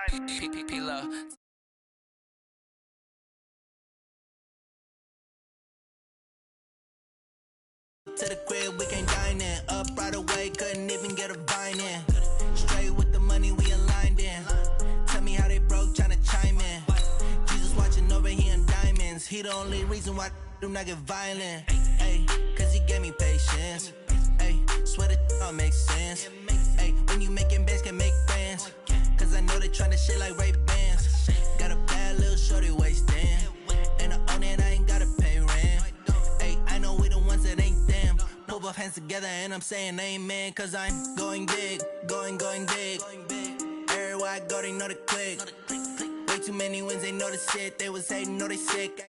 P-P-P-Love. To the crib, we can't dine in. Up right away, couldn't even get a vine in. Straight with the money, we aligned in. Tell me how they broke, tryna chime in. Jesus watching over here in diamonds. He the only reason why I do not get violent. Ayy, cause he gave me patience. Ayy, swear that all makes sense. Ayy, when you making bands, can make friends. Cause I know they tryna shit like Ray-Bans. Got a bad little shorty wasting. And I own it, I ain't gotta pay rent. Ayy, I know we the ones that ain't them. Put both hands together and I'm saying amen. Cause I'm going big, going big. Everywhere I go, they know the click. Way too many wins, they know the shit. They was hating, know they sick.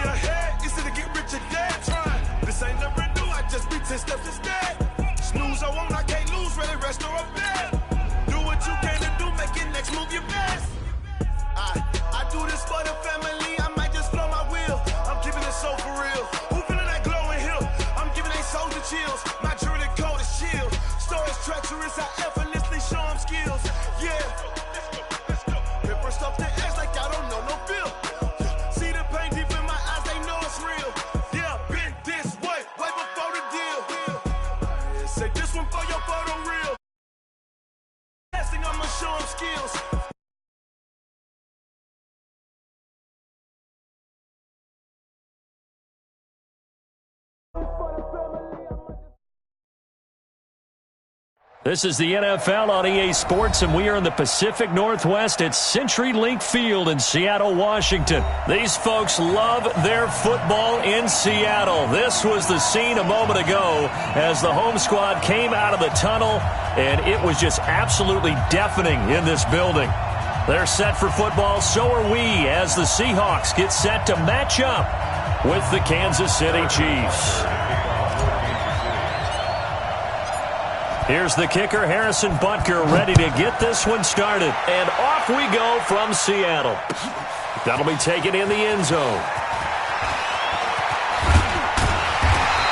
ahead instead of get rich or dead trying. This ain't never new, I just be 10 steps instead. Snooze I won't, I can't lose, ready, rest or I'm dead. Do what you can to do, make your next move your best. I do this for the family, I might just blow my wheel. I'm keeping it so for real. Who feeling that glowing hill? I'm giving they soldier chills. My jewelry code is chill. Stories treacherous, I effortlessly show them skills. Yeah. Ripper stuff the edge like I don't know no feel. See the pain deep in my eyes, they know it's real. Yeah, been this way before the deal. Say this one for your photo reel. Last thing I'ma show them skills. This is the NFL on EA Sports, and we are in the Pacific Northwest at CenturyLink Field in Seattle, Washington. These folks love their football in Seattle. This was the scene a moment ago as the home squad came out of the tunnel, and it was just absolutely deafening in this building. They're set for football, so are we, as the Seahawks get set to match up with the Kansas City Chiefs. Here's the kicker, Harrison Butker, ready to get this one started. And off we go from Seattle. That'll be taken in the end zone.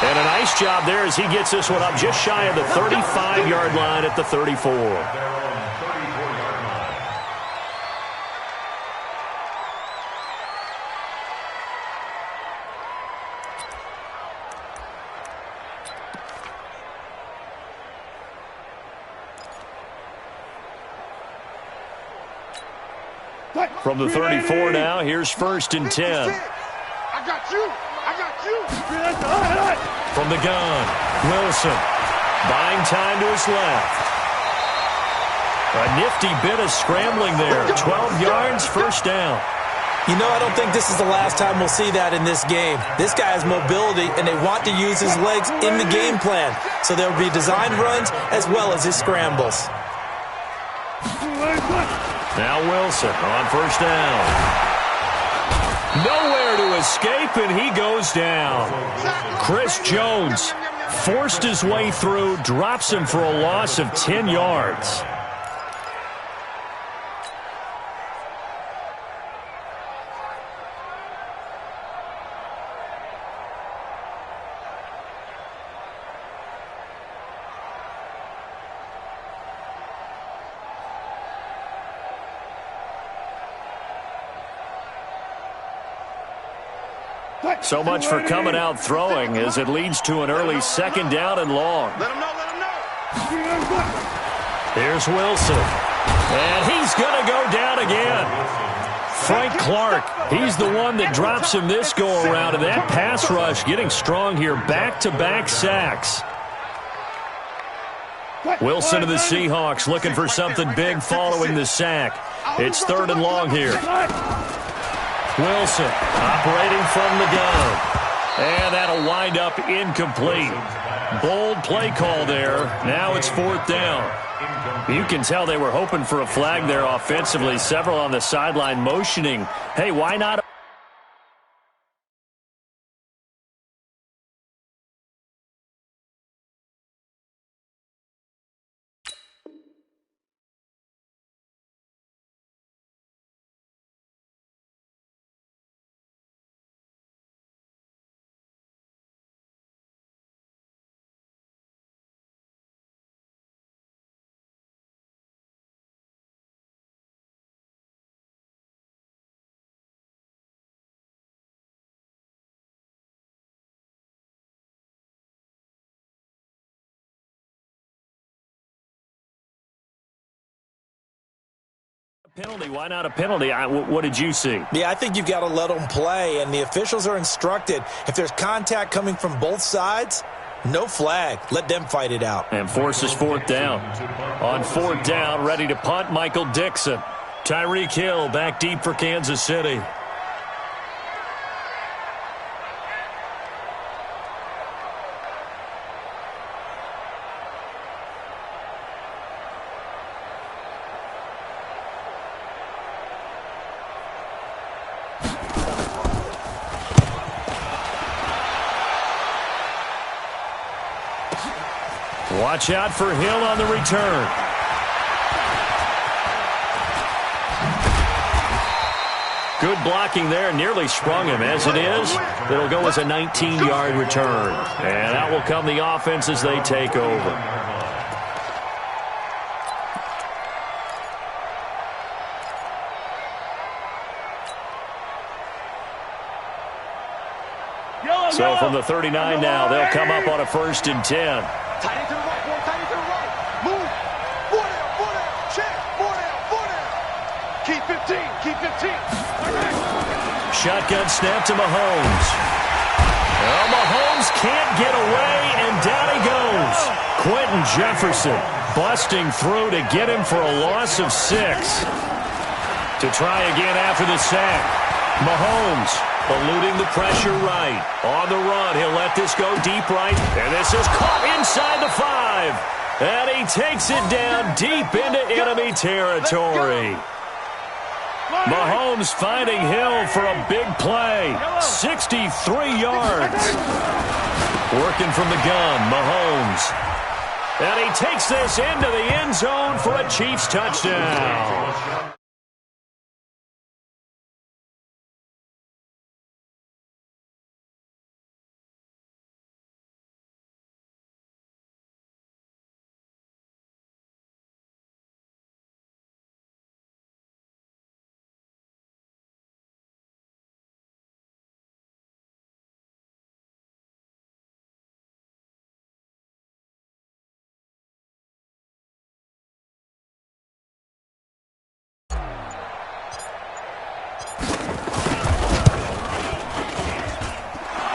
And a nice job there as he gets this one up just shy of the 35-yard line at the 34. From the 34 now, here's 1st and 10. I got you. From the gun, Wilson. Buying time to his left. A nifty bit of scrambling there. 12 yards, 1st down. You know, I don't think this is the last time we'll see that in this game. This guy has mobility, and they want to use his legs in the game plan. So there will be designed runs as well as his scrambles. Now Wilson on 1st down. Nowhere to escape, and he goes down. Chris Jones forced his way through, drops him for a loss of 10 yards. So much for coming out throwing as it leads to an early 2nd down and long. Let him know. Here's Wilson. And he's going to go down again. Frank Clark, he's the one that drops him this go-around, and that pass rush getting strong here. Back-to-back sacks. Wilson to the Seahawks looking for something big following the sack. It's 3rd and long here. Wilson operating from the gun. And that'll wind up incomplete. Bold play call there. Now it's 4th down. You can tell they were hoping for a flag there offensively. Several on the sideline motioning, hey, why not? Penalty. Why not a penalty? What did you see? Yeah, I think you've got to let them play, and the officials are instructed. If there's contact coming from both sides, no flag. Let them fight it out. And forces 4th down. On 4th down, ready to punt, Michael Dixon. Tyreek Hill back deep for Kansas City. Watch out for Hill on the return. Good blocking there. Nearly sprung him. As it is, it'll go as a 19-yard return. And out will come the offense as they take over. So from the 39 now, they'll come up on a 1st and 10. Tight end to the right, boy. Tight end to the right. Move. 4 down. Check. 4 down. Keep 15. Keep 15. Shotgun snap to Mahomes. Well, Mahomes can't get away, and down he goes. Quentin Jefferson busting through to get him for a loss of 6. To try again after the sack. Mahomes eluding the pressure right. On the run, he'll let this go deep right. And this is caught inside the 5. And he takes it down deep into enemy territory. Mahomes finding Hill for a big play. 63 yards. Working from the gun, Mahomes. And he takes this into the end zone for a Chiefs touchdown.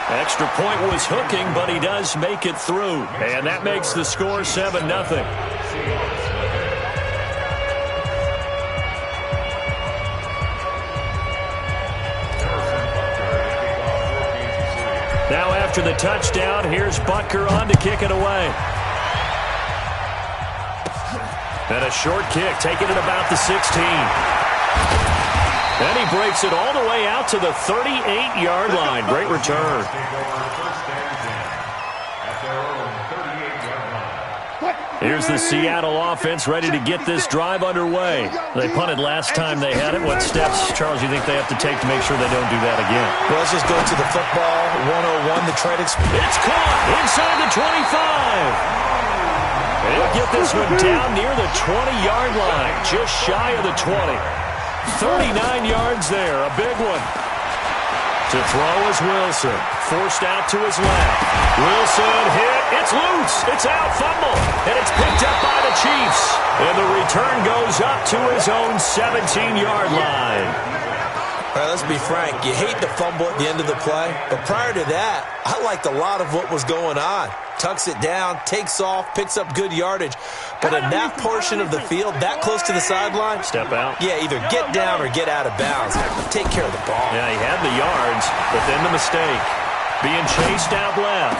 Extra point was hooking, but he does make it through. And that makes the score 7-0. Now after the touchdown, here's Butker on to kick it away. And a short kick, taking it about the 16. And he breaks it all the way out to the 38-yard line. Great return. Here's the Seattle offense ready to get this drive underway. They punted last time they had it. What steps, Charles, you think they have to take to make sure they don't do that again? Well, let's just go to the football 101, the trade experience. It's caught inside the 25. They'll get this one down near the 20-yard line, just shy of the 20. 39 yards there, a big one. To throw is Wilson, forced out to his left. Wilson hit, it's loose, it's out, fumble, and it's picked up by the Chiefs. And the return goes up to his own 17-yard line. All right, let's be frank. You hate the fumble at the end of the play, but prior to that, I liked a lot of what was going on. Tucks it down, takes off, picks up good yardage. But in that portion of the field, that close to the sideline, step out. Yeah, either get down or get out of bounds. Take care of the ball. Yeah, he had the yards, but then the mistake. Being chased out left.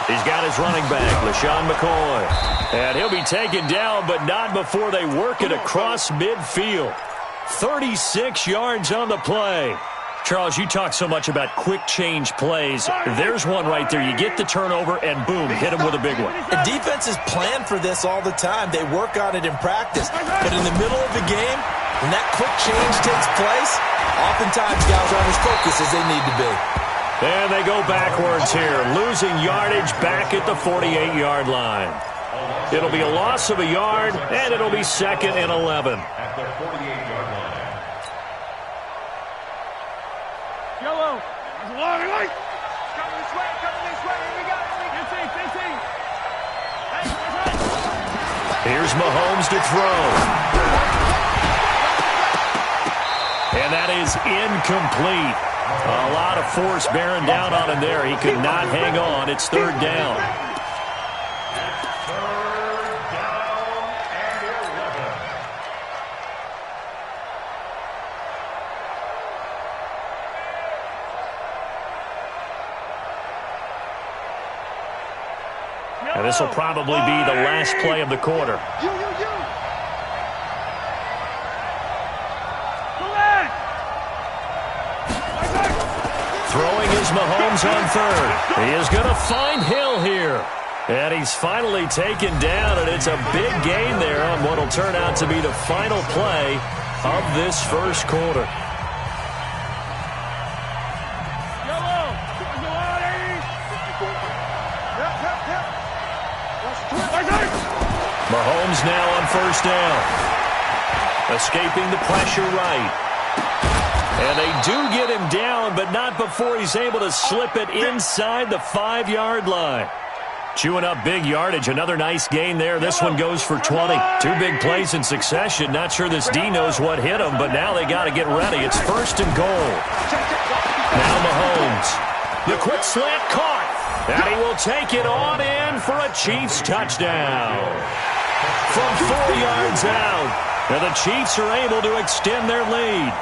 He's got his running back, LaShawn McCoy. And he'll be taken down, but not before they work it across midfield. 36 yards on the play. Charles, you talk so much about quick change plays. There's one right there. You get the turnover, and boom, hit him with a big one. And defenses plan for this all the time. They work on it in practice. But in the middle of the game, when that quick change takes place, oftentimes guys aren't as focused as they need to be. And they go backwards here, losing yardage back at the 48-yard line. It'll be a loss of a yard, and it'll be 2nd and 11. At the 48-yard line. Yellow. There's a long light. Coming this way. Here we go. 15. Here's Mahomes to throw. And that is incomplete. A lot of force bearing down on him there. He could not hang on. It's 3rd down. And this will probably be the last play of the quarter. Throwing is Mahomes on 3rd. He is going to find Hill here. And he's finally taken down, and it's a big gain there on what will turn out to be the final play of this first quarter. Mahomes now on first down. Escaping the pressure right. And they do get him down, but not before he's able to slip it inside the 5-yard line. Chewing up big yardage. Another nice gain there. This one goes for 20. 2 big plays in succession. Not sure this D knows what hit him, but now they got to get ready. It's first and goal. Now Mahomes. The quick slant caught. And he will take it on in for a Chiefs touchdown. From 4 yards out. And the Chiefs are able to extend their lead.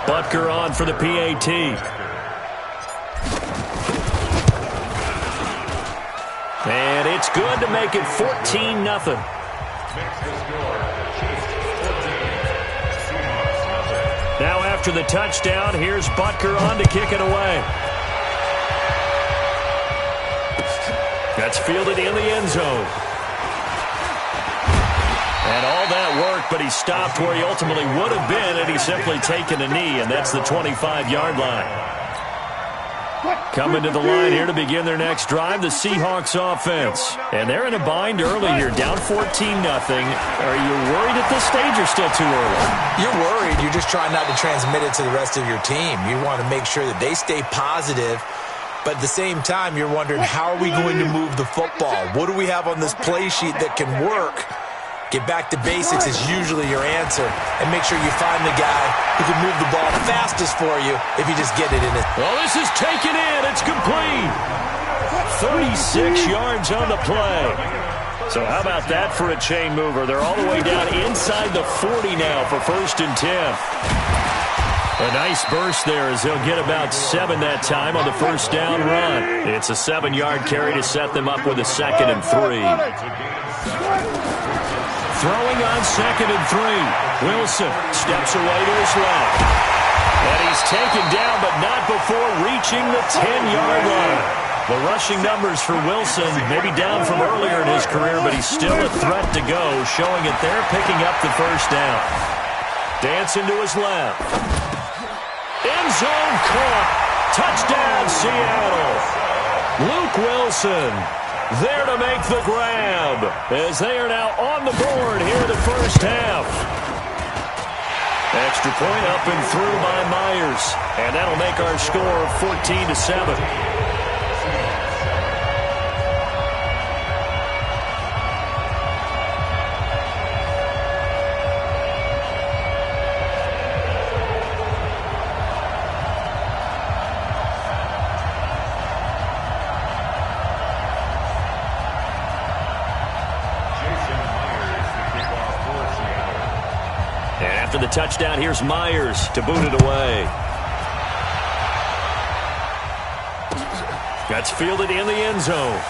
Butker on for the PAT. And it's good to make it 14-0. Now after the touchdown, here's Butker on to kick it away. That's fielded in the end zone. And all that work, but he stopped where he ultimately would have been had he simply taken a knee, and that's the 25-yard line. Coming to the line here to begin their next drive, the Seahawks offense. And they're in a bind early here, down 14-0. Are you worried at this stage or still too early? You're worried. You're just trying not to transmit it to the rest of your team. You want to make sure that they stay positive. But at the same time, you're wondering, how are we going to move the football? What do we have on this play sheet that can work? Get back to basics is usually your answer. And make sure you find the guy who can move the ball fastest for you if you just get it in it. Well, this is taken in. It's complete. 36 yards on the play. So how about that for a chain mover? They're all the way down inside the 40 now for first and 10. A nice burst there as he'll get about 7 that time on the first down run. It's a 7-yard carry to set them up with a 2nd and 3. Throwing on 2nd and 3. Wilson steps away to his left. And he's taken down, but not before reaching the 10-yard line. The rushing numbers for Wilson may be down from earlier in his career, but he's still a threat to go, showing it there, picking up the first down. Dancing to his left. End zone caught. Touchdown, Seattle. Luke Wilson there to make the grab as they are now on the board here in the first half. Extra point up and through by Myers. And that'll make our score 14-7. The touchdown, here's Myers to boot it away. That's fielded in the end zone.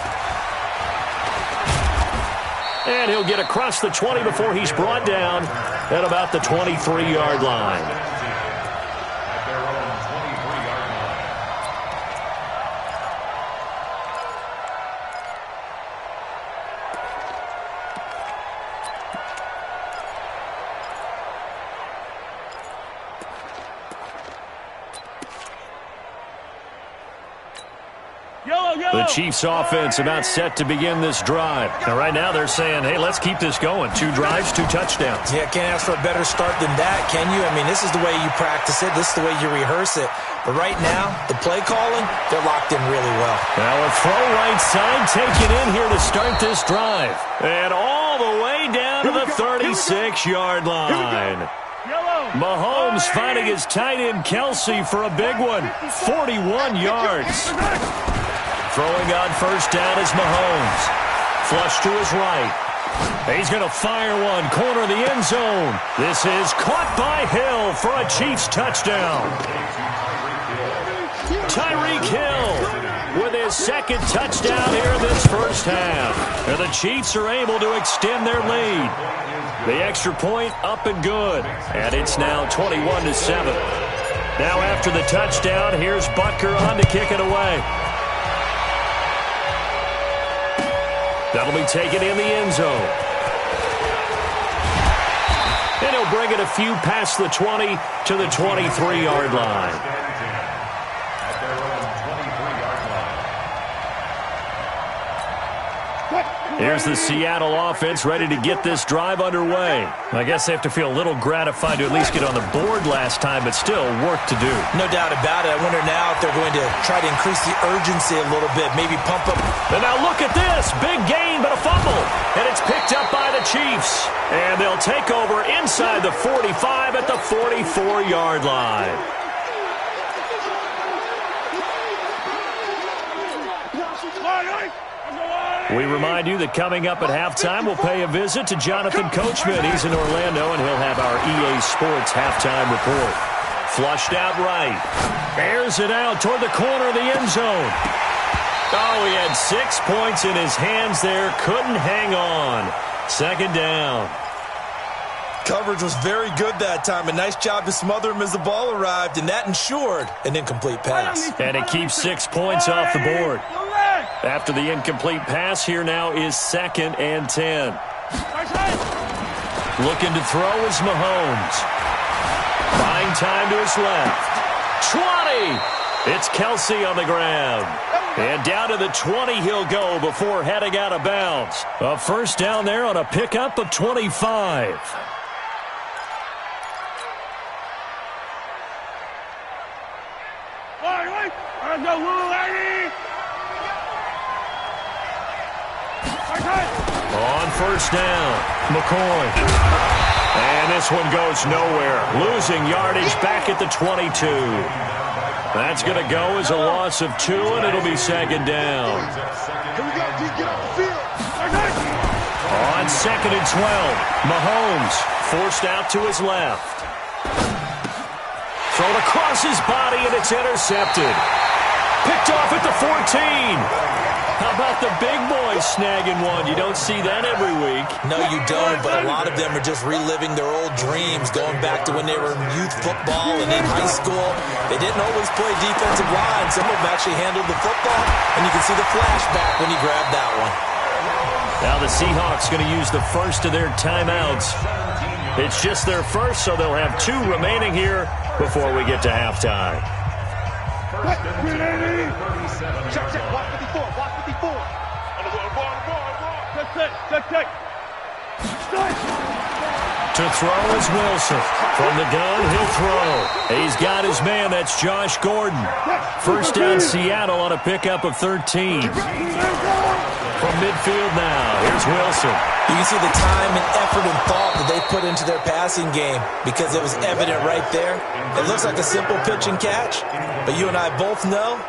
And he'll get across the 20 before he's brought down at about the 23-yard line. The Chiefs offense about set to begin this drive. Now, right now they're saying, hey, let's keep this going. 2 drives, 2 touchdowns. Yeah, can't ask for a better start than that, can you? I mean, this is the way you practice it. This is the way you rehearse it. But right now, the play calling, they're locked in really well. Now a throw right side taken in here to start this drive. And all the way down to the 36-yard line. Mahomes finding his tight end Kelsey for a big one. 41 yards. Throwing on first down is Mahomes. Flush to his right. He's going to fire one. Corner of the end zone. This is caught by Hill for a Chiefs touchdown. Tyreek Hill with his 2nd touchdown here in this first half. And the Chiefs are able to extend their lead. The extra point up and good. And it's now 21-7. Now after the touchdown, here's Butker on to kick it away. That'll be taken in the end zone. And he'll bring it a few past the 20 to the 23-yard line. Here's the Seattle offense ready to get this drive underway. I guess they have to feel a little gratified to at least get on the board last time, but still work to do. No doubt about it. I wonder now if they're going to try to increase the urgency a little bit, maybe pump up. And now look at this. Big gain, but a fumble. And it's picked up by the Chiefs. And they'll take over inside the 45 at the 44-yard line. We remind you that coming up at halftime, we'll pay a visit to Jonathan Coachman. He's in Orlando, and he'll have our EA Sports halftime report. Flushed out right. Airs it out toward the corner of the end zone. Oh, he had 6 points in his hands there. Couldn't hang on. Second down. Coverage was very good that time. A nice job to smother him as the ball arrived, and that ensured an incomplete pass. And it keeps 6 points off the board. After the incomplete pass, here now is 2nd and 10. Looking to throw is Mahomes. Buying time to his left. 20! It's Kelsey on the ground. And down to the 20 he'll go before heading out of bounds. A first down there on a pickup of 25. On first down, McCoy. And this one goes nowhere. Losing yardage back at the 22. That's going to go as a loss of 2, and it'll be second down. On 2nd and 12, Mahomes forced out to his left. Thrown across his body, and it's intercepted. Picked off at the 14. How about the big boys snagging one? You don't see that every week. No, you don't, but a lot of them are just reliving their old dreams, going back to when they were in youth football and in high school. They didn't always play defensive line. Some of them actually handled the football, and you can see the flashback when he grabbed that one. Now the Seahawks going to use the first of their timeouts. It's just their first, so they'll have 2 remaining here before we get to halftime. To throw is Wilson. From the gun, he'll throw. He's got his man. That's Josh Gordon. First down Seattle on a pickup of 13. From midfield now, here's Wilson. You can see the time and effort and thought that they put into their passing game because it was evident right there. It looks like a simple pitch and catch, but you and I both know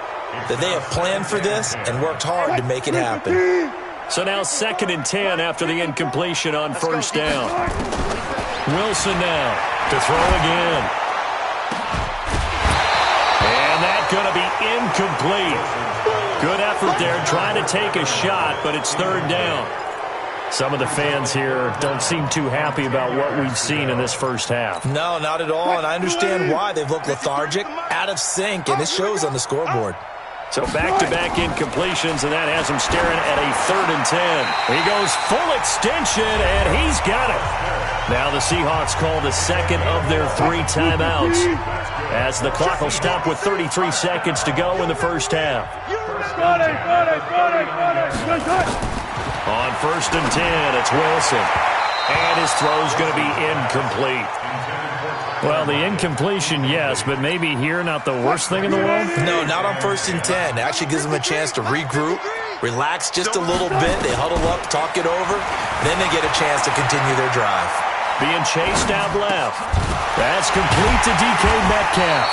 that they have planned for this and worked hard to make it happen. So now 2nd and 10 after the incompletion on first down. Wilson now to throw again. And that's going to be incomplete. Good effort there trying to take a shot, but it's 3rd down. Some of the fans here don't seem too happy about what we've seen in this first half. No, not at all, and I understand why. They've looked lethargic, out of sync, and it shows on the scoreboard. So back-to-back incompletions, and that has him staring at a 3rd and 10. He goes full extension, and he's got it. Now the Seahawks call the second of their 3 timeouts as the clock will stop with 33 seconds to go in the first half. On 1st and 10, it's Wilson. And his throw's going to be incomplete. Well, the incompletion, yes, but maybe here not the worst thing in the world? No, not on 1st and 10. It actually gives them a chance to regroup, relax just a little bit. They huddle up, talk it over. Then they get a chance to continue their drive. Being chased out left. That's complete to DK Metcalf.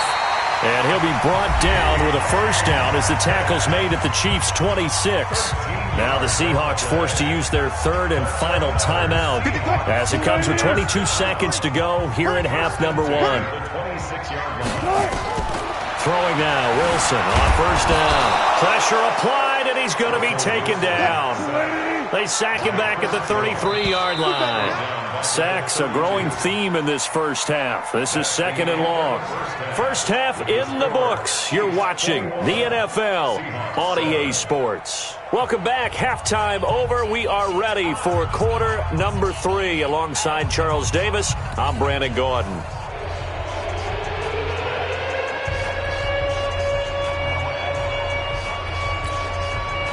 And he'll be brought down with a first down as the tackle's made at the Chiefs' 26. Now the Seahawks forced to use their 3rd and final timeout as it comes with 22 seconds to go here in half number 1. Throwing now, Wilson on first down. Pressure applied, and he's going to be taken down. They sack him back at the 33-yard line. Sacks, a growing theme in this first half. This is 2nd and long. First half in the books. You're watching the NFL on EA Sports. Welcome back. Halftime over. We are ready for quarter number 3. Alongside Charles Davis, I'm Brandon Gordon.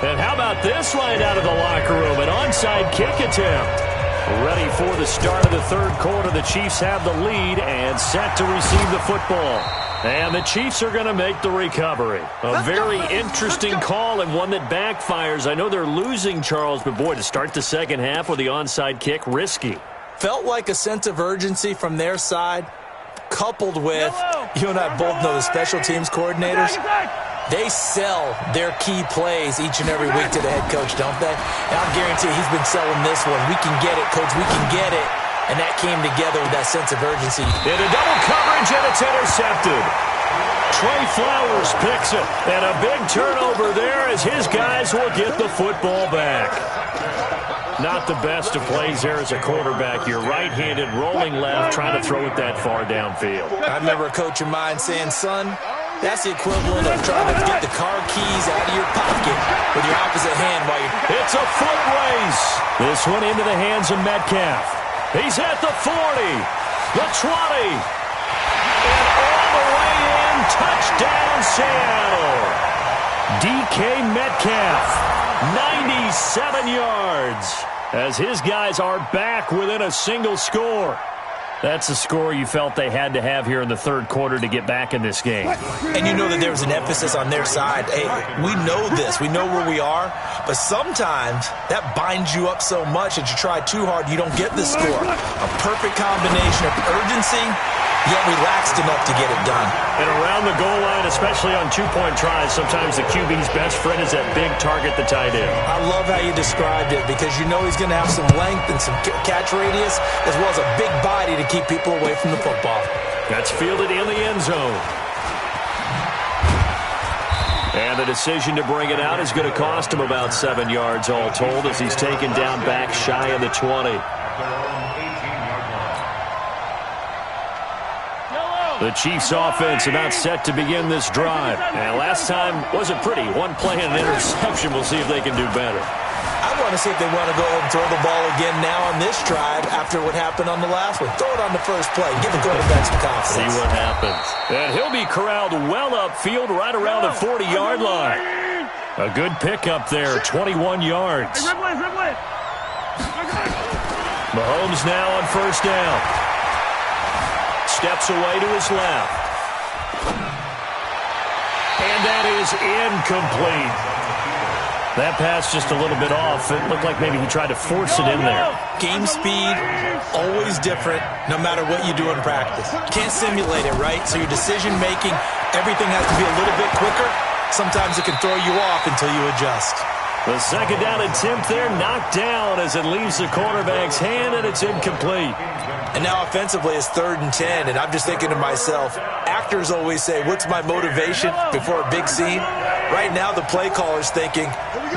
And how about this right out of the locker room? An onside kick attempt. Ready for the start of the third quarter. The Chiefs have the lead and set to receive the football. And the Chiefs are going to make the recovery. A very interesting call and one that backfires. I know they're losing, Charles, but boy, to start the second half with the onside kick, risky. Felt like a sense of urgency from their side, coupled with, you and I both know the special teams coordinators. They sell their key plays each and every week to the head coach, don't they? And I'll guarantee he's been selling this one. We can get it, coach. We can get it. And that came together with that sense of urgency. Into double coverage, and it's intercepted. Trey Flowers picks it. And a big turnover there as his guys will get the football back. Not the best of plays there as a quarterback. You're right-handed, rolling left, trying to throw it that far downfield. I remember a coach of mine saying, son, that's the equivalent of trying to get the car keys out of your pocket with your opposite hand while you're... It's a foot race. This one into the hands of Metcalf. He's at the 40, the 20, and all the way in. Touchdown, Seattle. DK Metcalf, 97 yards, as his guys are back within a single score. That's a score you felt they had to have here in the third quarter to get back in this game. And you know that there was an emphasis on their side. Hey, we know this. We know where we are. But sometimes that binds you up so much that you try too hard, you don't get the score. A perfect combination of urgency, yet relaxed enough to get it done. And around the goal line, especially on two-point tries, sometimes the QB's best friend is that big target, the tight end. I love how you described it because you know he's going to have some length and some catch radius as well as a big body to keep people away from the football. That's fielded in the end zone. And the decision to bring it out is going to cost him about 7 yards all told as he's taken down back shy of the 20. The Chiefs offense about set to begin this drive. And last time wasn't pretty. One play and an interception. We'll see if they can do better. I want to see if they want to go ahead and throw the ball again now on this drive after what happened on the last one. Throw it on the first play. Give the quarterback some confidence. See what happens. And he'll be corralled well upfield right around the 40-yard line. A good pickup there, 21 yards. Mahomes now on first down. Steps away to his left. And that is incomplete. That pass just a little bit off. It looked like maybe he tried to force it in there. Game speed, always different, no matter what you do in practice. Can't simulate it, right? So your decision-making, everything has to be a little bit quicker. Sometimes it can throw you off until you adjust. The second down attempt there knocked down as it leaves the quarterback's hand, and it's incomplete. And now offensively it's 3rd and 10, and I'm just thinking to myself, actors always say, what's my motivation before a big scene? Right now the play caller's thinking,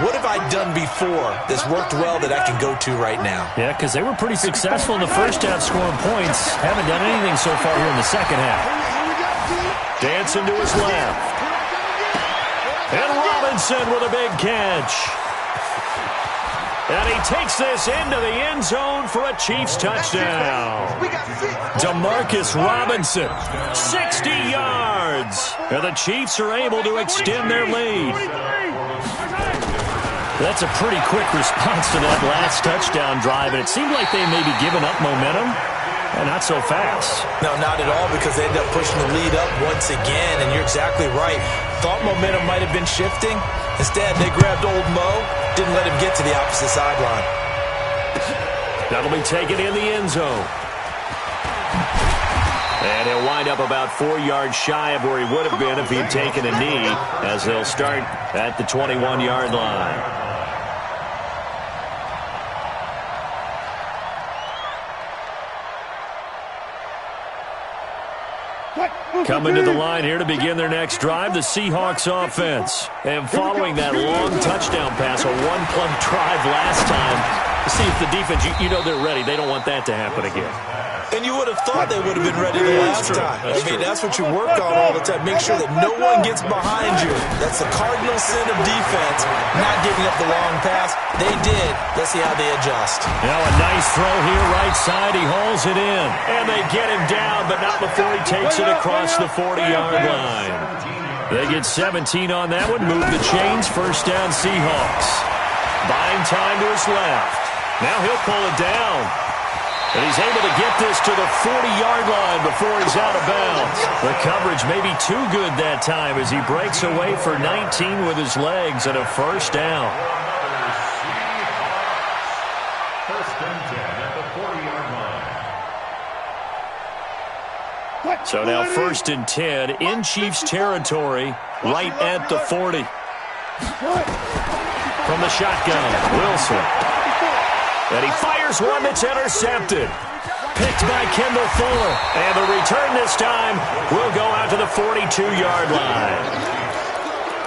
what have I done before that's worked well that I can go to right now? Yeah, because they were pretty successful in the first half scoring points. Haven't done anything so far here in the second half. Dancing to his left. And Robinson with a big catch. And he takes this into the end zone for a Chiefs touchdown. Demarcus Robinson, 60 yards. And the Chiefs are able to extend their lead. That's a pretty quick response to that last touchdown drive, and it seemed like they may be giving up momentum. And not so fast. No, not at all, because they ended up pushing the lead up once again, and you're exactly right. Thought momentum might have been shifting. Instead, they grabbed old Mo, didn't let him get to the opposite sideline. That'll be taken in the end zone. And he'll wind up about 4 yards shy of where he would have been if he'd taken a knee, as they'll start at the 21-yard line. Coming to the line here to begin their next drive, the Seahawks offense. And following that long touchdown pass, a one-play drive last time, to see if the defense, you know they're ready. They don't want that to happen again. And you would have thought they would have been ready the last time. That's what you work on all the time. Make sure that no one gets behind you. That's the cardinal sin of defense, not giving up the long pass. They did. Let's see how they adjust. Now a nice throw here, right side. He hauls it in. And they get him down, but not before he takes it across the 40-yard line. They get 17 on that one. Move the chains. First down, Seahawks. Buying time to his left. Now he'll pull it down. And he's able to get this to the 40-yard line before he's out of bounds. The coverage may be too good that time as he breaks away for 19 with his legs and a first down. First and 10 at the 40-yard line. So now first and 10 in Chiefs territory, right at the 40. From the shotgun, Wilson. And he fires one that's intercepted. Picked by Kendall Fuller. And the return this time will go out to the 42-yard line.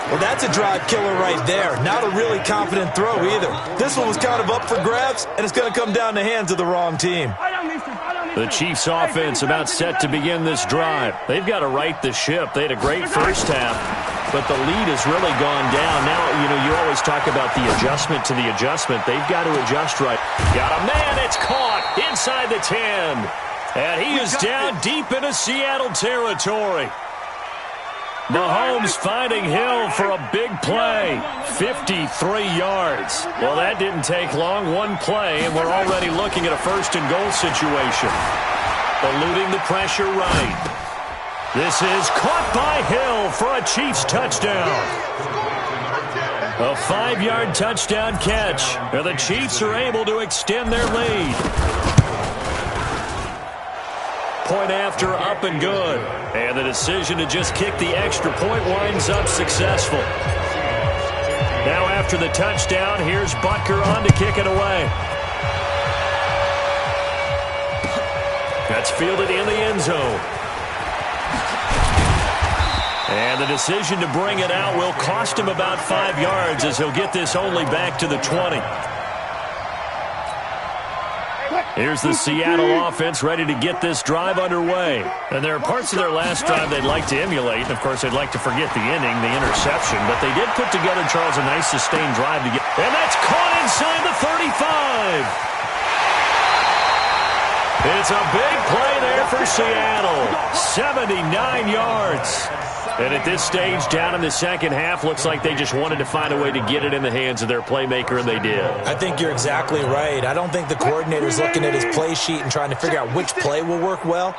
Well, that's a drive killer right there. Not a really confident throw either. This one was kind of up for grabs, and it's going to come down the hands of the wrong team. The Chiefs offense about set to begin this drive. They've got to right the ship. They had a great first half, but the lead has really gone down. Now, you always talk about the adjustment to the adjustment. They've got to adjust right. Got a man, it's caught inside the 10. And he is down deep into Seattle territory. Mahomes finding Hill for a big play. 53 yards. Well, that didn't take long. One play, and we're already looking at a first-and-goal situation. Eluding the pressure right. This is caught by Hill for a Chiefs touchdown. A 5-yard touchdown catch. And the Chiefs are able to extend their lead. Point after, up and good. And the decision to just kick the extra point winds up successful. Now after the touchdown, here's Butker on to kick it away. That's fielded in the end zone. And the decision to bring it out will cost him about 5 yards as he'll get this only back to the 20. Here's the Seattle offense ready to get this drive underway. And there are parts of their last drive they'd like to emulate. And, of course, they'd like to forget the inning, the interception. But they did put together, Charles, a nice sustained drive to get. And that's caught inside the 35. It's a big play there for Seattle. 79 yards. And at this stage, down in the second half, looks like they just wanted to find a way to get it in the hands of their playmaker, and they did. I think you're exactly right. I don't think the coordinator's looking at his play sheet and trying to figure out which play will work well.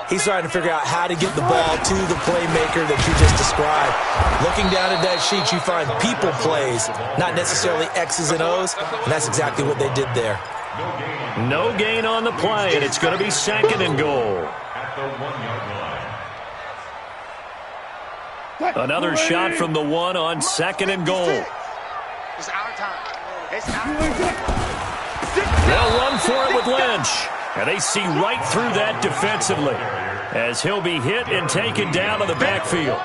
He's trying to figure out how to get the ball to the playmaker that you just described. Looking down at that sheet, you find people plays, not necessarily X's and O's, and that's exactly what they did there. No gain on the play, and it's going to be second and goal. At the 1-yard line. Another shot from the 1 on second and goal. It's our time. It's our time. They'll run for it with Lynch. And they see right through that defensively as he'll be hit and taken down to the backfield.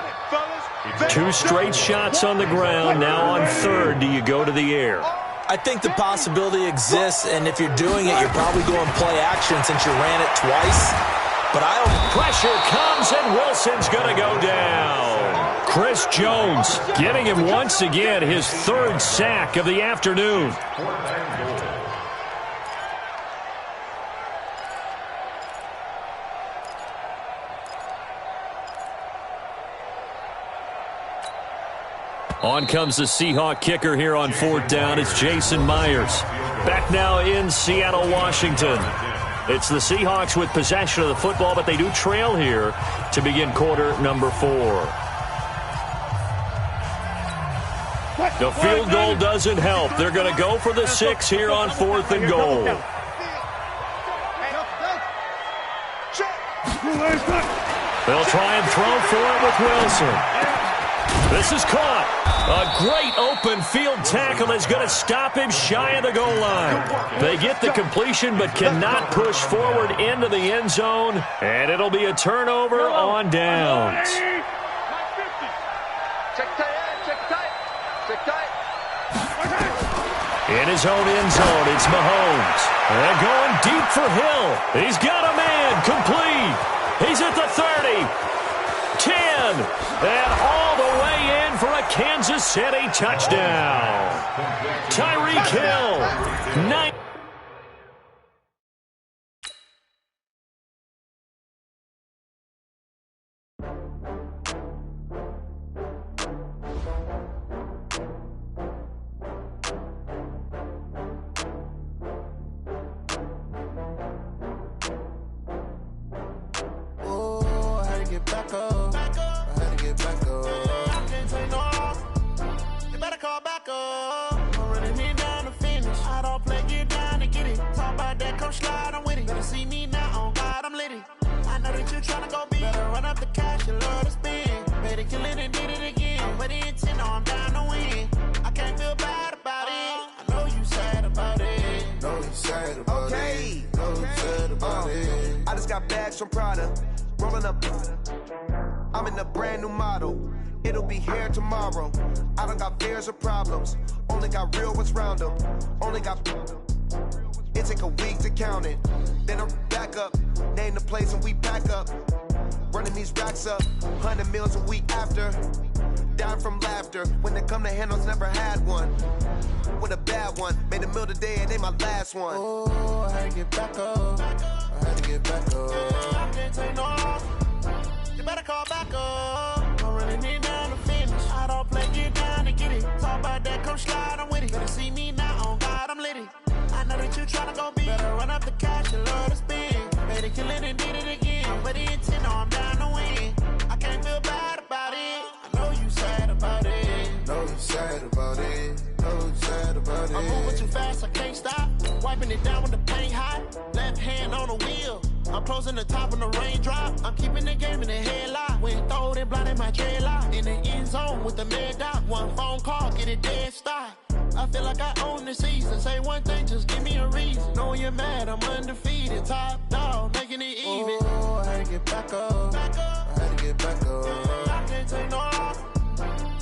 2 straight shots on the ground. Now on third, do you go to the air? I think the possibility exists, and if you're doing it, you're probably going play action since you ran it twice. But pressure comes, and Wilson's going to go down. Chris Jones getting him once again his 3rd sack of the afternoon. On comes the Seahawk kicker here on 4th down. It's Jason Myers. Back now in Seattle, Washington. It's the Seahawks with possession of the football, but they do trail here to begin quarter number 4. The field goal doesn't help. They're going to go for the 6 here on 4th and goal. They'll try and throw for it with Wilson. This is caught. A great open field tackle is going to stop him shy of the goal line. They get the completion but cannot push forward into the end zone, and it'll be a turnover on downs. In his own end zone, it's Mahomes. And going deep for Hill. He's got a man complete. He's at the 30. 10, and all the way in for a Kansas City touchdown. Tyreek Hill, 9. From Prada, rolling up. I'm in a brand new model. It'll be here tomorrow. I don't got fears or problems. Only got real ones round them. Only got. It take a week to count it. Then I'm back up. Name the place and we pack up. Running these racks up. 100 meals a week after. Down from laughter. When they come to handles, never had one. With a bad one. Made a meal today and they my last one. Oh, I had to get back up. I had to get back up. I can't take no loss. You better call back up. I'm running it down to finish. I don't play, get down to get it. Talk about that, come slide, I'm with it. Better see me now, on God, I'm litty. I know that you tryna go big. Better run up the cash, you love to spin. Better kill it and did it again. But the intent, no, I'm down to win. I can't feel bad about it. I know you sad about it. Know you sad about it. Know you sad about it. I'm moving too fast, I can't stop. Wiping it down with the paint hot. Left hand on the wheel. I'm closing the top when the raindrop. I'm keeping the game in the headlock. When throw it blind in my dreadlock. In the end zone with the mad dot. One phone call, get it dead stop. I feel like I own the season. Say one thing, just give me a reason. Knowing you're mad, I'm undefeated. Top dog, making it even. Oh, I had to get back up. I had to get back up. I can't take no loss.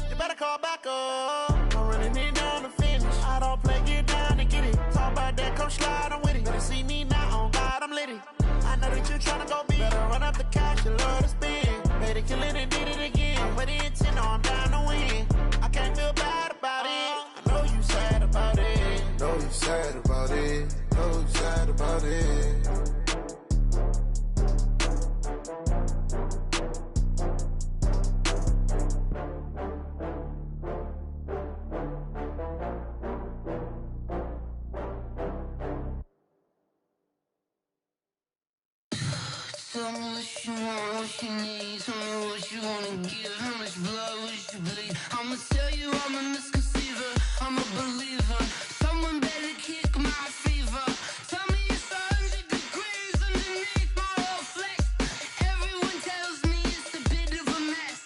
You better call back up. I'm running it down to finish. I don't play, get down to get it. Talk about that, come slide, I'm with it. Better see me now, on God, I'm litty. I know that you tryna go big. Better run up the cash, you love to spin. Better kill it and did it again. But the intent, no, I'm down to win. I can't feel bad about it. I know you sad about it. Know you sad about it. Know you sad about it. Tell me what you want, what you need. Tell me what you wanna give. How much blood would you bleed? I'ma tell you I'm a misconceiver. I'm a believer. Someone better kick my fever. Tell me it's 100 degrees underneath my whole flesh. Everyone tells me it's a bit of a mess.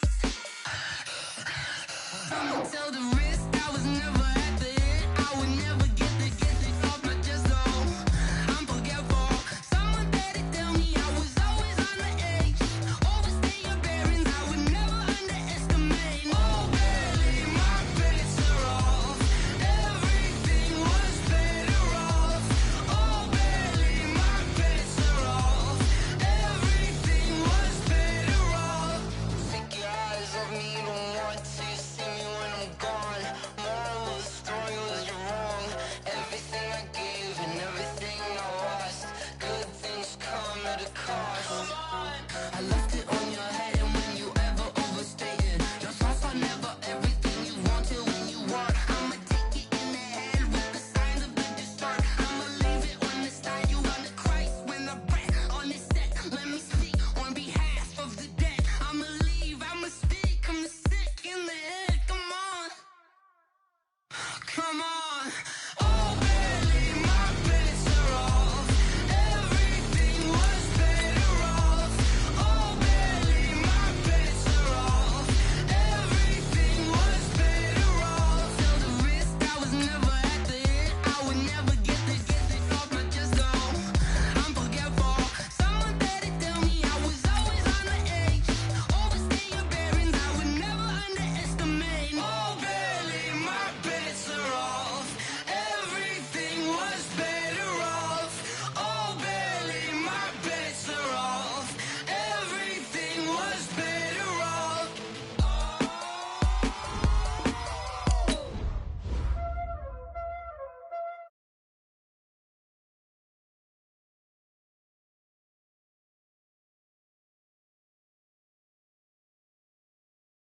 I'ma tell the risk I was never at the end. I would never get it off my chest though. I'm forgetful. Someone better tell me I was always on the edge. Overstay your bearings, I would never underestimate. Oh baby, my credits are off. Everything was better off. Oh baby, my credits are off. Everything was better off. Take your eyes off me, you don't want to see me when I'm gone. Moral of the story was you're wrong. Everything I gave and everything I lost. Good things come at a cost. I left it on your head, and when you ever overstated, your thoughts are never everything you wanted when you want. I'ma take it in the head with the signs of the dessert. I'ma leave it on the side. You on the Christ when I breath on this set. Let me speak on behalf of the dead. I'ma leave, I'ma speak. I'm the sick in the head. Come on, come on. Oh baby, my credits are off. Everything was better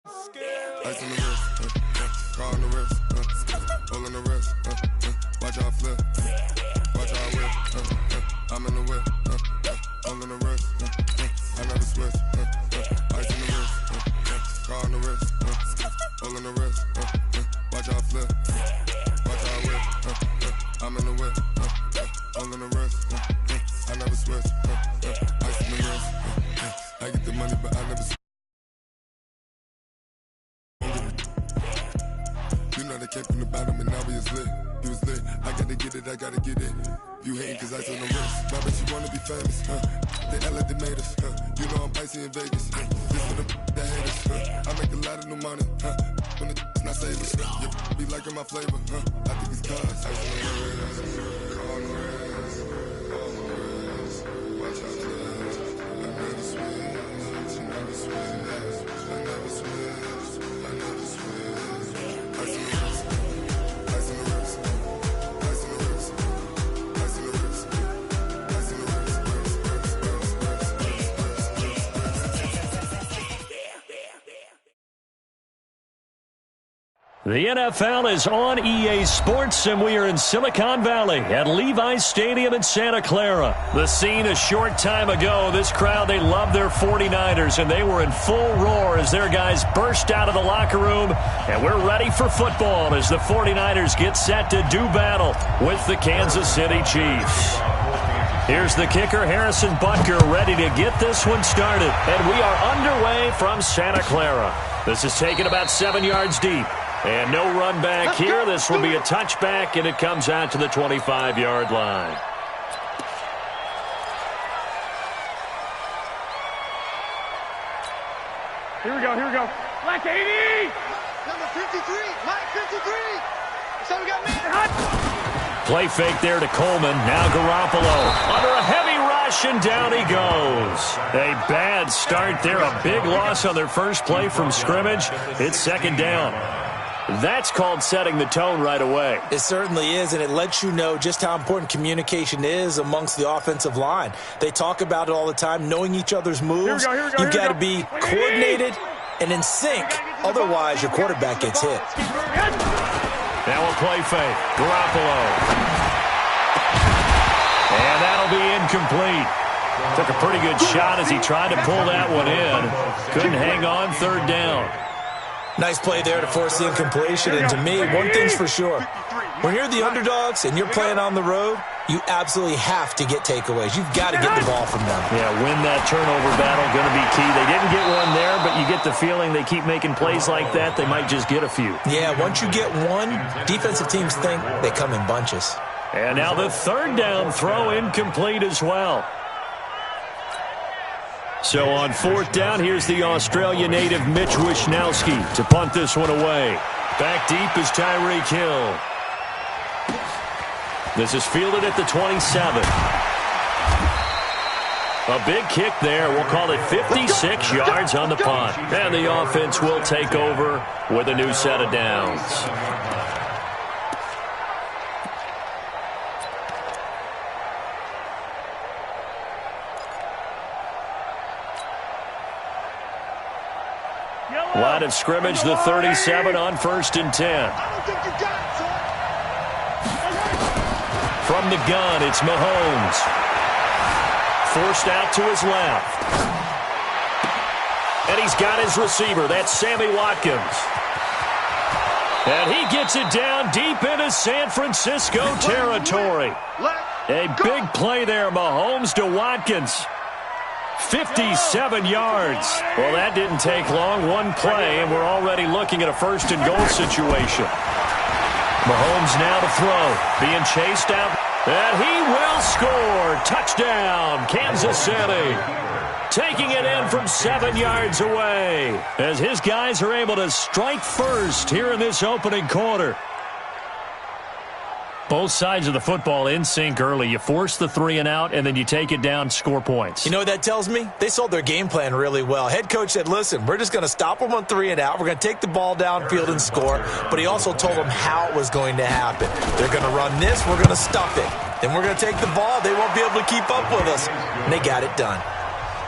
Ice on the wrist, car on the wrist, all on the wrist, watch how I flip, watch how I whip, I'm in the whip, all on the wrist, I never switch, ice on the wrist, car on the wrist, all on the wrist, watch how I flip, watch how I whip, I'm in the whip, all on the wrist, I never switch, ice on the wrist, I get the money but I never switch. You know they came from the bottom and now we is lit. You was lit, I gotta get it, I gotta get it. You hating cause ice on the wrist. I bet you wanna be famous, They act like they made us, You know I'm icy in Vegas, This for the that hate us, I make a lot of new money, When it's not savers, You be liking my flavor, I think it's cause ice on the wrist, on the wrist, on the wrist. Watch out for this, I never switch, I never switch, I never switch, I never switch. Ice on the wrist, ice on the wrist, ice on the wrist, ice on the wrist, ice on the wrist, The NFL is on EA Sports, and we are in Silicon Valley at Levi's Stadium in Santa Clara. The scene a short time ago, this crowd, they love their 49ers, and they were in full roar as their guys burst out of the locker room, and we're ready for football as the 49ers get set to do battle with the Kansas City Chiefs. Here's the kicker, Harrison Butker, ready to get this one started, and we are underway from Santa Clara. This is taken about 7 yards deep. And no run back here. This will be a touchback, and it comes out to the 25-yard line. Here we go, here we go. Black 80! Number 53, Mike 53. So we got man. Play fake there to Coleman. Now Garoppolo under a heavy rush, and down he goes. A bad start there. A big loss on their first play from scrimmage. It's second down. That's called setting the tone right away. It certainly is, and it lets you know just how important communication is amongst the offensive line. They talk about it all the time, knowing each other's moves. You've got to be coordinated and in sync. Otherwise, your quarterback gets hit. Now a play fake. Garoppolo. And that'll be incomplete. Took a pretty good shot as he tried to pull that one in. Couldn't hang on, third down. Nice play there to force the incompletion. And to me, one thing's for sure. When you're the underdogs and you're playing on the road, you absolutely have to get takeaways. You've got to get the ball from them. Yeah, win that turnover battle, going to be key. They didn't get one there, but you get the feeling they keep making plays like that, they might just get a few. Yeah, once you get one, defensive teams think they come in bunches. And now the third down throw incomplete as well. So on fourth down, here's the Australia native Mitch Wishnowski to punt this one away. Back deep is Tyreek Hill. This is fielded at the 27. A big kick there. We'll call it 56 yards on the punt. And the offense will take over with a new set of downs. Line of scrimmage, the 37 on 1st and 10. From the gun, it's Mahomes. Forced out to his left. And he's got his receiver. That's Sammy Watkins. And he gets it down deep into San Francisco territory. A big play there, Mahomes to Watkins. 57 yards. Well, that didn't take long. One play, and we're already looking at a 1st and goal situation. Mahomes now to throw. Being chased out. And he will score. Touchdown, Kansas City. Taking it in from 7 yards away. As his guys are able to strike first here in this opening quarter. Both sides of the football in sync early. You force the 3 and out, and then you take it down, score points. You know what that tells me? They sold their game plan really well. Head coach said, listen, we're just going to stop them on 3 and out. We're going to take the ball downfield and score. But he also told them how it was going to happen. They're going to run this. We're going to stuff it. Then we're going to take the ball. They won't be able to keep up with us. And they got it done.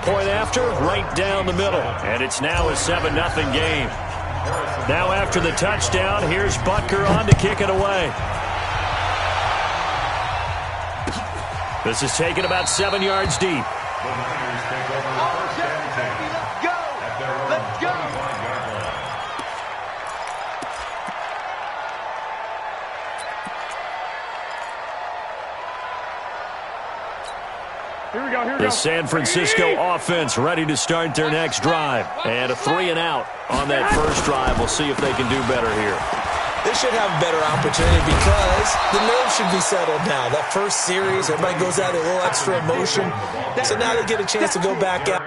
Point after, right down the middle. And it's now a 7-0 game. Now after the touchdown, here's Butker on to kick it away. This is taken about 7 yards deep. The Niners take over first and 10 at their own 25-yard line. Here we go. The San Francisco offense ready to start their next drive. And a 3 and out on that first drive. We'll see if they can do better here. They should have a better opportunity because the nerves should be settled now. That first series, everybody goes out with a little extra emotion. So now they get a chance to go back out.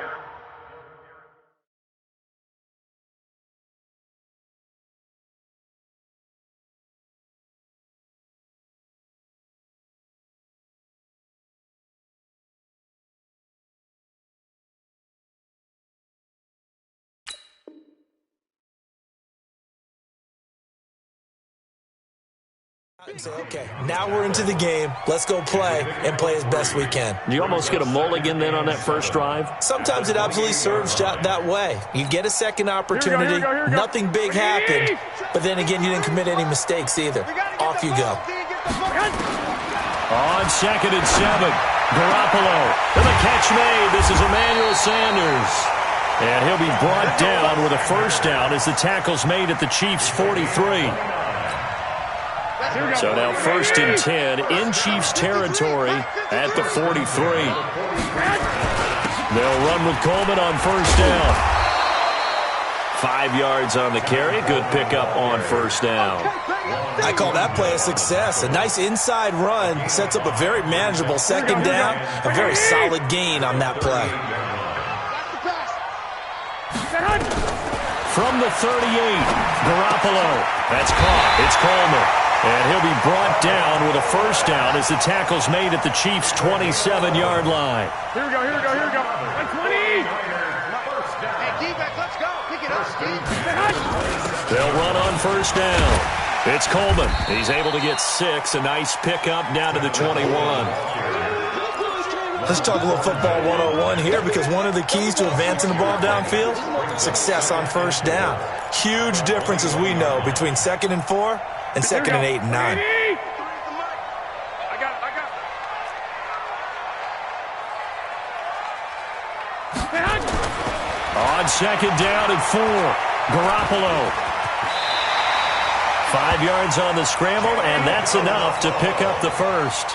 And say, okay, now we're into the game. Let's go play and play as best we can. Do you almost get a mulligan then on that first drive? Sometimes it absolutely serves that way. You get a second opportunity. Here we go. Nothing big happened. But then again, you didn't commit any mistakes either. Off you go. On 2nd and 7, Garoppolo. And the catch made. This is Emmanuel Sanders. And he'll be brought down with a first down as the tackle's made at the Chiefs' 43. So now 1st and 10 in Chiefs territory at the 43. They'll run with Coleman on first down. 5 yards on the carry. Good pickup on first down. I call that play a success. A nice inside run sets up a very manageable second down. A very solid gain on that play. From the 38, Garoppolo. That's caught. It's Coleman. And he'll be brought down with a first down as the tackle's made at the Chiefs' 27-yard line. Here we go. 120. Hey, defense, let's go. Pick it up, Steve. They'll run on first down. It's Coleman. He's able to get 6. A nice pickup down to the 21. Let's talk a little football 101 here because one of the keys to advancing the ball downfield, success on first down. Huge difference, as we know, between 2nd and 4 and 2nd and 8 and 9. I got On 2nd down and 4, Garoppolo. 5 yards on the scramble, and that's enough to pick up the first.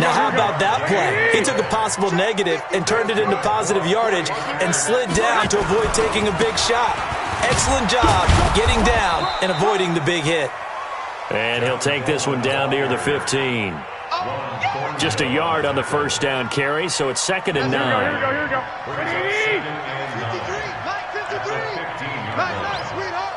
Now, how about that play? He took a possible negative and turned it into positive yardage and slid down to avoid taking a big shot. Excellent job getting down and avoiding the big hit. And he'll take this one down near the 15. Just a yard on the first down carry, so it's 2nd and 9. Here we go. 53, Mike 53. Nice, sweetheart.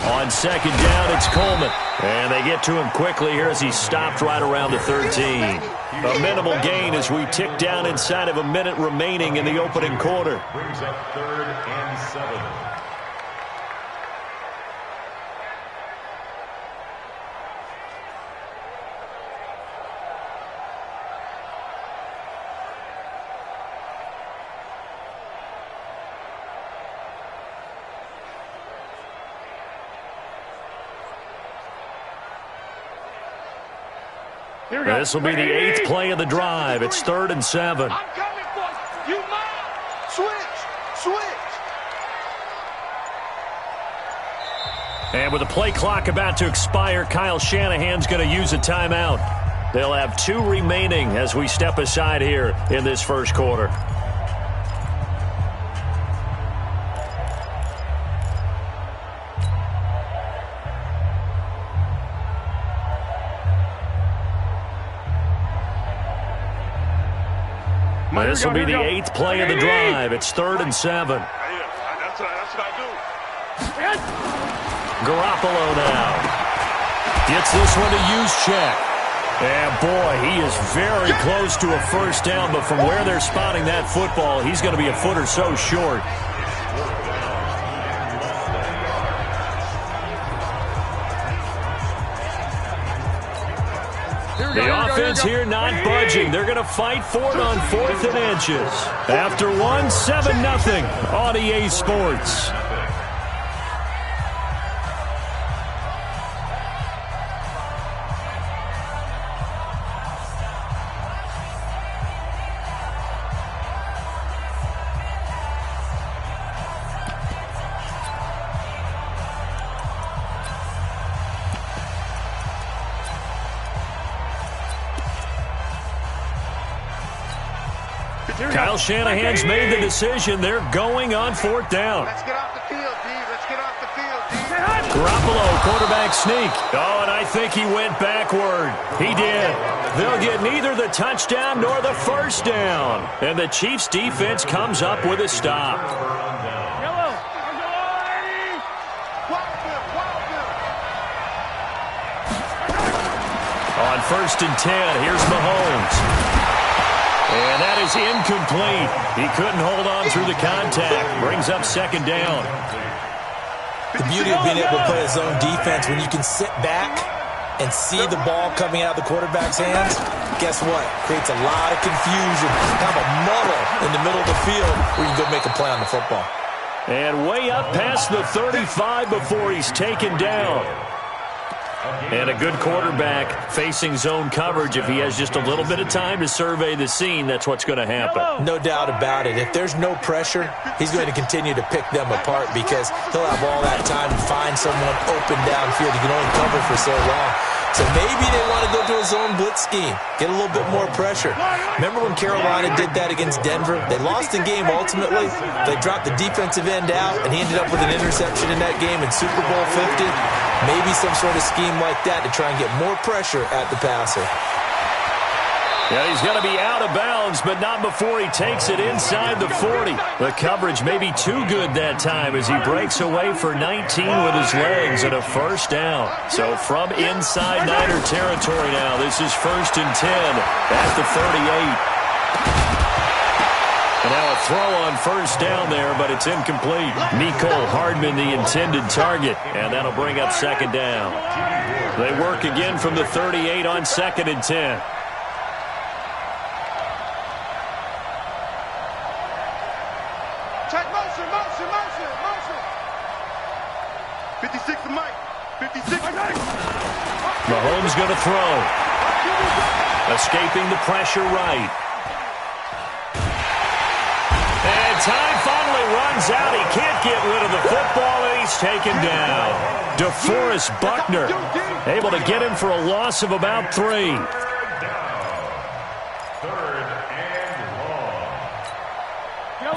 On 2nd down, it's Coleman. And they get to him quickly here as he stopped right around the 13. A minimal gain as we tick down inside of a minute remaining in the opening quarter. Brings up 3rd and 7. This will be the 8th play of the drive. It's 3rd and 7. I'm coming for you. You mine. Switch. And with the play clock about to expire, Kyle Shanahan's going to use a timeout. They'll have 2 remaining as we step aside here in this first quarter. This will be the 8th play of the drive. It's 3rd and 7. That's what I do. Garoppolo now. Gets this one to use check. And boy, he is very close to a first down, but from where they're spotting that football, he's going to be a foot or so short. The defense here not budging. They're going to fight for it on 4th and inches. After 7-0 on EA Sports. Kyle Shanahan's made the decision. They're going on 4th down. Let's get off the field, D. Let's get off the field, D. Garoppolo, quarterback sneak. Oh, and I think he went backward. He did. They'll get neither the touchdown nor the first down. And the Chiefs' defense comes up with a stop. On 1st and 10, here's Mahomes. And that is incomplete. He couldn't hold on through the contact. Brings up 2nd down. The beauty of being able to play a zone defense, when you can sit back and see the ball coming out of the quarterback's hands, guess what? Creates a lot of confusion. Kind of a muddle in the middle of the field where you can go make a play on the football. And way up past the 35 before he's taken down. And a good quarterback facing zone coverage. If he has just a little bit of time to survey the scene, that's what's going to happen. No doubt about it. If there's no pressure, he's going to continue to pick them apart because he'll have all that time to find someone open downfield. He can only cover for so long. So maybe they want to go to a zone blitz scheme, get a little bit more pressure. Remember when Carolina did that against Denver? They lost the game ultimately. They dropped the defensive end out, and he ended up with an interception in that game in Super Bowl 50. Maybe some sort of scheme like that to try and get more pressure at the passer. Yeah, he's going to be out of bounds, but not before he takes it inside the 40. The coverage may be too good that time as he breaks away for 19 with his legs and a first down. So from inside Niner territory now, this is 1st and 10 at the 38. And now a throw on first down there, but it's incomplete. Mecole Hardman, the intended target, and that'll bring up 2nd down. They work again from the 38 on 2nd and 10. Check motion. 56 to Mike. 56. Mahomes going to throw. Escaping the pressure right. And time finally runs out. He can't get rid of the football, and he's taken down. DeForest Buckner able to get him for a loss of about 3.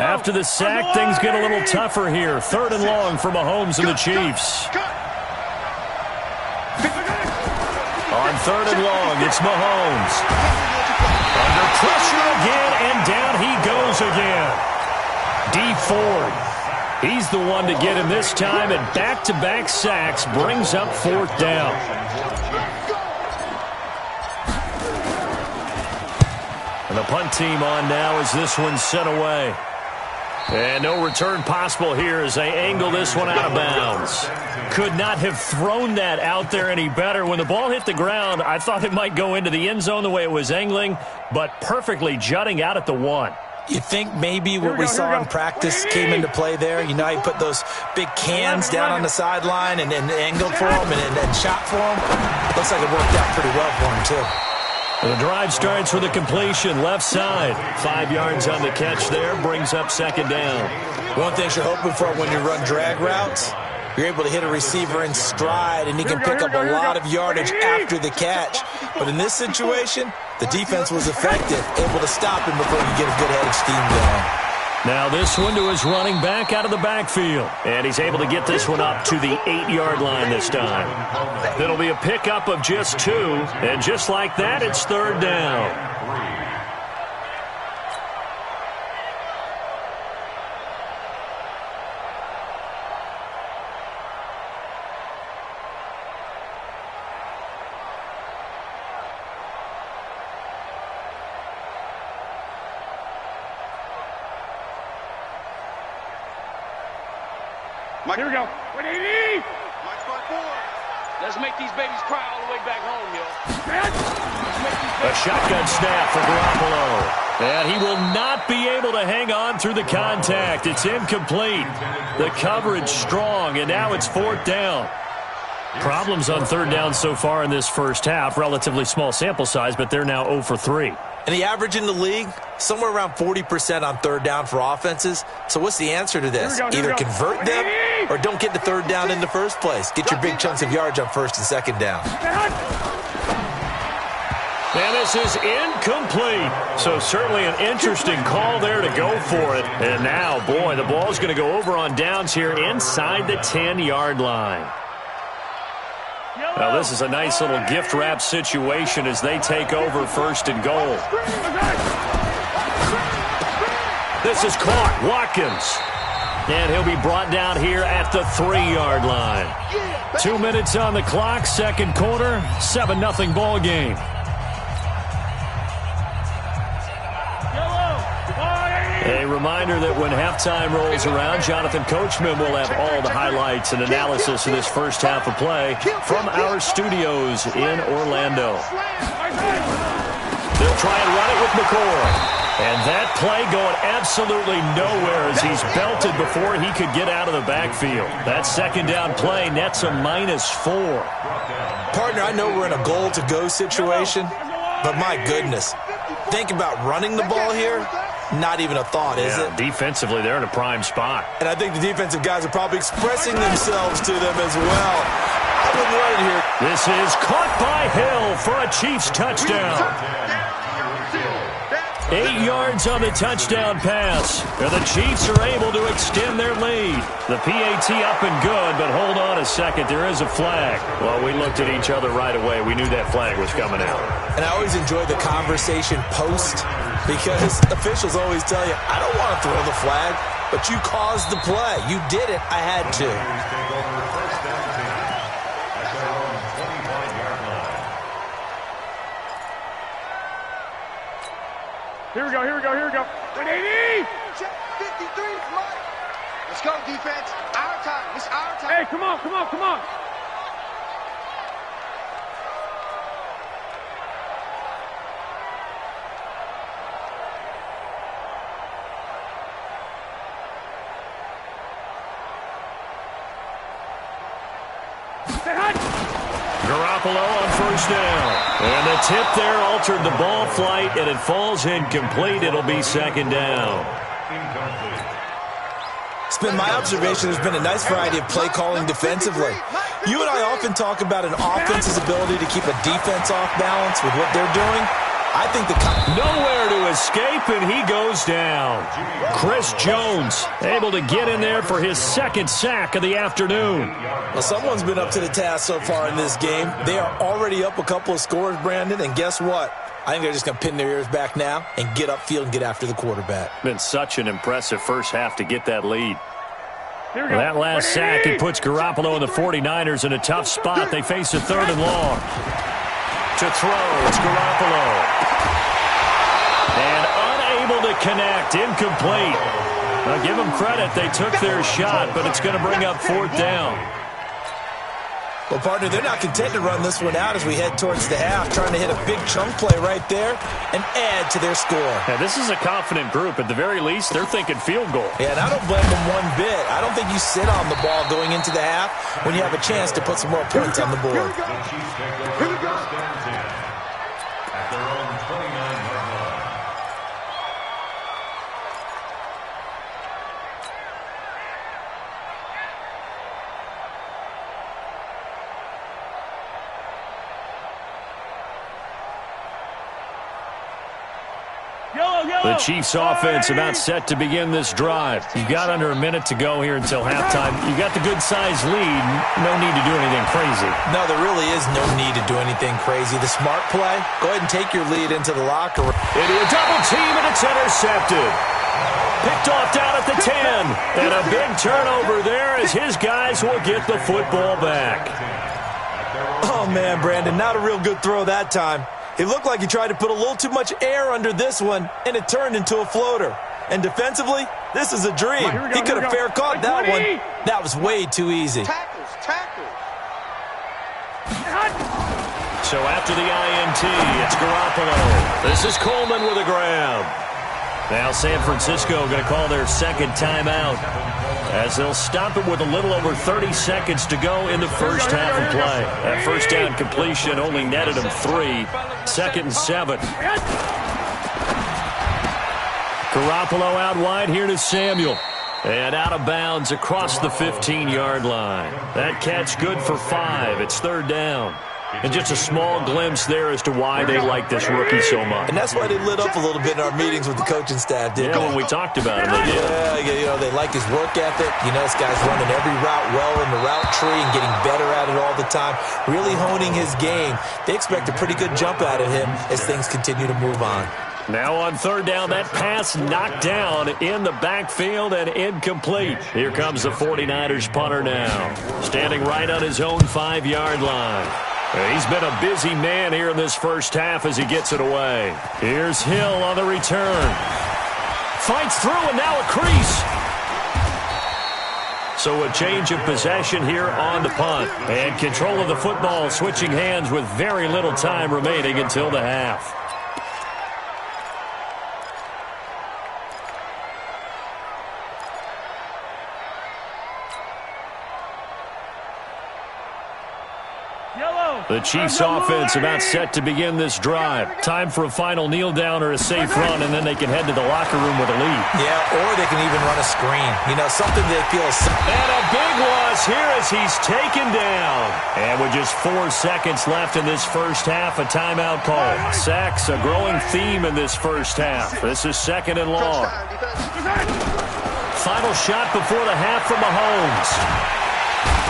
After the sack, things get a little tougher here. 3rd and long for Mahomes and the Chiefs. On 3rd and long, it's Mahomes. Under pressure again, and down he goes again. D Ford. He's the one to get him this time, and back-to-back sacks brings up 4th down. And the punt team on now as this one's sent away. And no return possible here as they angle this one out of bounds. Could not have thrown that out there any better. When the ball hit the ground, I thought it might go into the end zone the way it was angling, but perfectly jutting out at the 1. You think maybe what we saw in practice came into play there? You know, he put those big cans down on the sideline and angled for him and shot for him. Looks like it worked out pretty well for him, too. The drive starts with a completion left side. 5 yards on the catch there, brings up 2nd down. One thing you're hoping for when you run drag routes, you're able to hit a receiver in stride, and he can pick up a lot of yardage after the catch. But in this situation, the defense was effective, able to stop him before you get a good head of steam going. Now this one to his running back out of the backfield. And he's able to get this one up to the 8-yard line this time. It'll be a pickup of just 2. And just like that, it's 3rd down. Mike, here we go. What do you need? Mike's by 4. Let's make these babies cry all the way back home, yo. A shotgun snap for Garoppolo. And he will not be able to hang on through the contact. It's incomplete. The coverage strong, and now it's 4th down. Problems on 3rd down so far in this first half. Relatively small sample size, but they're now 0 for 3. And the average in the league, somewhere around 40% on 3rd down for offenses. So what's the answer to this? Either convert them or don't get to 3rd down in the first place. Get your big chunks of yards on 1st and 2nd down. And this is incomplete. So certainly an interesting call there to go for it. And now, boy, the ball's going to go over on downs here inside the 10-yard line. Now, this is a nice little gift wrap situation as they take over 1st and goal. This is caught. Watkins. And he'll be brought down here at the 3-yard line. 2 minutes on the clock, 2nd quarter, 7-0 ball game. A reminder that when halftime rolls around, Jonathan Coachman will have all the highlights and analysis of this first half of play from our studios in Orlando. They'll try and run it with McCoy. And that play going absolutely nowhere as he's belted before he could get out of the backfield. That 2nd down play nets a -4. Partner, I know we're in a goal-to-go situation, but my goodness, think about running the ball here. Not even a thought, is it? Defensively, they're in a prime spot. And I think the defensive guys are probably expressing themselves to them as well. I wouldn't run it here. This is caught by Hill for a Chiefs touchdown. 8 yards on the touchdown pass. And the Chiefs are able to extend their lead. The PAT up and good, but hold on a second. There is a flag. Well, we looked at each other right away. We knew that flag was coming out. And I always enjoy the conversation post because officials always tell you, I don't want to throw the flag, but you caused the play. You did it. I had to. Here we go, here we go, here we go. 180! Check 53, come on. Let's go, defense. Our time. It's our time. Hey, come on, come on, come on. Garoppolo on 1st down. And the tip there altered the ball flight, and it falls incomplete. It'll be 2nd down. It's been my observation there's been a nice variety of play calling defensively. You and I often talk about an offense's ability to keep a defense off balance with what they're doing. I think nowhere to escape, and he goes down. Chris Jones able to get in there for his 2nd sack of the afternoon. Well, someone's been up to the task so far in this game. They are already up a couple of scores, Brandon, and guess what? I think they're just going to pin their ears back now and get upfield and get after the quarterback. Been such an impressive first half to get that lead. Well, that last sack, it puts Garoppolo and the 49ers in a tough spot. They face a 3rd and long. To throw, it's Garoppolo. And unable to connect, incomplete. Now give them credit, they took their shot, but it's going to bring up 4th down. Well, partner, they're not content to run this one out as we head towards the half, trying to hit a big chunk play right there and add to their score. Now, this is a confident group. At the very least, they're thinking field goal. Yeah, and I don't blame them one bit. I don't think you sit on the ball going into the half when you have a chance to put some more points on the board. Here we go. At their own 29-yard line. The Chiefs offense about set to begin this drive. You've got under a minute to go here until halftime. You've got the good-sized lead. No need to do anything crazy. No, there really is no need to do anything crazy. The smart play, go ahead and take your lead into the locker room. Into a double team, and it's intercepted. Picked off down at the 10. And a big turnover there as his guys will get the football back. Oh, man, Brandon, not a real good throw that time. It looked like he tried to put a little too much air under this one, and it turned into a floater. And defensively, this is a dream. He could have fair caught that one. That was way too easy. Tackles. So after the INT, it's Garoppolo. This is Coleman with a grab. Now San Francisco going to call their second timeout as they'll stop it with a little over 30 seconds to go in the first half of play. That first down completion only netted them 3. 2nd and 7. Garoppolo out wide here to Samuel. And out of bounds across the 15-yard line. That catch good for 5. It's 3rd down. And just a small glimpse there as to why they like this rookie so much. And that's why they lit up a little bit in our meetings with the coaching staff, didn't when we talked about him, they did. Yeah, they like his work ethic. This guy's running every route well in the route tree and getting better at it all the time, really honing his game. They expect a pretty good jump out of him as things continue to move on. Now on 3rd down, that pass knocked down in the backfield and incomplete. Here comes the 49ers punter now, standing right on his own 5-yard line. He's been a busy man here in this first half as he gets it away. Here's Hill on the return. Fights through and now a crease. So a change of possession here on the punt. And control of the football switching hands with very little time remaining until the half. The Chiefs offense about set to begin this drive. Time for a final kneel down or a safe run, and then they can head to the locker room with a lead. Yeah, or they can even run a screen. Something they feel. And a big loss here as he's taken down. And with just 4 seconds left in this first half, a timeout call. Sacks, a growing theme in this first half. This is 2nd and long. Final shot before the half from Mahomes.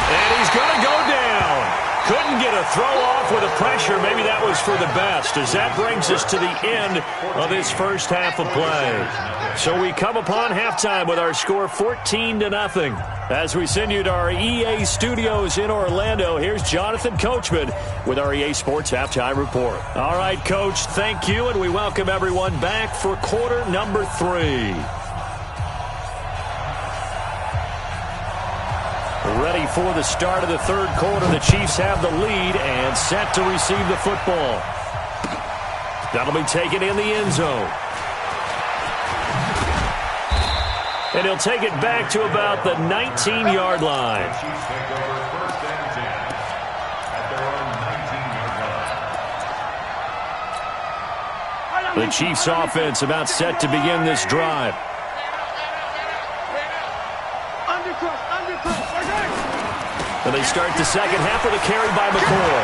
And he's going to go down. Couldn't get a throw off with the pressure. Maybe that was for the best, as that brings us to the end of this first half of play. So we come upon halftime with our score 14-0. As we send you to our EA studios in Orlando, here's Jonathan Coachman with our EA Sports Halftime Report. All right, Coach, thank you, and we welcome everyone back for quarter number 3. Ready for the start of the 3rd quarter. The Chiefs have the lead and set to receive the football. That'll be taken in the end zone. And he'll take it back to about the 19-yard line. The Chiefs offense about set to begin this drive. And they start the second half with a carry by McCoy.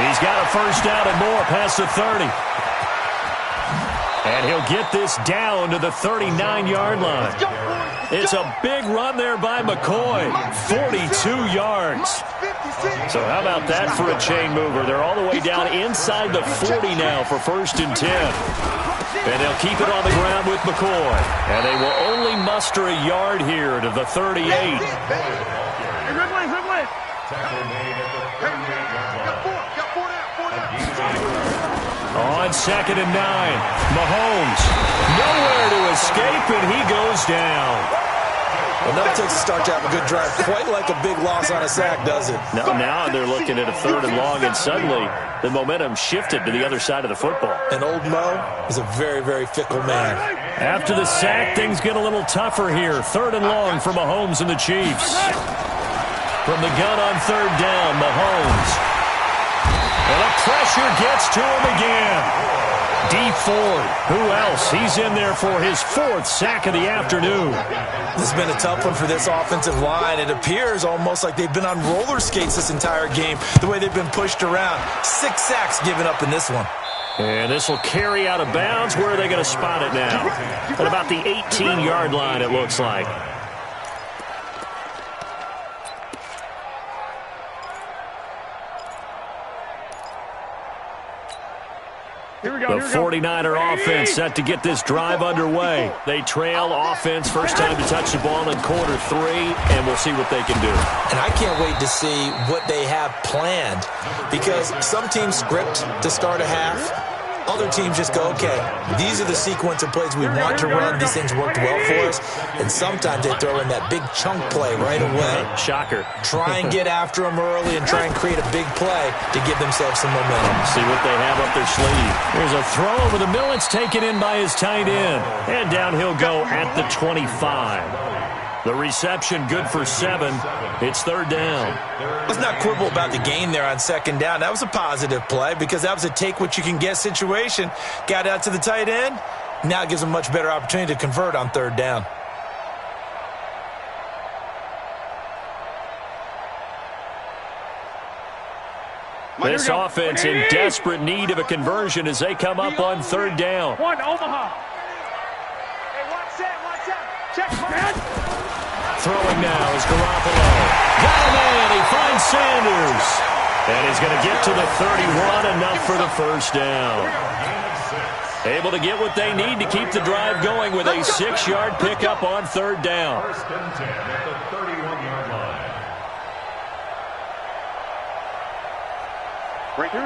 He's got a first down and more past the 30. And he'll get this down to the 39-yard line. It's a big run there by McCoy. 42 yards. So how about that for a chain mover? They're all the way down inside the 40 now for 1st and 10. And they'll keep it on the ground with McCoy. And they will only muster a yard here to the 38. On 2nd and 9, Mahomes nowhere to escape, and he goes down. Well, that takes a start to have a good drive. Quite like a big loss on a sack, does it? Now they're looking at a 3rd and long, and suddenly the momentum shifted to the other side of the football. And old Mo is a very, very fickle man. After the sack, things get a little tougher here. 3rd and long for Mahomes and the Chiefs. From the gun on 3rd down, Mahomes. And the pressure gets to him again. Dee Ford, who else? He's in there for his 4th sack of the afternoon. This has been a tough one for this offensive line. It appears almost like they've been on roller skates this entire game, the way they've been pushed around. 6 sacks given up in this one. And this will carry out of bounds. Where are they going to spot it now? At about the 18-yard line, it looks like. The 49er offense set to get this drive underway. They trail offense, first time to touch the ball in quarter 3, and we'll see what they can do. And I can't wait to see what they have planned, because some teams script to start a half, Other teams just go, okay, these are the sequence of plays we want to run. These things worked well for us. And sometimes they throw in that big chunk play right away. Shocker. Try and get after them early and try and create a big play to give themselves some momentum. See what they have up their sleeve. There's a throw over the middle. It's taken in by his tight end. And down he'll go at the 25. The reception good for 7. It's 3rd down. Let's not quibble about the gain there on 2nd down. That was a positive play because that was a take-what-you-can-get situation. Got out to the tight end. Now it gives them a much better opportunity to convert on 3rd down. This offense in desperate need of a conversion as they come up on 3rd down. One, Omaha. Hey, watch that. Check, man. Throwing now is Garoppolo. Got him in. He finds Sanders. And he's going to get to the 31, enough for the 1st down. Able to get what they need to keep the drive going with a 6-yard pickup on 3rd down. 1st and 10 at the 31-yard line.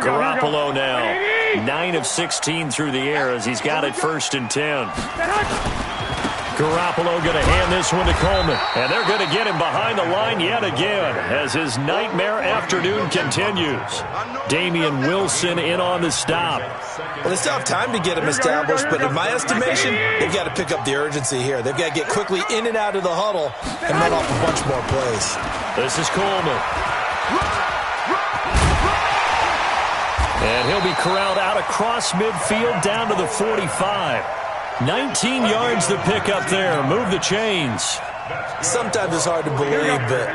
Garoppolo now, 9 of 16 through the air as he's got it 1st and 10. Garoppolo going to hand this one to Coleman. And they're going to get him behind the line yet again as his nightmare afternoon continues. Damian Wilson in on the stop. Well, they still have time to get him established, but in my estimation, they've got to pick up the urgency here. They've got to get quickly in and out of the huddle and run off a bunch more plays. This is Coleman. And he'll be corralled out across midfield down to the 45. 19 yards to pick up there. Move the chains. Sometimes it's hard to believe, but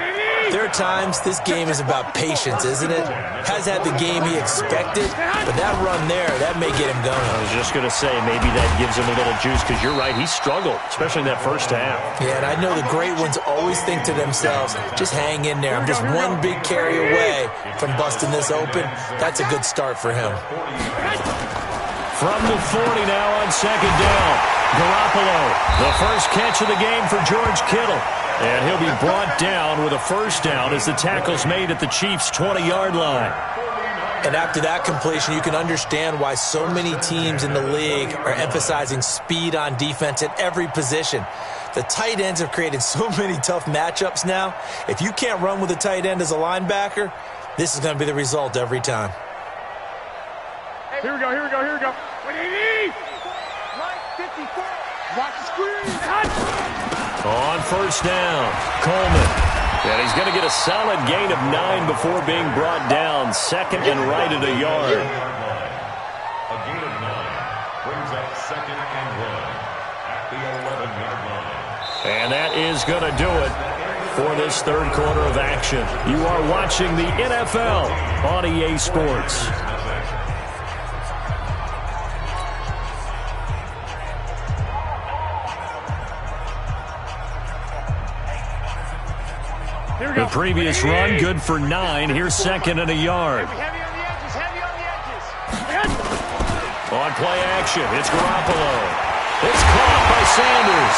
there are times this game is about patience, isn't it? Has had the game he expected, but that run there, that may get him going. I was just going to say, maybe that gives him a little juice, because you're right, he struggled, especially in that 1st half. Yeah, and I know the great ones always think to themselves, just hang in there. I'm just one big carry away from busting this open. That's a good start for him. From the 40 now on 2nd down. Garoppolo, the first catch of the game for George Kittle. And he'll be brought down with a 1st down as the tackle's made at the Chiefs' 20-yard line. And after that completion, you can understand why so many teams in the league are emphasizing speed on defense at every position. The tight ends have created so many tough matchups now. If you can't run with a tight end as a linebacker, this is going to be the result every time. Here we go. Line 54. Watch the screen. On 1st down, Coleman. And he's going to get a solid gain of 9 before being brought down. 2nd and right at a yard. A gain of 9 brings up 2nd and 1 at the 11-yard line. And that is going to do it for this 3rd quarter of action. You are watching the NFL on EA Sports. The previous run, good for 9. Here's 2nd and a yard. Heavy on the edges. On play action, it's Garoppolo. It's caught by Sanders.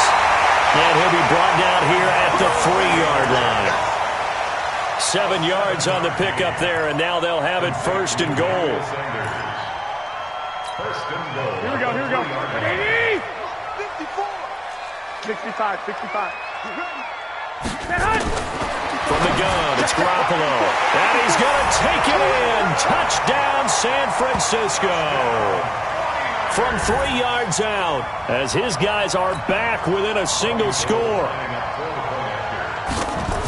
And he'll be brought down here at the 3-yard line. 7 yards on the pickup there, and now they'll have it 1st and goal. 1st and goal. Here we go. 54. 65. From the gun, it's Garoppolo. And he's going to take it in. Touchdown, San Francisco. From 3 yards out, as his guys are back within a single score.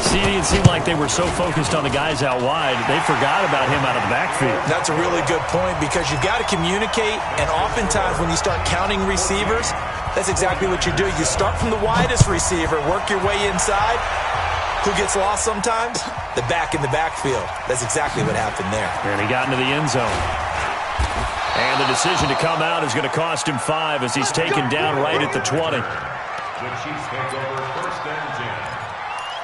See, it seemed like they were so focused on the guys out wide, they forgot about him out of the backfield. That's a really good point, because you've got to communicate, and oftentimes when you start counting receivers, that's exactly what you do. You start from the widest receiver, work your way inside. Who gets lost sometimes? The back in the backfield. That's exactly what happened there. And he got into the end zone. And the decision to come out is going to cost him 5 as he's taken down right at the 20. The Chiefs take over 1st and 10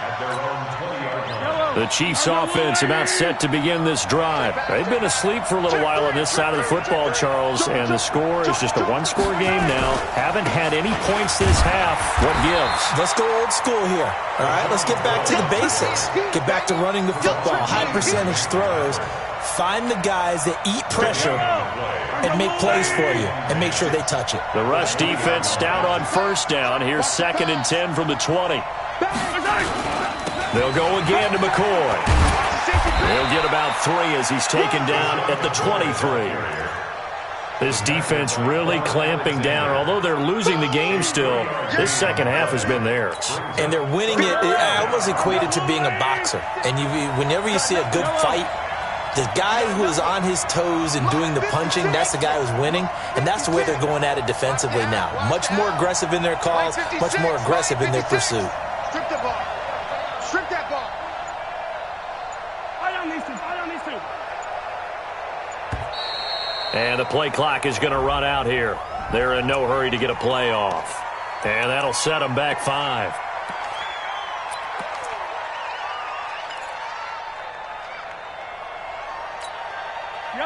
at their own 20-yard line. The Chiefs offense about set to begin this drive. They've been asleep for a little while on this side of the football, Charles, and the score is just a 1-score game now. Haven't had any points this half. What gives? Let's go old school here. All right, let's get back to the basics. Get back to running the football, high percentage throws, Find the guys that eat pressure and make plays for you and make sure they touch it. The rush defense stout on first down. Here's 2nd and 10 from the 20. They'll go again to McCoy. He'll get about 3 as he's taken down at the 23. This defense really clamping down. Although they're losing the game still, this second half has been theirs. And they're winning it. I almost equate it to being a boxer. And whenever you see a good fight, the guy who is on his toes and doing the punching, that's the guy who's winning. And that's the way they're going at it defensively now. Much more aggressive in their calls, much more aggressive in their pursuit. Strip the ball. Strip that ball. I don't need to. And the play clock is going to run out here. They're in no hurry to get a play off. And that'll set them back 5.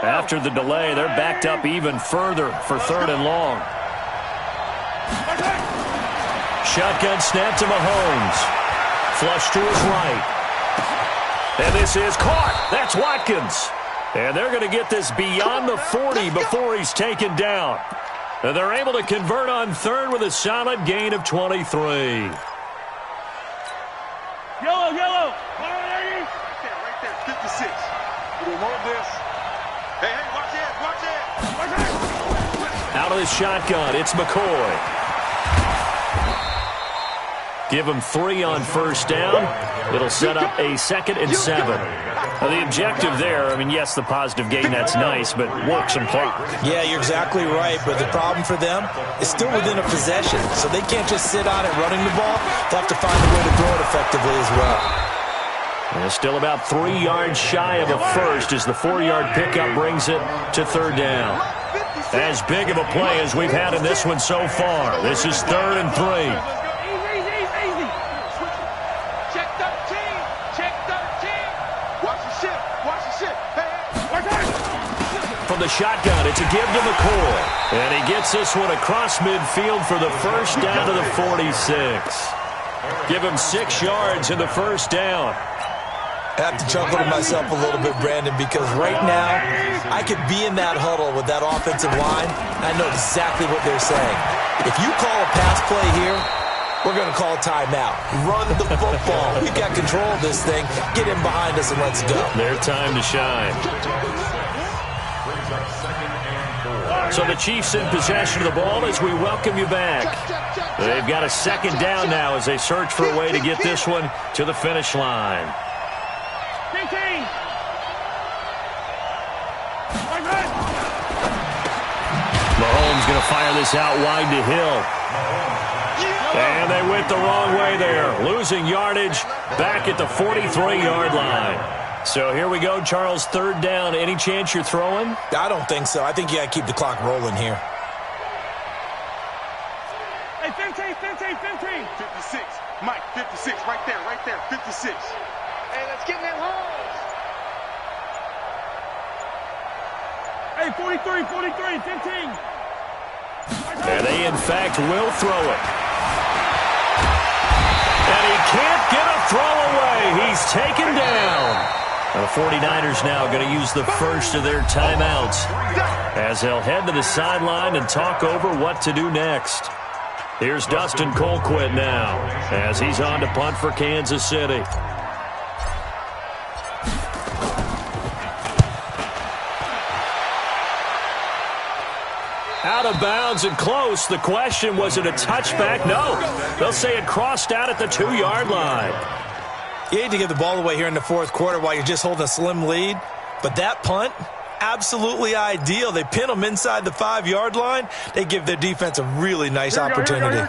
After the delay, they're backed up even further for 3rd and long. Shotgun snap to Mahomes. Flush to his right. And this is caught. That's Watkins. And they're going to get this beyond the 40 before he's taken down. And they're able to convert on 3rd with a solid gain of 23. Yellow. Right there, 56. We don't want this. Hey, watch it. Out of the shotgun, it's McCoy. Give him 3 on first down. It'll set up a 2nd and 7. Now, the objective there, I mean, yes, the positive gain, that's nice, but work some clock. Yeah, you're exactly right, but the problem for them is still within a possession, so they can't just sit on it running the ball. They'll have to find a way to throw it effectively as well. And still about 3 yards shy of a first as the 4-yard pickup brings it to 3rd down. As big of a play as we've had in this one so far. This is 3rd and 3. Easy. Check 13. Watch the ship. From the shotgun, it's a give to McCoy. And he gets this one across midfield for the first down to the 46. Give him 6 yards in the first down. I have to chuckle to myself a little bit, Brandon, because right now I could be in that huddle with that offensive line. I know exactly what they're saying. If you call a pass play here, we're going to call a timeout. Run the football. We've got control of this thing. Get in behind us and let's go. Their time to shine. So the Chiefs in possession of the ball as we welcome you back. They've got a 2nd down now as they search for a way to get this one to the finish line. Mahomes going to fire this out wide to Hill. And they went the wrong way there. Losing yardage back at the 43-yard line. So here we go, Charles, 3rd down. Any chance you're throwing? I don't think so. I think you got to keep the clock rolling here. Hey, 15. 56. Mike, 56. Right there. 56. Hey, let's get in that hole. Hey, 43, 15. And they, in fact, will throw it. And he can't get a throw away. He's taken down. And the 49ers now going to use the first of their timeouts as they'll head to the sideline and talk over what to do next. Here's Dustin Colquitt now as he's on to punt for Kansas City. Out of bounds and close. The question, was it a touchback? No. They'll say it crossed out at the 2-yard line. You hate to give the ball away here in the 4th quarter while you're just holding a slim lead, but that punt, absolutely ideal. They pin them inside the 5-yard line. They give their defense a really nice opportunity.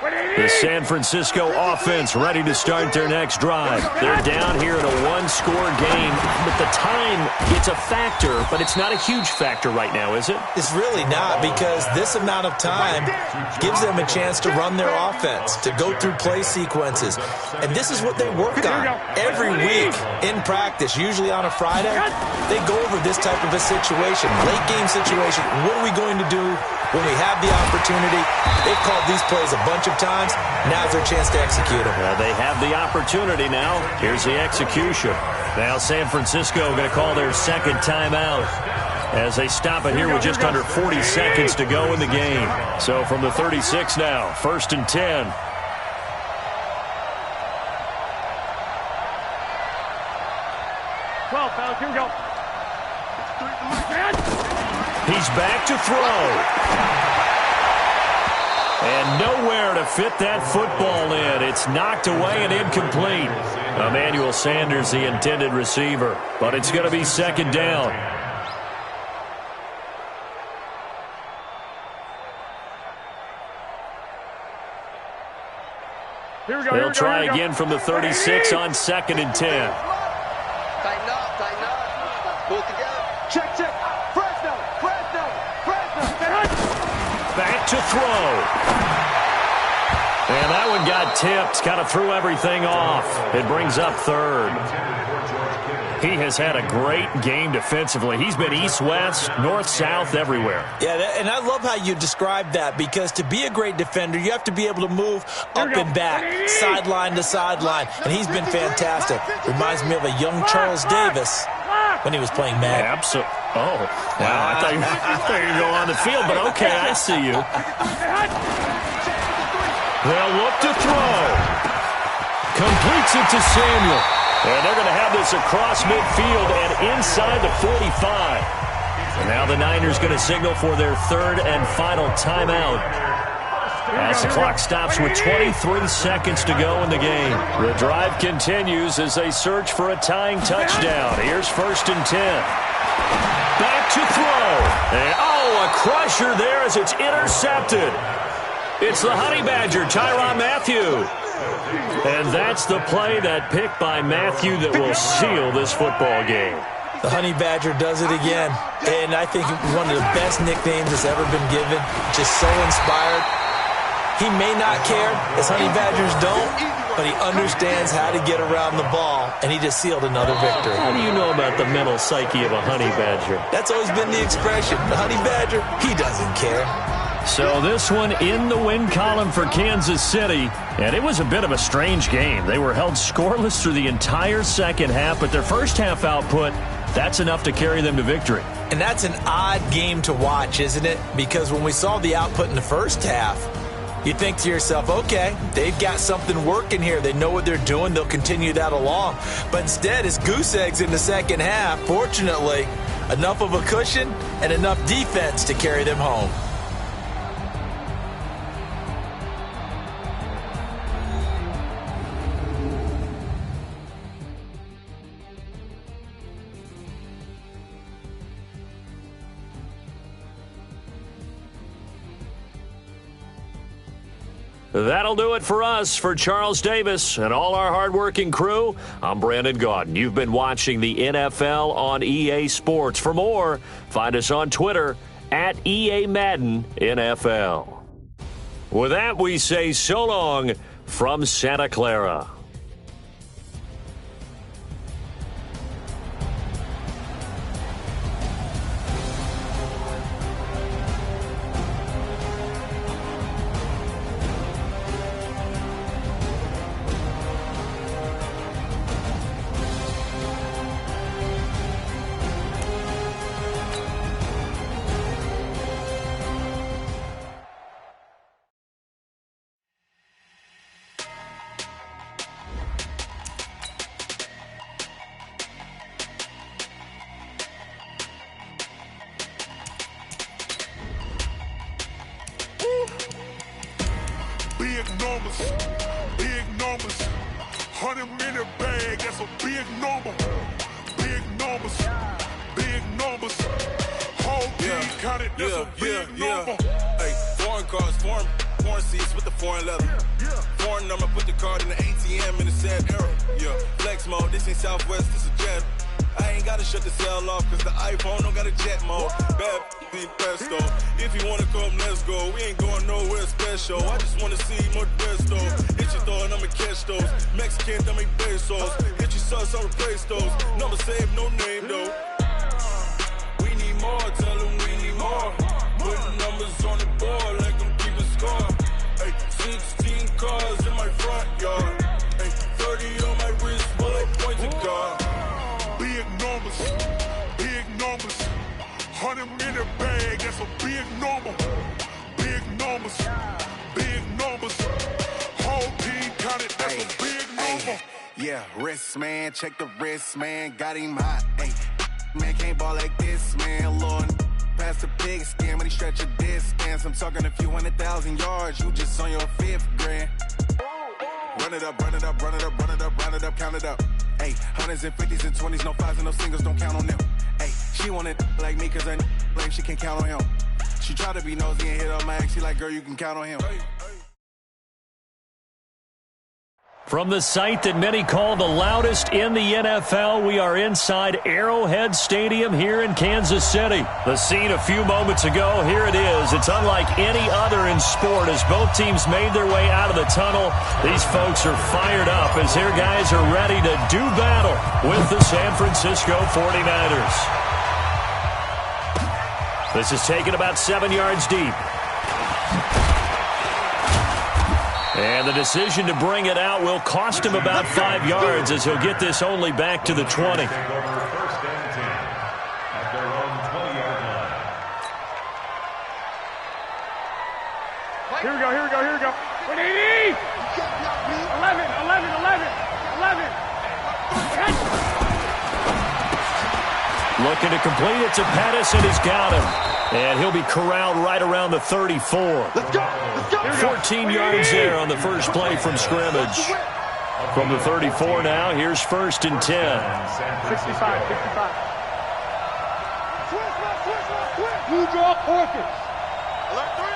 The San Francisco offense ready to start their next drive. They're down here in a 1-score game, but the time, it's a factor, but it's not a huge factor right now, is it? It's really not, because this amount of time gives them a chance to run their offense, to go through play sequences. And this is what they work on every week in practice, usually on a Friday. They go over this type of a situation, late game situation. What are we going to do when we have the opportunity? They've called these plays a bunch of times. Now's their chance to execute them. They have the opportunity now. Here's the execution. Now San Francisco going to call their second timeout as they stop it here with just under 40 seconds to go in the game. So from the 36 now, 1st and 10. Here we go. He's back to throw. And nowhere to fit that football in. It's knocked away and incomplete. Emmanuel Sanders, the intended receiver. But it's going to be 2nd down. Here we go. They'll try again from the 36 on 2nd and 10. Tighten up, tighten up. Pull it together. Check. Fresno. Back to throw. And that one got tipped. Kind of threw everything off. It brings up 3rd. He has had a great game defensively. He's been east-west, north-south, everywhere. Yeah, and I love how you describe that, because to be a great defender, you have to be able to move up and back, sideline to sideline, and he's been fantastic. Reminds me of a young Charles Davis when he was playing Madden. Absolutely. Oh, wow. I thought you were going to go on the field, but okay, I see you. They'll look to throw. Completes it to Samuel. And they're going to have this across midfield and inside the 45. And now the Niners going to signal for their 3rd and final timeout as the clock stops with 23 seconds to go in the game. The drive continues as they search for a tying touchdown. Here's 1st and 10. Back to throw. And, a crusher there as it's intercepted. It's the Honey Badger, Tyrann Mathieu. And that's the play, that pick by Mathieu, that will seal this football game. The Honey Badger does it again. And I think one of the best nicknames that's ever been given. Just so inspired. He may not care, as Honey Badgers don't, but he understands how to get around the ball, and he just sealed another victory. How do you know about the mental psyche of a Honey Badger? That's always been the expression. The Honey Badger, he doesn't care. So this one in the win column for Kansas City, and it was a bit of a strange game. They were held scoreless through the entire second half, but their first half output, that's enough to carry them to victory. And that's an odd game to watch, isn't it? Because when we saw the output in the first half, you think to yourself, okay, they've got something working here. They know what they're doing. They'll continue that along. But instead, it's goose eggs in the second half. Fortunately, enough of a cushion and enough defense to carry them home. That'll do it for us. For Charles Davis and all our hardworking crew, I'm Brandon Gaudin. You've been watching the NFL on EA Sports. For more, find us on Twitter at EA Madden NFL. With that, we say so long from Santa Clara. Big numbers, 100-minute bag, that's a big number. Big numbers, whole team counted, that's a big number. Hey, foreign cars, foreign seats with the foreign leather. Foreign number, put the card in the ATM in the sad era. Yeah, flex mode, this ain't Southwest, this is Jet. I ain't gotta shut the cell off, cause the iPhone don't got a jet mode. Bad be pesto. If you wanna come, let's go. We ain't going nowhere special. I just wanna see more pesto. Hit your door and I'ma catch those. Mexican, dummy pesos. Hit your sauce, I'll replace those. Number saved, no name though. We need more, tell them we need more. Putting numbers on the board like I'm keeping score. Hey, 16 cars in my front yard. Hey, 30 on my wrist, bullet pointed car. numbers. Big numbers. Whole team counted, that's a big number. Yeah, wrist, man. Check the wrist, man. Got him hot. Ay, man, can't ball like this, man. Lord, past the pig skin when he stretch a distance. I'm talking a few 100,000 yards. You just on your 5th grand. Run it up, run it up, run it up, run it up, run it up, count it up. Hey, hundreds and 50s and 20s, no 5s and no singles, don't count on them. Hey, she want it like me cause I like she can count on him. She try to be nosy and hit on my ex, she like, girl, you can count on him. From the site that many call the loudest in the NFL, we are inside Arrowhead Stadium here in Kansas City. The scene a few moments ago, here it is. It's unlike any other in sport as both teams made their way out of the tunnel. These folks are fired up as their guys are ready to do battle with the San Francisco 49ers. This is taken about 7 yards deep. And the decision to bring it out will cost him about 5 yards as he'll get this only back to the 20. First and 10 at their own 20-yard line. Here we go, here we go, here we go. 180! 11, 11, 11, 11. Looking to complete it to Pettis, and he's got him. And he'll be corralled right around the 34. Let's go, let's go. 14 yards there on the first play from scrimmage. From the 34 now, here's first and 10. 65, 65. Blue draw, Orchids. Alert 3.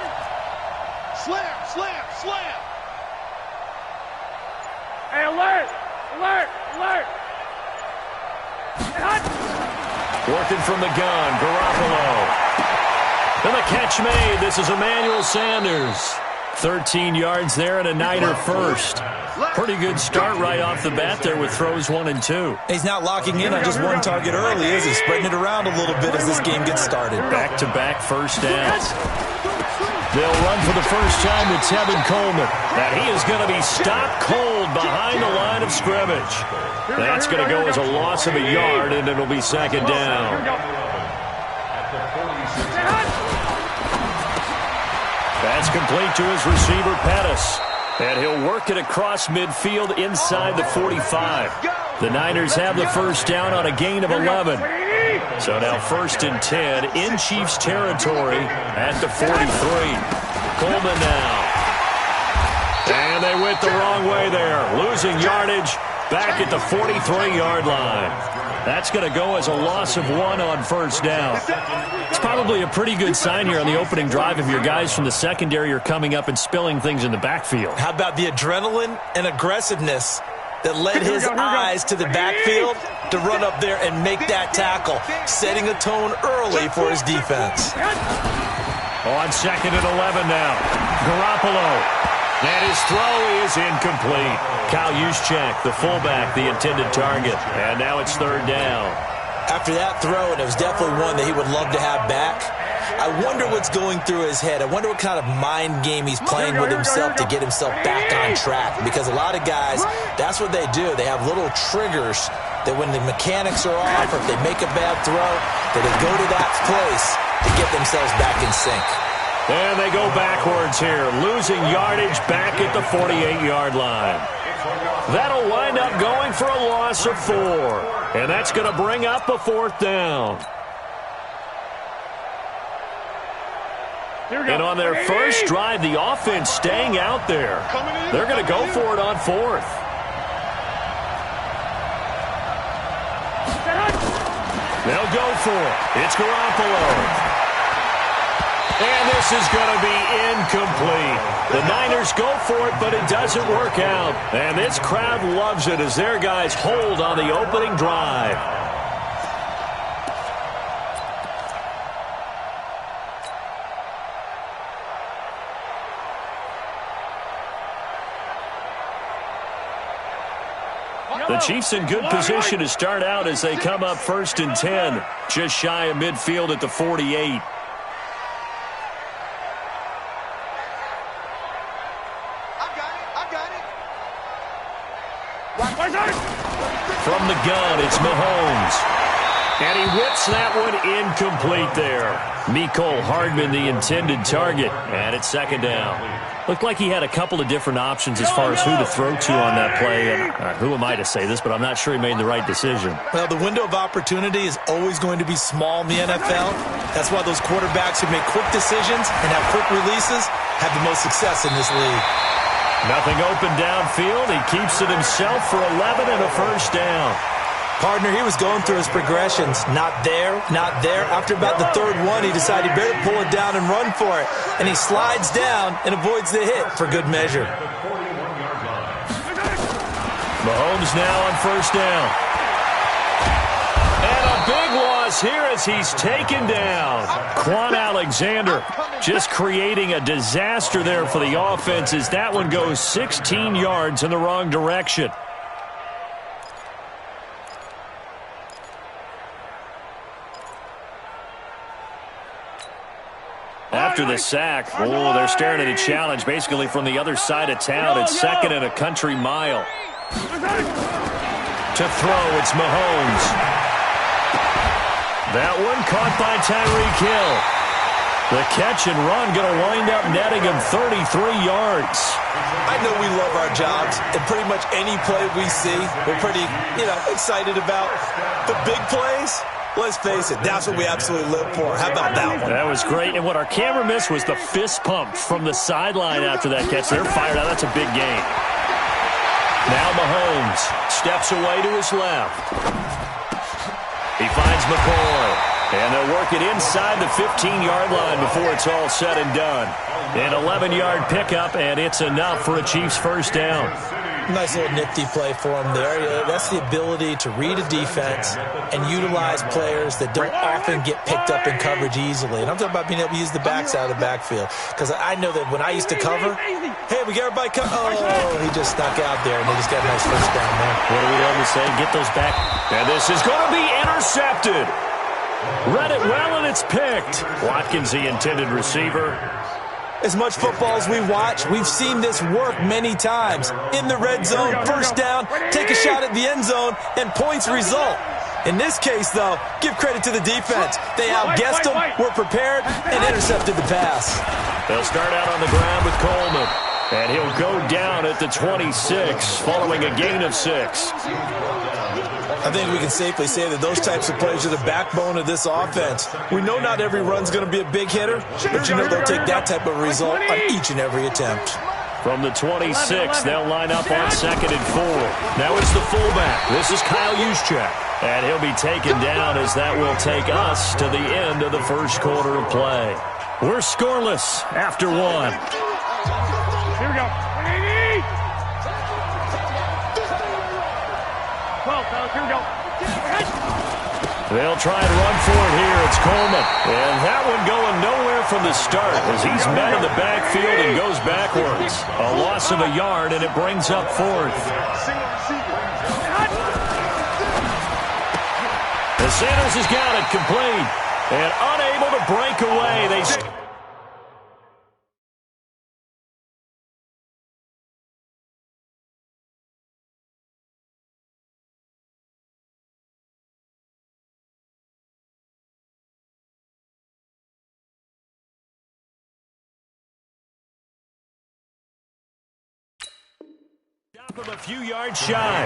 Slam, slam, slam. Hey, alert, alert, alert. Working from the gun, Garoppolo. And the catch made. This is Emmanuel Sanders. 13 yards there and a Niner first. Pretty good start right off the bat there with throws 1 and 2. He's not locking in on just one target early, is he? Spreading it around a little bit as this game gets started. Back-to-back first downs. They'll run for the first time with Tevin Coleman. And he is going to be stopped cold behind the line of scrimmage. That's going to go as a loss of a yard, and it'll be second down. That's complete to his receiver, Pettis. And he'll work it across midfield inside the 45. The Niners have the first down on a gain of 11. So now first and 10 in Chiefs territory at the 43. Coleman now. And they went the wrong way there. Losing yardage back at the 43-yard line. That's going to go as a loss of 1 on first down. It's probably a pretty good sign here on the opening drive if your guys from the secondary are coming up and spilling things in the backfield. How about the adrenaline and aggressiveness that led his eyes to the backfield to run up there and make that tackle, setting a tone early for his defense. On second and 11 now. Garoppolo. And his throw is incomplete. Kyle Juszczyk, the fullback, the intended target. And now it's third down. After that throw, and it was definitely one that he would love to have back, I wonder what's going through his head. I wonder what kind of mind game he's playing with himself to get himself back on track. Because a lot of guys, that's what they do. They have little triggers that when the mechanics are off or if they make a bad throw, that they go to that place to get themselves back in sync. And they go backwards here, losing yardage back at the 48-yard line. That'll wind up going for a loss of 4. And that's going to bring up the fourth down. And on their first drive, the offense staying out there. They're going to go for it on fourth. They'll go for it. It's Garoppolo. And this is going to be incomplete. The Niners go for it, but it doesn't work out. And this crowd loves it as their guys hold on the opening drive. The Chiefs in good position to start out as they come up first and 10, just shy of midfield at the 48. From the gun, it's Mahomes. And he whips that one incomplete there. Mecole Hardman, the intended target. And it's second down. Looked like he had a couple of different options as far as who to throw to on that play. And who am I to say this, but I'm not sure he made the right decision. Well, the window of opportunity is always going to be small in the NFL. That's why those quarterbacks who make quick decisions and have quick releases have the most success in this league. Nothing open downfield. He keeps it himself for 11 and a first down. Partner, he was going through his progressions. Not there, not there. After about the third one, he decided he better pull it down and run for it. And he slides down and avoids the hit for good measure. Mahomes now on first down. And a big loss here as he's taken down. Quan Alexander just creating a disaster there for the offense as that one goes 16 yards in the wrong direction. After the sack, they're staring at a challenge basically from the other side of town. It's second and a country mile. To throw, it's Mahomes. That one caught by Tyreek Hill. The catch and run going to wind up netting him 33 yards. I know we love our jobs, and pretty much any play we see, we're pretty, excited about. The big plays, let's face it, that's what we absolutely live for. How about that one? That was great, and what our camera missed was the fist pump from the sideline after that catch. They're fired out. That's a big game. Now Mahomes steps away to his left. He finds McCoy, and they'll work it inside the 15-yard line before it's all said and done. An 11-yard pickup, and it's enough for a Chiefs first down. Nice little nifty play for him there. That's the ability to read a defense and utilize players that don't often get picked up in coverage easily. And I'm talking about being able to use the backs out of the backfield. Because I know that when I used to cover, hey, we got everybody covered. Oh, he just snuck out there, and they just got a nice first down there. What do we love to say? Get those back. And this is going to be intercepted. Read it well, and it's picked. Watkins, the intended receiver. As much football as we watch, we've seen this work many times. In the red zone, first down, take a shot at the end zone, and points result. In this case, though, give credit to the defense. They outguessed them, were prepared, and intercepted the pass. They'll start out on the ground with Coleman. And he'll go down at the 26, following a gain of 6. I think we can safely say that those types of plays are the backbone of this offense. We know not every run's going to be a big hitter, but they'll take that type of result on each and every attempt. From the 26, they'll line up on 2nd and 4. Now it's the fullback. This is Kyle Juszczyk. And he'll be taken down as that will take us to the end of the first quarter of play. We're scoreless after 1. Here we go. 12, fellas. Here we go. They'll try and run for it here. It's Coleman. And that one going nowhere from the start as he's met in the backfield and goes backwards. A loss of a yard, and it brings up 4th. And Sanders has got it complete. And unable to break away. They from a few yards shy.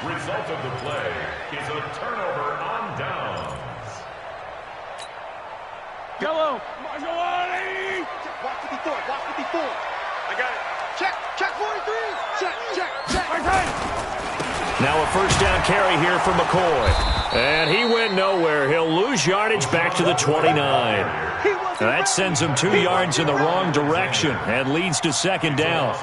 Result of the play is a turnover on downs. Yellow. Marjolani. Watch 54. Watch 54. I got it. Check 43. Check. Now a first down carry here for McCoy. And he went nowhere. He'll lose yardage back to the 29. That sends him 2 yards in the wrong direction and leads to 2nd down.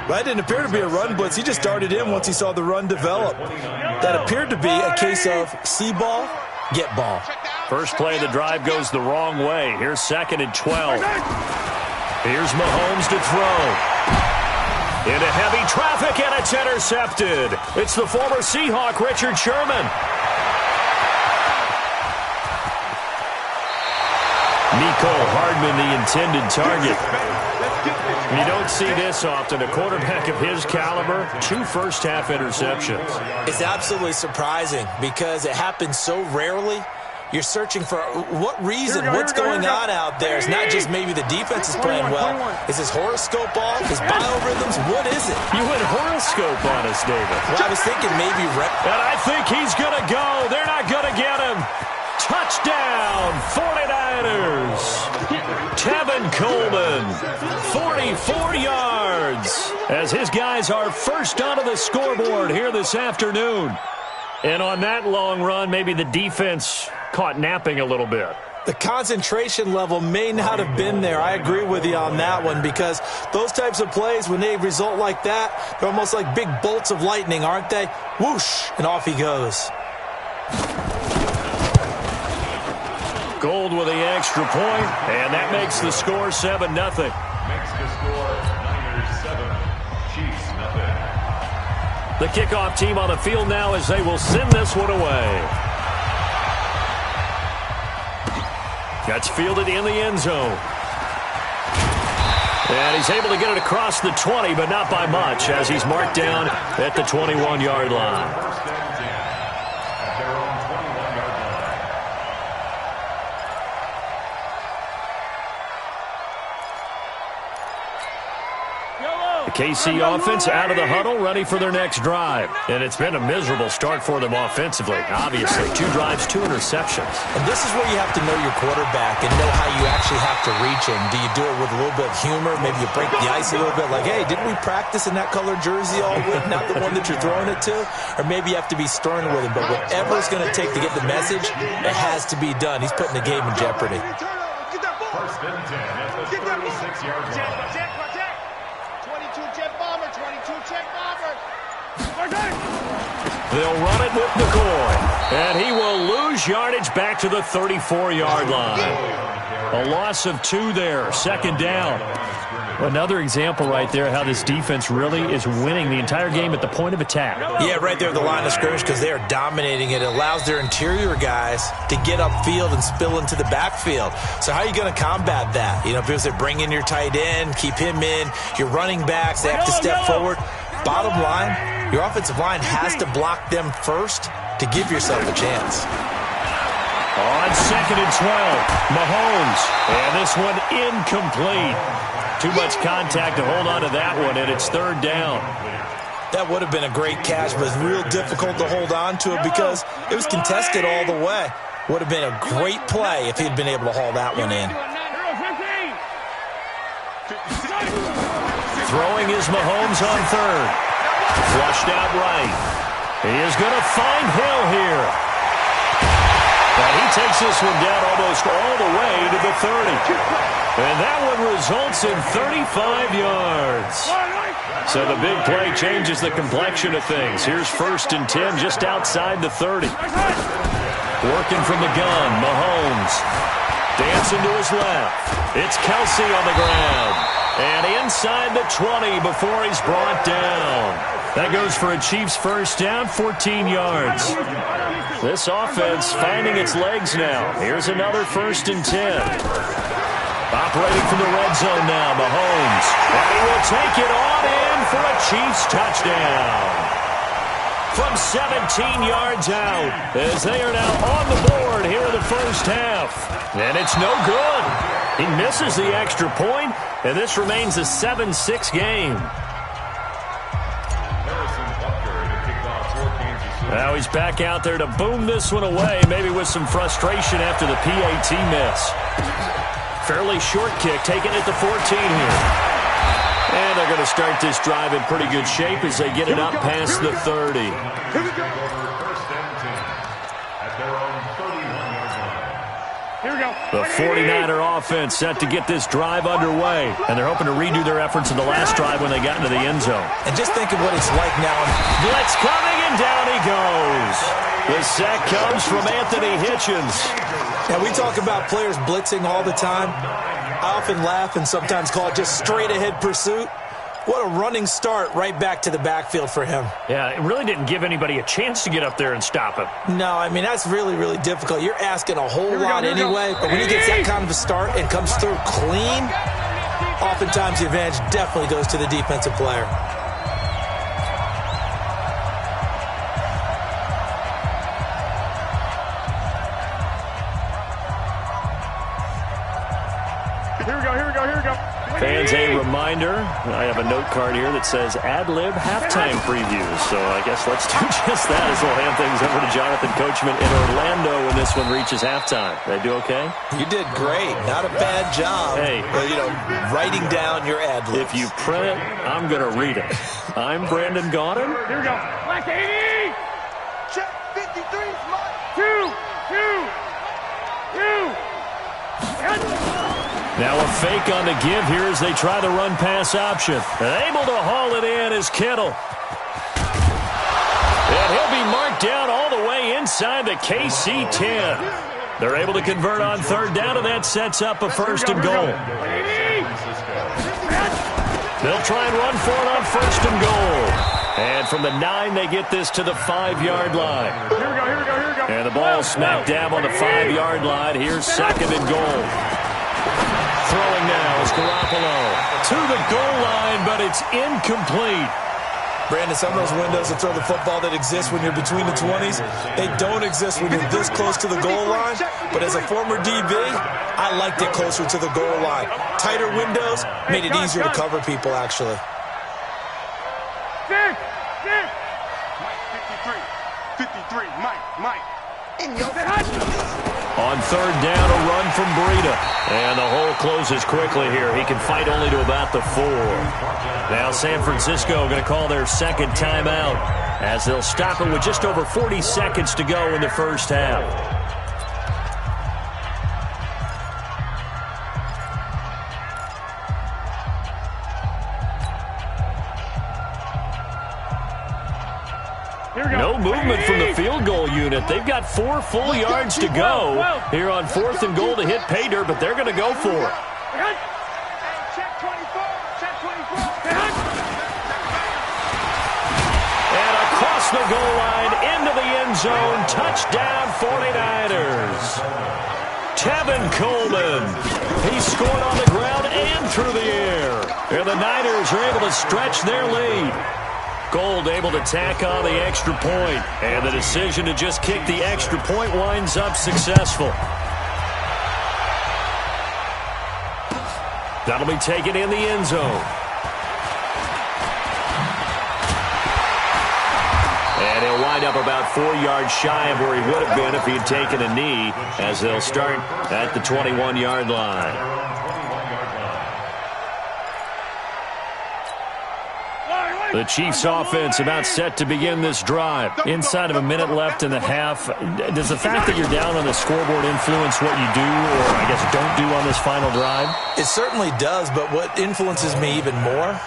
That didn't appear to be a run blitz. He just darted in once he saw the run develop. That appeared to be a case of see ball, get ball. First play of the drive goes the wrong way. Here's 2nd and 12. Here's Mahomes to throw. Into heavy traffic, and it's intercepted. It's the former Seahawk, Richard Sherman. Mecole Hardman, the intended target. You don't see this often. A quarterback of his caliber, 2 first-half interceptions. It's absolutely surprising because it happens so rarely. You're searching for what reason, what's going on out there. It's not just maybe the defense is playing well. Is his horoscope off? His biorhythms? What is it? You went horoscope on us, David. Well, I was thinking maybe... And I think he's going to go. They're not going to get him. Touchdown, 49ers. Tevin Coleman, 44 yards, as his guys are first onto the scoreboard here this afternoon. And on that long run, maybe the defense caught napping a little bit. The concentration level may not have been there. I agree with you on that one because those types of plays, when they result like that, they're almost like big bolts of lightning, aren't they? Whoosh, and off he goes. Gold with the extra point, and that makes the score 7-0. Makes the score Niners 7, Chiefs nothing. The kickoff team on the field now as they will send this one away. That's fielded in the end zone. And he's able to get it across the 20, but not by much as he's marked down at the 21-yard line. First and 10 at their own 21-yard line. The KC offense out of the huddle, ready for their next drive. And it's been a miserable start for them offensively. Obviously, 2 drives, 2 interceptions. And this is where you have to know your quarterback and know how you actually have to reach him. Do you do it with a little bit of humor? Maybe you break the ice a little bit like, hey, didn't we practice in that colored jersey all week, not the one that you're throwing it to? Or maybe you have to be stern with him. But whatever it's going to take to get the message, it has to be done. He's putting the game in jeopardy. First and 10 at the 36-yard line. 22 jet bomber, 22 jet bomber. They'll run it with McCoy, and he will lose yardage back to the 34-yard line. A loss of 2 there, second down. Another example right there how this defense really is winning the entire game at the point of attack. Yeah, right there at the line of scrimmage because they are dominating it. It allows their interior guys to get upfield and spill into the backfield. So how are you going to combat that? You know, if they bring in your tight end, keep him in, your running backs, they have to step forward. Bottom line, your offensive line has to block them first to give yourself a chance. On 2nd and 12, Mahomes, and this one incomplete. Too much contact to hold on to that one, and it's 3rd down. That would have been a great catch, but it's real difficult to hold on to it because it was contested all the way. Would have been a great play if he'd been able to haul that one in. Throwing is Mahomes on 3rd. Flushed out right. He is going to find Hill here. And he takes this one down almost all the way to the 30. And that one results in 35 yards. So the big play changes the complexion of things. Here's 1st and 10 just outside the 30. Working from the gun, Mahomes. Dancing to his left. It's Kelsey on the ground. And inside the 20 before he's brought down. That goes for a Chiefs first down, 14 yards. This offense finding its legs now. Here's another 1st and 10. Operating from the red zone now, Mahomes. And he will take it on in for a Chiefs touchdown. From 17 yards out, as they are now on the board here in the first half. And it's no good. He misses the extra point, and this remains a 7-6 game. Now he's back out there to boom this one away, maybe with some frustration after the PAT miss. Fairly short kick, taken at the 14 here. And they're going to start this drive in pretty good shape as they get it up past the 30. Here we go. First and 10 at their own 31-yard line. Here we go. The 49er offense set to get this drive underway. And they're hoping to redo their efforts in the last drive when they got into the end zone. And just think of what it's like now. Blitz coming, and down he goes. The sack comes from Anthony Hitchens. Now, we talk about players blitzing all the time. I often laugh and sometimes call it just straight-ahead pursuit. What a running start right back to the backfield for him. Yeah, it really didn't give anybody a chance to get up there and stop him. No, I mean, that's really, really difficult. You're asking a whole lot anyway, but when he gets that kind of a start and comes through clean, oftentimes the advantage definitely goes to the defensive player. Here we go. Fans, a reminder, I have a note card here that says ad-lib halftime previews. So I guess let's do just that as we'll hand things over to Jonathan Coachman in Orlando when this one reaches halftime. Did I do okay? You did great. Not a bad job. Hey. Writing down your ad-libs. If you print it, I'm going to read it. I'm Brandon Gaudin. Here we go. Black 80. Check 53's mine. 2. Now a fake on the give here as they try the run-pass option. And able to haul it in is Kittle. And he'll be marked down all the way inside the KC 10. They're able to convert on third down, and that sets up a first and goal. They'll try and run for it on first and goal. And from the 9, they get this to the 5-yard line. Here we go. And the ball smack dab on the 5-yard line. Here's second and goal. Throwing now is Garoppolo to the goal line, but it's incomplete. Brandon, some of those windows to throw the football that exist when you're between the 20s, they don't exist when you're this close to the goal line. But as a former DB, I liked it closer to the goal line. Tighter windows made it easier to cover people, actually. 53, Mike. In your On third down, a run from Breida. And the hole closes quickly here. He can fight only to about the 4. Now San Francisco going to call their second timeout as they'll stop it with just over 40 seconds to go in the first half. No movement from the field goal unit. They've got 4 full yards to go here on fourth and goal to hit pay dirt, but they're going to go for it. Check 24. And across the goal line into the end zone. Touchdown 49ers. Tevin Coleman. He scored on the ground and through the air. And the Niners are able to stretch their lead. Gold able to tack on the extra point, and the decision to just kick the extra point winds up successful. That'll be taken in the end zone. And he'll wind up about 4 yards shy of where he would have been if he had taken a knee, as they'll start at the 21-yard line. The Chiefs offense about set to begin this drive. Inside of a minute left in the half. Does the fact that you're down on the scoreboard influence what you do, or I guess don't do on this final drive? It certainly does, but what influences me even more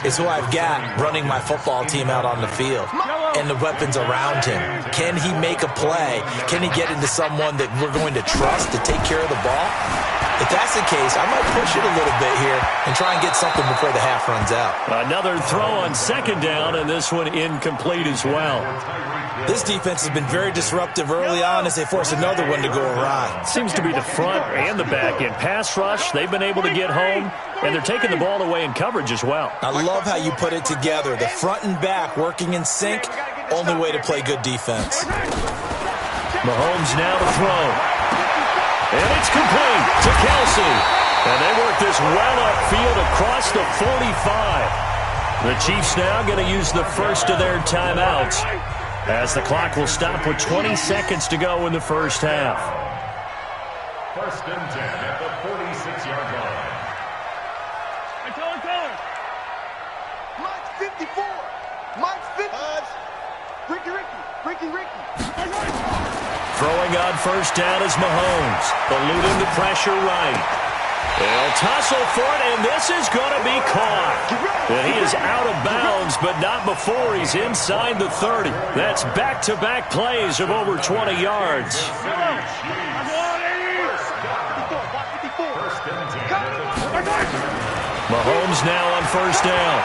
is who I've got running my football team out on the field and the weapons around him. Can he make a play? Can he get into someone that we're going to trust to take care of the ball? If that's the case, I might push it a little bit here and try and get something before the half runs out. Another throw on second down, and this one incomplete as well. This defense has been very disruptive early on as they force another one to go awry. Seems to be the front and the back end. Pass rush, they've been able to get home, and they're taking the ball away in coverage as well. I love how you put it together. The front and back working in sync, only way to play good defense. Mahomes now to throw. And it's complete to Kelsey. And they work this well upfield across the 45. The Chiefs now going to use the first of their timeouts as the clock will stop with 20 seconds to go in the first half. First and 10 at the 46-yard line. Mike's 54. Mike's 50. Ricky. Throwing on first down is Mahomes. Eluding the pressure right. They'll tussle for it, and this is going to be caught. And he is out of bounds, but not before he's inside the 30. That's back-to-back plays of over 20 yards. Mahomes now on first down.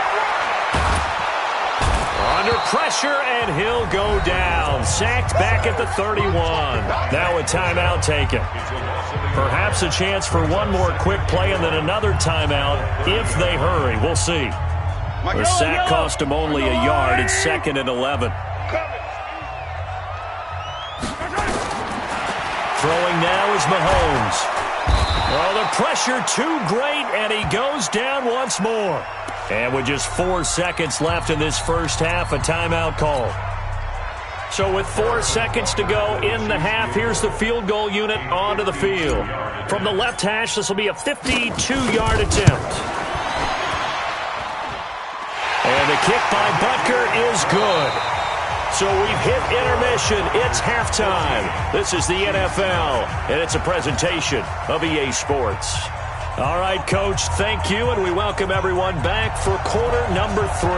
Under pressure, and he'll go down. Sacked back at the 31. Now a timeout taken. Perhaps a chance for one more quick play and then another timeout if they hurry. We'll see. The sack cost him only a yard. It's 2nd and 11. Throwing now is Mahomes. Well, the pressure too great, and he goes down once more. And with just 4 seconds left in this first half, a timeout call. So with 4 seconds to go in the half, here's the field goal unit onto the field. From the left hash, this will be a 52-yard attempt. And the kick by Butker is good. So we've hit intermission. It's halftime. This is the NFL, and it's a presentation of EA Sports. All right, Coach, thank you, and we welcome everyone back for quarter number 3.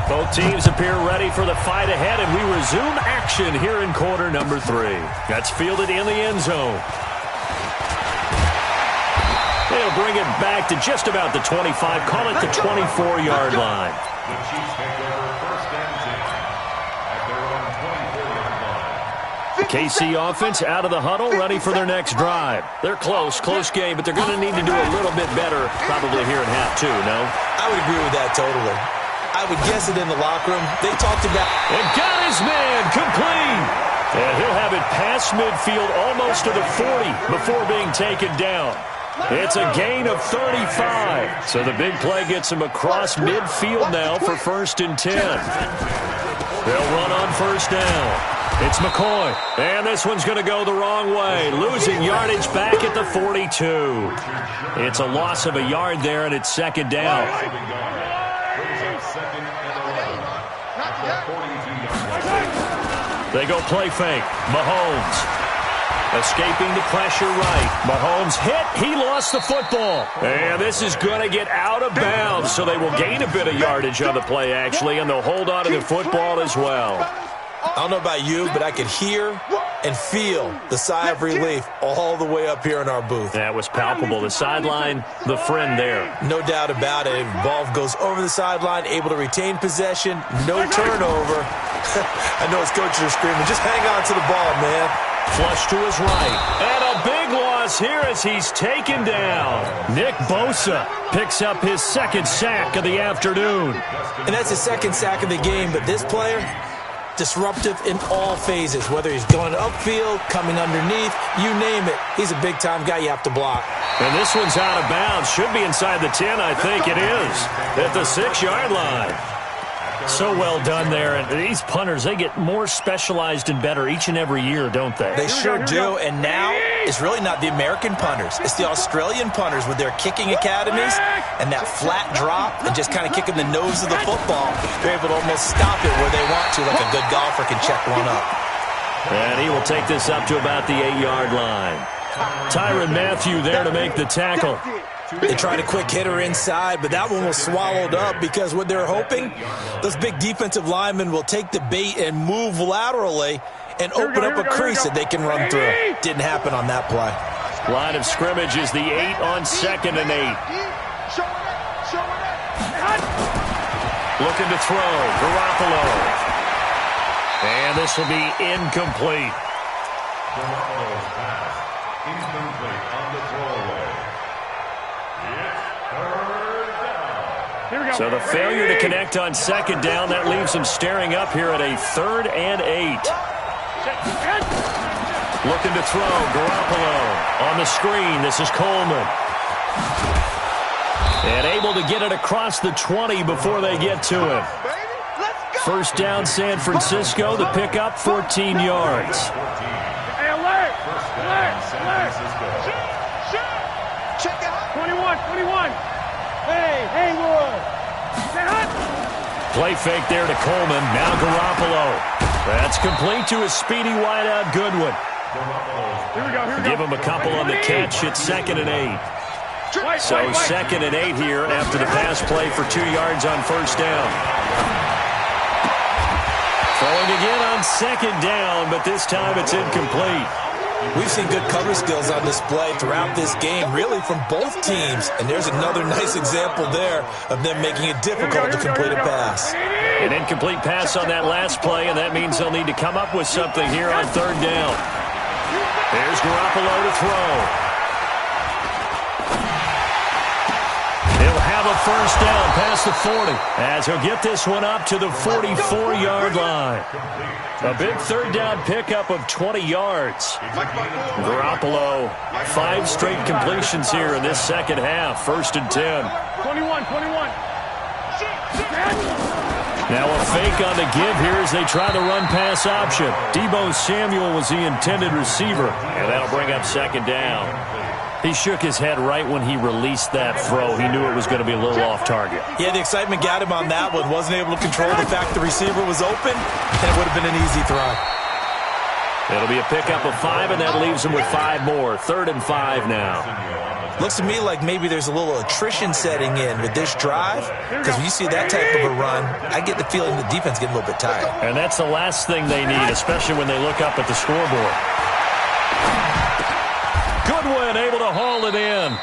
Both teams appear ready for the fight ahead, and we resume action here in quarter number 3. That's fielded in the end zone. They'll bring it back to just about the 25, call it the 24-yard line. The Chiefs take over first and 10 at their own 24-yard line. KC offense out of the huddle, ready for their next drive. They're close game, but they're going to need to do a little bit better probably here in half 2, no? I would agree with that totally. I would guess it in the locker room. They talked about... And got his man complete. And he'll have it past midfield almost to the 40 before being taken down. It's a gain of 35. So the big play gets him across midfield now for 1st and 10. They'll run on first down. It's McCoy, and this one's going to go the wrong way, losing yardage back at the 42. It's a loss of a yard there, and it's 2nd down. They go play fake. Mahomes escaping the pressure right. Mahomes hit. He lost the football. And this is going to get out of bounds, so they will gain a bit of yardage on the play, actually, and they'll hold on to the football as well. I don't know about you, but I could hear and feel the sigh of relief all the way up here in our booth. That was palpable. The sideline, the friend there. No doubt about it. Ball goes over the sideline, able to retain possession, no turnover. I know his coaches are screaming, just hang on to the ball, man. Flush to his right. And a big loss here as he's taken down. Nick Bosa picks up his 2nd sack of the afternoon. And that's his 2nd sack of the game, but this player... disruptive in all phases, whether he's going upfield, coming underneath, you name it. He's a big-time guy you have to block. And this one's out of bounds. Should be inside the 10, I think it is. At the 6-yard line. So well done there. And these punters, they get more specialized and better each and every year, don't they? They sure do. And now it's really not the American punters. It's the Australian punters with their kicking academies and that flat drop and just kind of kicking the nose of the football. They're able to almost stop it where they want to, like a good golfer can check one up. And he will take this up to about the 8-yard line. Tyrann Mathieu there to make the tackle. They tried a quick hitter inside, but that one was swallowed up because what they're hoping, those big defensive linemen will take the bait and move laterally and open up a crease that they can run through. Didn't happen on that play. Line of scrimmage is the 8 on 2nd and 8. Looking to throw, Garoppolo. And this will be incomplete. Garoppolo's pass, incomplete on the throwaway. So the failure to connect on 2nd down, that leaves him staring up here at a 3rd and 8. Looking to throw, Garoppolo on the screen. This is Coleman. And able to get it across the 20 before they get to him. First down, San Francisco. The pickup, 14 yards. Hey, alert! Alert! 21! Hey, Haywood! Play fake there to Coleman. Now Garoppolo. That's complete to his speedy wideout Goodwin. Here we go. Give him a couple on the catch. It's 2nd and 8. So 2nd and 8 here after the pass play for 2 yards on first down. Throwing again on 2nd down, but this time it's incomplete. We've seen good cover skills on display throughout this game, really from both teams. And there's another nice example there of them making it difficult to complete a pass. An incomplete pass on that last play, and that means they'll need to come up with something here on third down. Here's Garoppolo to throw. He'll have a first down past the 40 as he'll get this one up to the 44-yard line. A big third down pickup of 20 yards. Garoppolo, 5 straight completions here in this second half. 1st and 10. 21. Now a fake on the give here as they try the run-pass option. Deebo Samuel was the intended receiver, and that'll bring up 2nd down. He shook his head right when he released that throw. He knew it was going to be a little off target. Yeah, the excitement got him on that one. Wasn't able to control the fact the receiver was open, and it would have been an easy throw. It'll be a pickup of 5, and that leaves him with 5 more. 3rd and 5 now. Looks to me like maybe there's a little attrition setting in with this drive, because when you see that type of a run, I get the feeling the defense getting a little bit tired. And that's the last thing they need, especially when they look up at the scoreboard. Goodwin able to haul it in.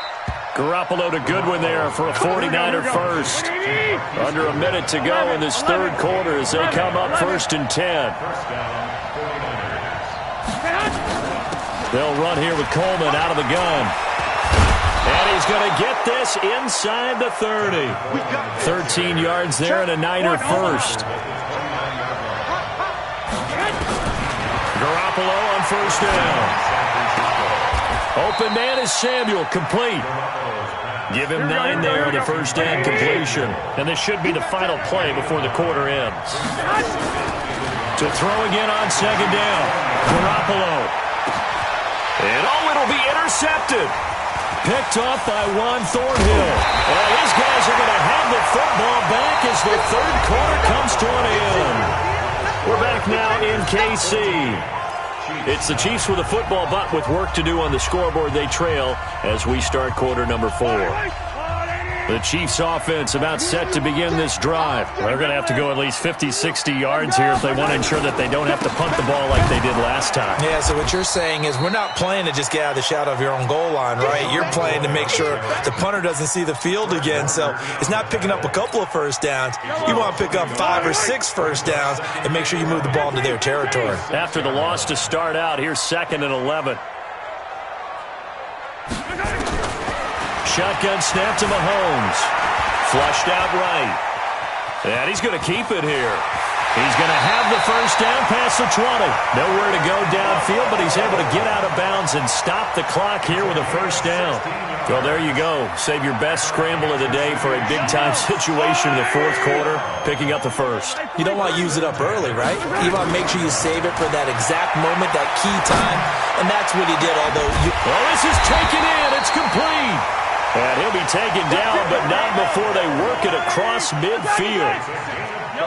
Garoppolo to Goodwin there for a 49er first. Under a minute to go in this third quarter as they come up 1st and 10. They'll run here with Coleman out of the gun. And he's going to get this inside the 30. 13 yards there and a Niner first. Garoppolo on 1st down. Open man is Samuel, complete. Give him 9 there on the 1st down completion. And this should be the final play before the quarter ends. To throw again on 2nd down. Garoppolo. And it'll be intercepted. Picked off by Juan Thornhill. And these guys are going to have the football back as the third quarter comes to an end. We're back now in KC. It's the Chiefs with a football, but with work to do on the scoreboard, they trail as we start quarter number 4. The Chiefs offense about set to begin this drive. They're going to have to go at least 50, 60 yards here if they want to ensure that they don't have to punt the ball like they did last time. Yeah, so what you're saying is we're not playing to just get out of the shadow of your own goal line, right? You're playing to make sure the punter doesn't see the field again. So it's not picking up a couple of first downs. You want to pick up 5 or 6 first downs and make sure you move the ball into their territory. After the loss to start out, here's 2nd and 11. Shotgun snap to Mahomes. Flushed out right. And he's going to keep it here. He's going to have the first down past the 20. Nowhere to go downfield, but he's able to get out of bounds and stop the clock here with a first down. Well, there you go. Save your best scramble of the day for a big-time situation in the 4th quarter, picking up the first. You don't want to use it up early, right? You want to make sure you save it for that exact moment, that key time, and that's what he did, although you... Well, this is taken in. It's complete. And he'll be taken down, but not before they work it across midfield.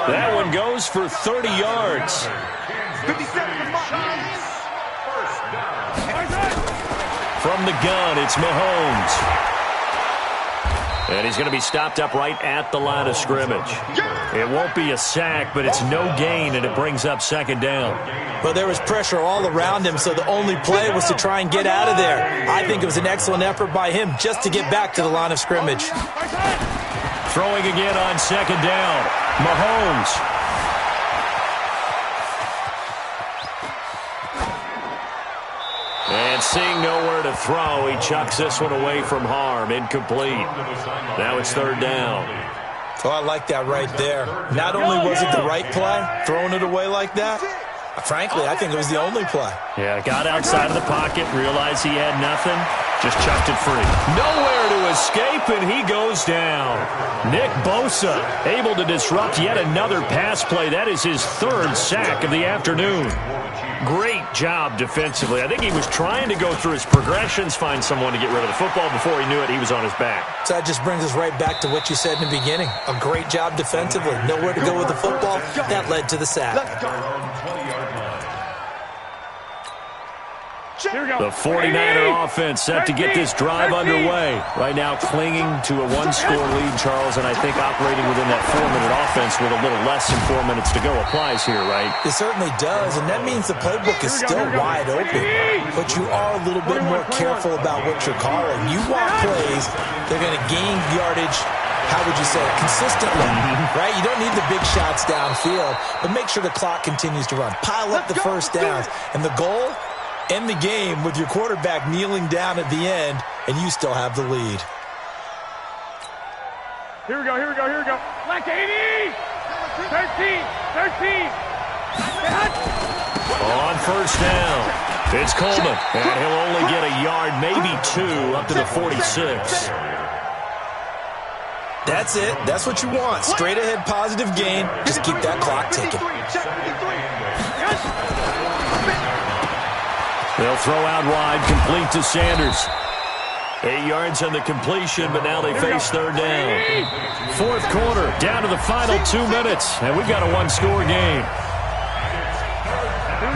That one goes for 30 yards. From the gun, it's Mahomes. And he's going to be stopped up right at the line of scrimmage. It won't be a sack, but it's no gain, and it brings up 2nd down. But there was pressure all around him, so the only play was to try and get out of there. I think it was an excellent effort by him just to get back to the line of scrimmage. Throwing again on 2nd down. Mahomes. And seeing nowhere to throw, he chucks this one away from harm. Incomplete. Now it's 3rd down. Oh, I like that right there. Not only was it the right play, throwing it away like that, frankly, I think it was the only play. Yeah, got outside of the pocket, realized he had nothing, just chucked it free. Nowhere to escape, and he goes down. Nick Bosa able to disrupt yet another pass play. That is his 3rd sack of the afternoon. Great job defensively. I think he was trying to go through his progressions, find someone to get rid of the football. Before he knew it, he was on his back. So that just brings us right back to what you said in the beginning. A great job defensively. Nowhere to go with the football. That led to the sack. The 49er offense set to get this drive underway. Right now clinging to a one-score lead, Charles, and I think operating within that 4-minute offense with a little less than 4 minutes to go applies here, right? It certainly does, and that means the playbook is still wide open. But you are a little bit more careful about what you're calling. You want plays, they're going to gain yardage, how would you say it, consistently, right? You don't need the big shots downfield, but make sure the clock continues to run. Pile up the first downs, and the goal, end the game with your quarterback kneeling down at the end, and you still have the lead. Here we go. Black 80! 13! On first down, it's Coleman, and he'll only get a yard, maybe 2, up to the 46. That's it. That's what you want. Straight ahead positive gain. Just keep that clock ticking. They'll throw out wide, complete to Sanders. 8 yards on the completion, but now they face third down. Fourth quarter, down to the final 2 minutes, and we've got a one-score game.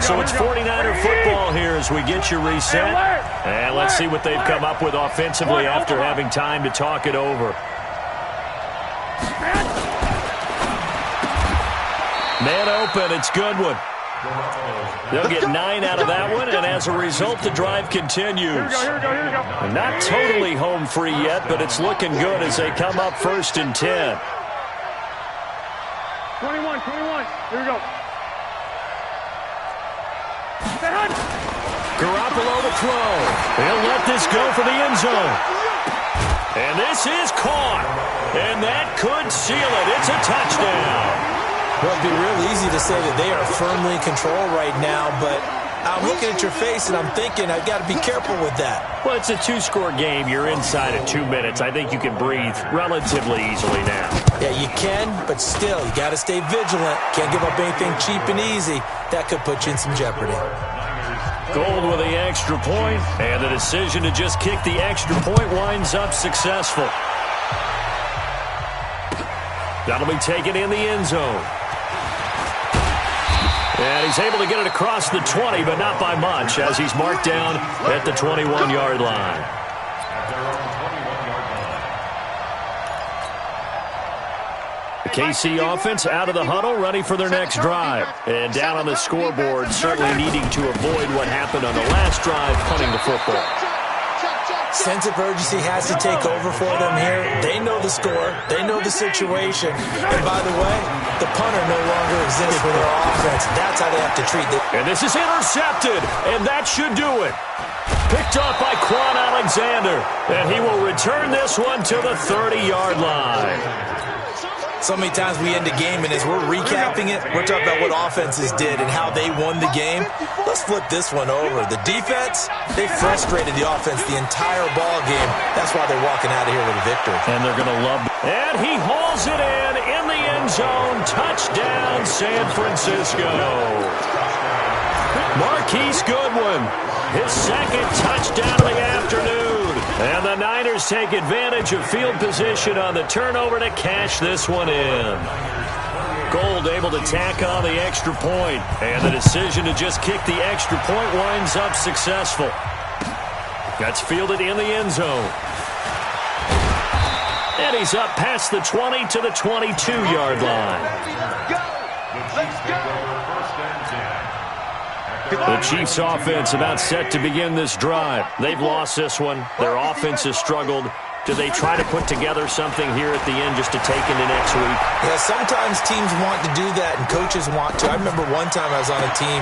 So it's 49er football here as we get you reset. And let's see what they've come up with offensively after having time to talk it over. Man open, it's Goodwin. They'll get 9 out of that one, and as a result, the drive continues. Not totally home free yet, but it's looking good as they come up 1st and 10. 21. Here we go. Garoppolo to throw. He'll let this go for the end zone. And this is caught. And that could seal it. It's a touchdown. Well, it'd be real easy to say that they are firmly in control right now, but I'm looking at your face and I'm thinking I've got to be careful with that. Well, it's a 2-score game. You're inside at 2 minutes. I think you can breathe relatively easily now. Yeah, you can, but still, you got to stay vigilant. Can't give up anything cheap and easy. That could put you in some jeopardy. Gold with the extra point, and the decision to just kick the extra point winds up successful. That'll be taken in the end zone. And he's able to get it across the 20, but not by much, as he's marked down at the 21-yard line. The KC offense out of the huddle, ready for their next drive. And down on the scoreboard, certainly needing to avoid what happened on the last drive, punting the football. Sense of urgency has to take over for them here. They know the score. They know the situation. And by the way, the punter no longer exists for their offense. That's how they have to treat it. And this is intercepted, and that should do it. Picked up by Quan Alexander, and he will return this one to the 30-yard line. So many times we end a game, and as we're recapping it, we're talking about what offenses did and how they won the game. Let's flip this one over. The defense, they frustrated the offense the entire ball game. That's why they're walking out of here with a victory. And they're going to love it. And he hauls it in the end zone. Touchdown, San Francisco. Marquise Goodwin, his second touchdown of the afternoon. And the Niners take advantage of field position on the turnover to cash this one in. Gold able to tack on the extra point, and the decision to just kick the extra point winds up successful. That's fielded in the end zone. And he's up past the 20 to the 22-yard line. Let's go! The Chiefs offense about set to begin this drive. They've lost this one. Their offense has struggled. Do they try to put together something here at the end just to take into next week? Yeah, sometimes teams want to do that and coaches want to. I remember one time I was on a team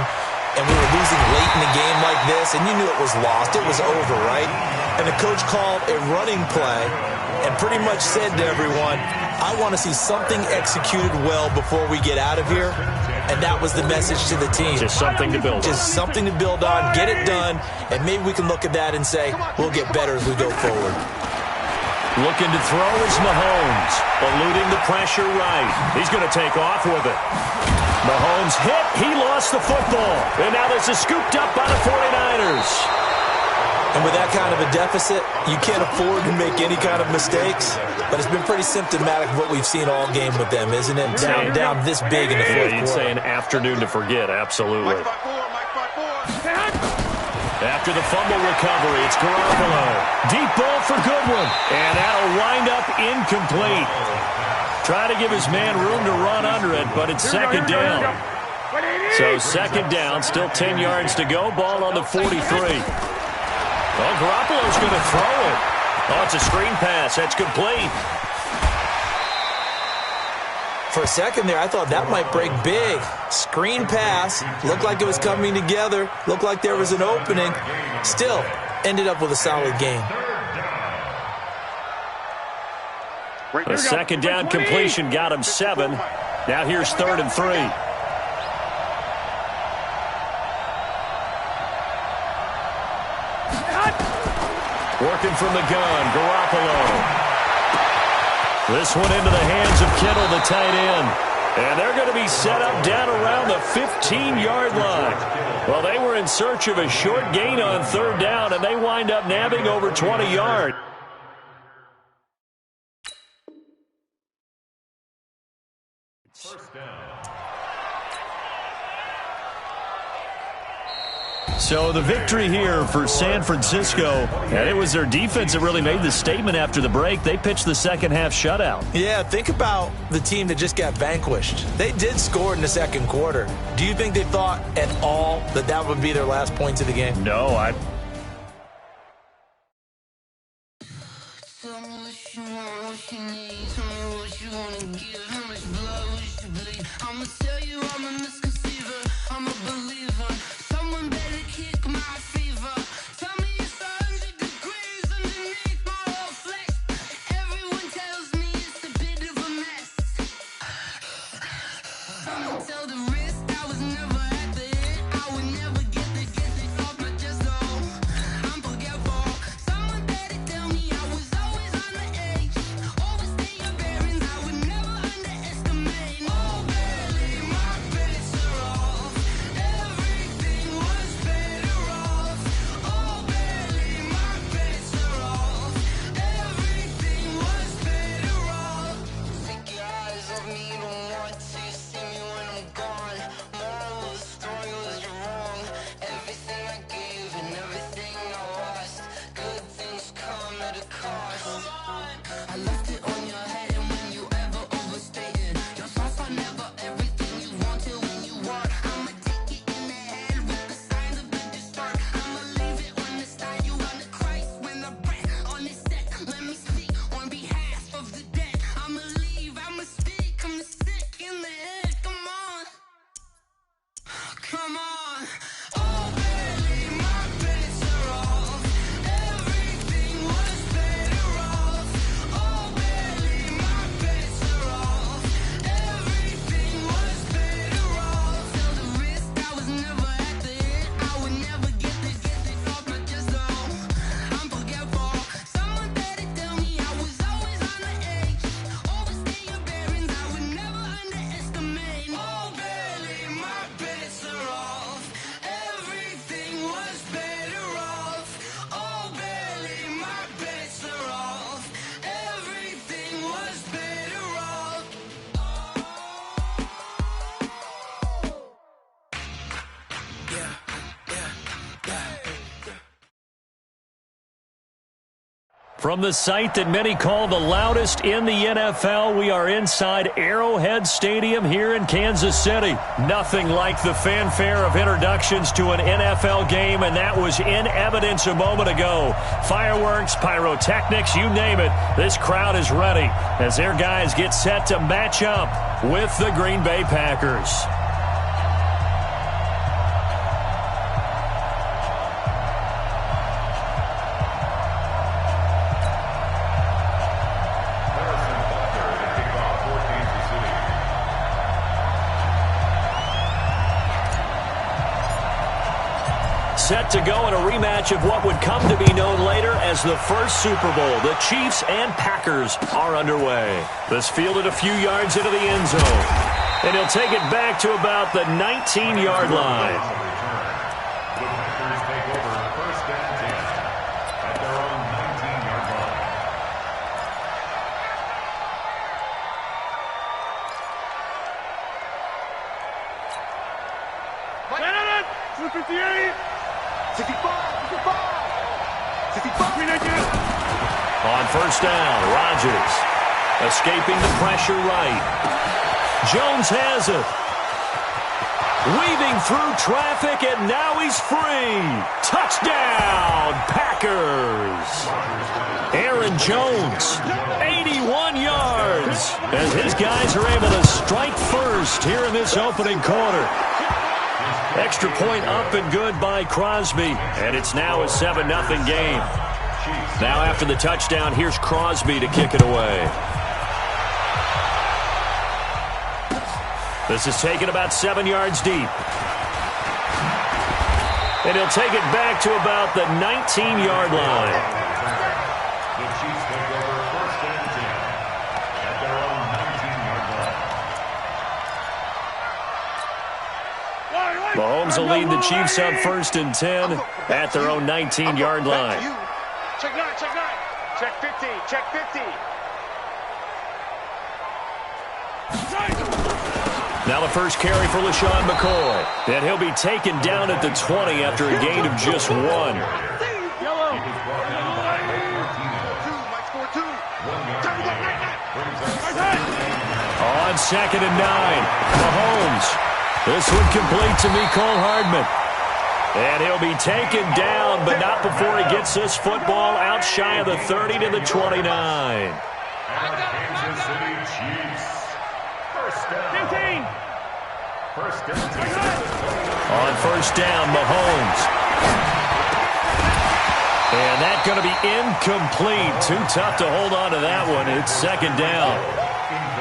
and we were losing late in a game like this, and you knew it was lost. It was over, right? And the coach called a running play and pretty much said to everyone, I want to see something executed well before we get out of here. And that was the message to the team. Just something to build on. Just something to build on, get it done, and maybe we can look at that and say, we'll get better as we go forward. Looking to throw is Mahomes, eluding the pressure right. He's going to take off with it. Mahomes hit, he lost the football. And now this is scooped up by the 49ers. And with that kind of a deficit, you can't afford to make any kind of mistakes. But it's been pretty symptomatic of what we've seen all game with them, isn't it? Down this big in the fourth quarter. You'd say an afternoon to forget, absolutely. After the fumble recovery, it's Garoppolo. Deep ball for Goodwin. And that'll wind up incomplete. Try to give his man room to run under it, but it's second down. So second down, still 10 yards to go. Ball on the 43. Oh, Garoppolo's going to throw it. Oh, it's a screen pass. That's complete. For a second there, I thought that might break big. Screen pass. Looked like it was coming together. Looked like there was an opening. Still, ended up with a solid game. A second down completion got him 7. Now here's 3rd and 3. Working from the gun, Garoppolo. This one into the hands of Kittle, the tight end. And they're going to be set up down around the 15-yard line. Well, they were in search of a short gain on 3rd down, and they wind up nabbing over 20 yards. First down. So the victory here for San Francisco, and it was their defense that really made the statement after the break. They pitched the second half shutout. Yeah, think about the team that just got vanquished. They did score in the second quarter. Do you think they thought at all that that would be their last points of the game? No, Tell me what you want, what you need. Tell me what you wanna give. How much blood would you bleed? I'ma tell you I'm a misconceiver. I'm a believer. Someone better kick my fever. Tell me it's 100 degrees underneath my whole flesh. Everyone tells me it's a bit of a mess. I'ma tell the wrist I was never at the end. I would never get this off my chest. Oh, I'm forgetful. Someone better tell me I was always on the edge. Overstay your bearings, I would never underestimate. Oh, barely, my bets are off. Everything was better off. Oh, barely, my bets are off. Everything was better off. Take your eyes off me, don't want to see me when I'm gone. Moral of the story was you're wrong. Everything I gave and everything I lost. Good things come at a cost. I left it on your head, and when you ever overstay it, your thoughts are never everything you want till when you want. I'ma take it in the head with the signs of the distort. I'ma leave it on the side. You on the Christ when the breath on this set. Let me speak on behalf of the dead. I'ma leave, I'ma speak. I'm sick in the head. Come on, come on. Oh, barely, my bets are off. Everything was better off. Oh, barely, my bets are off. Everything was better off. Tell the wrist I was never at the end. I would never get this off my chest. Oh, I'm forgetful. Someone better tell me I was always on the edge. Overstay your bearings, I would never underestimate. Oh, barely, my bets are off. Everything was better off. Oh, barely, my bets are off. Everything was better off. From the site that many call the loudest in the NFL, we are inside Arrowhead Stadium here in Kansas City. Nothing like the fanfare of introductions to an NFL game, and that was in evidence a moment ago. Fireworks, pyrotechnics, you name it. This crowd is ready as their guys get set to match up with the Green Bay Packers. Set to go in a rematch of what would come to be known later as the first Super Bowl. The Chiefs and Packers are underway. This fielded a few yards into the end zone. And he'll take it back to about the 19-yard line. The Packers take over first and 10 at their own 19-yard line. Stand on it! 258! On first down, Rodgers escaping the pressure right. Jones has it. Weaving through traffic, and now he's free. Touchdown, Packers. Aaron Jones, 81 yards, as his guys are able to strike first here in this opening quarter. Extra point up and good by Crosby, and it's now a 7-0 game. Now after the touchdown, here's Crosby to kick it away. This is taken about 7 yards deep. And he'll take it back to about the 19-yard line. The Chiefs take over first and 10 at their own 19-yard line. Mahomes will lead the Chiefs up first and 10 at their own 19-yard line. Check 9, check 9. Check 15, check 15. Now the first carry for LaShawn McCoy. And he'll be taken down at the 20 after a gain of just 1. On second and 9, Mahomes. This one complete to Mecole Hardman. And he'll be taken down, but not before he gets this football out shy of the 30 to the 29. Kansas City Chiefs. First down. 15. First and 10. On first down, Mahomes. And that's going to be incomplete. Too tough to hold on to that one. It's second down.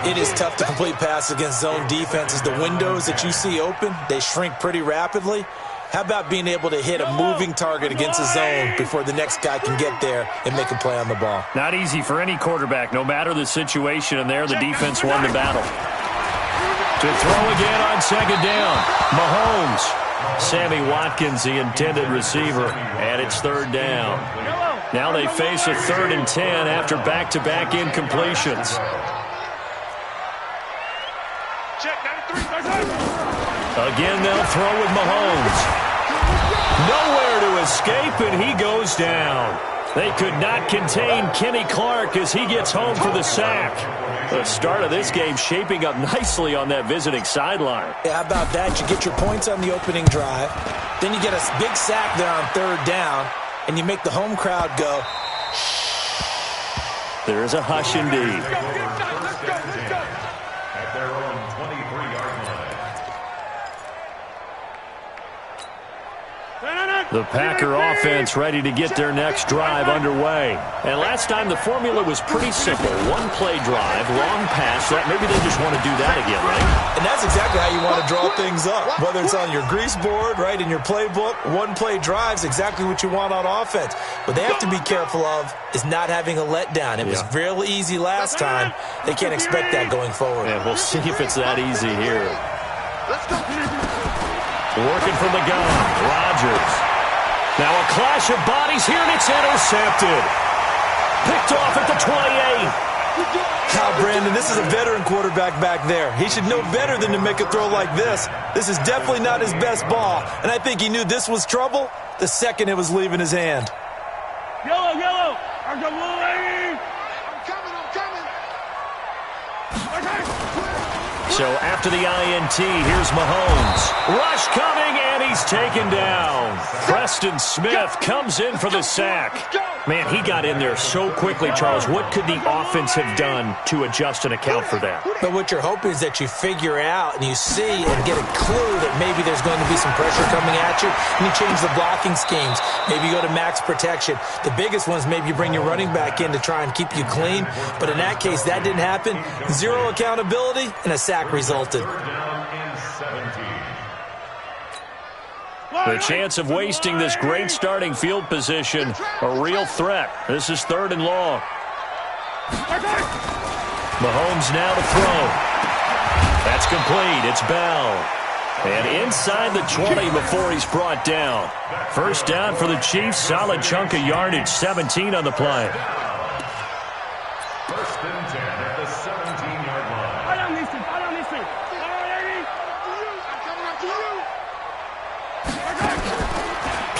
It is tough to complete pass against zone defenses. The windows that you see open, they shrink pretty rapidly. How about being able to hit a moving target against a zone before the next guy can get there and make a play on the ball? Not easy for any quarterback, no matter the situation, and there the defense won the battle. To throw again on second down, Mahomes. Sammy Watkins, the intended receiver, and it's third down. Now they face a 3rd and 10 after back-to-back incompletions. Again, they'll throw with Mahomes. Nowhere to escape, and he goes down. They could not contain Kenny Clark as he gets home for the sack. The start of this game shaping up nicely on that visiting sideline. Yeah, how about that? You get your points on the opening drive. Then you get a big sack there on third down, and you make the home crowd go, shh. There is a hush indeed. At their own 23-yard line. The Packer offense ready to get their next drive underway. And last time the formula was pretty simple. One-play drive, long pass. Maybe they just want to do that again, right? And that's exactly how you want to draw things up. Whether it's on your grease board, right, in your playbook, one-play drive's exactly what you want on offense. What they have to be careful of is not having a letdown. It was real easy last time. They can't expect that going forward. And we'll see if it's that easy here. Working from the gun, Rodgers. Now a clash of bodies here, and it's intercepted. Picked off at the 28. Kyle Brandon, this is a veteran quarterback back there. He should know better than to make a throw like this. This is definitely not his best ball, and I think he knew this was trouble the second it was leaving his hand. Yellow, yellow. I'm coming. So after the INT, here's Mahomes. Rush coming, and he's taken down. Preston Smith comes in for the sack. Man, he got in there so quickly, Charles. What could the offense have done to adjust and account for that? But what you're hoping is that you figure out and you see and get a clue that maybe there's going to be some pressure coming at you, and you change the blocking schemes. Maybe you go to max protection. The biggest one is maybe you bring your running back in to try and keep you clean. But in that case, that didn't happen. Zero accountability, and a sack resulted. The chance of wasting this great starting field position, a real threat. This is 3rd and long. Mahomes now to throw. That's complete. It's Bell. And inside the 20 before he's brought down. First down for the Chiefs. Solid chunk of yardage. 17 on the play. First and 10 at the 17-yard line.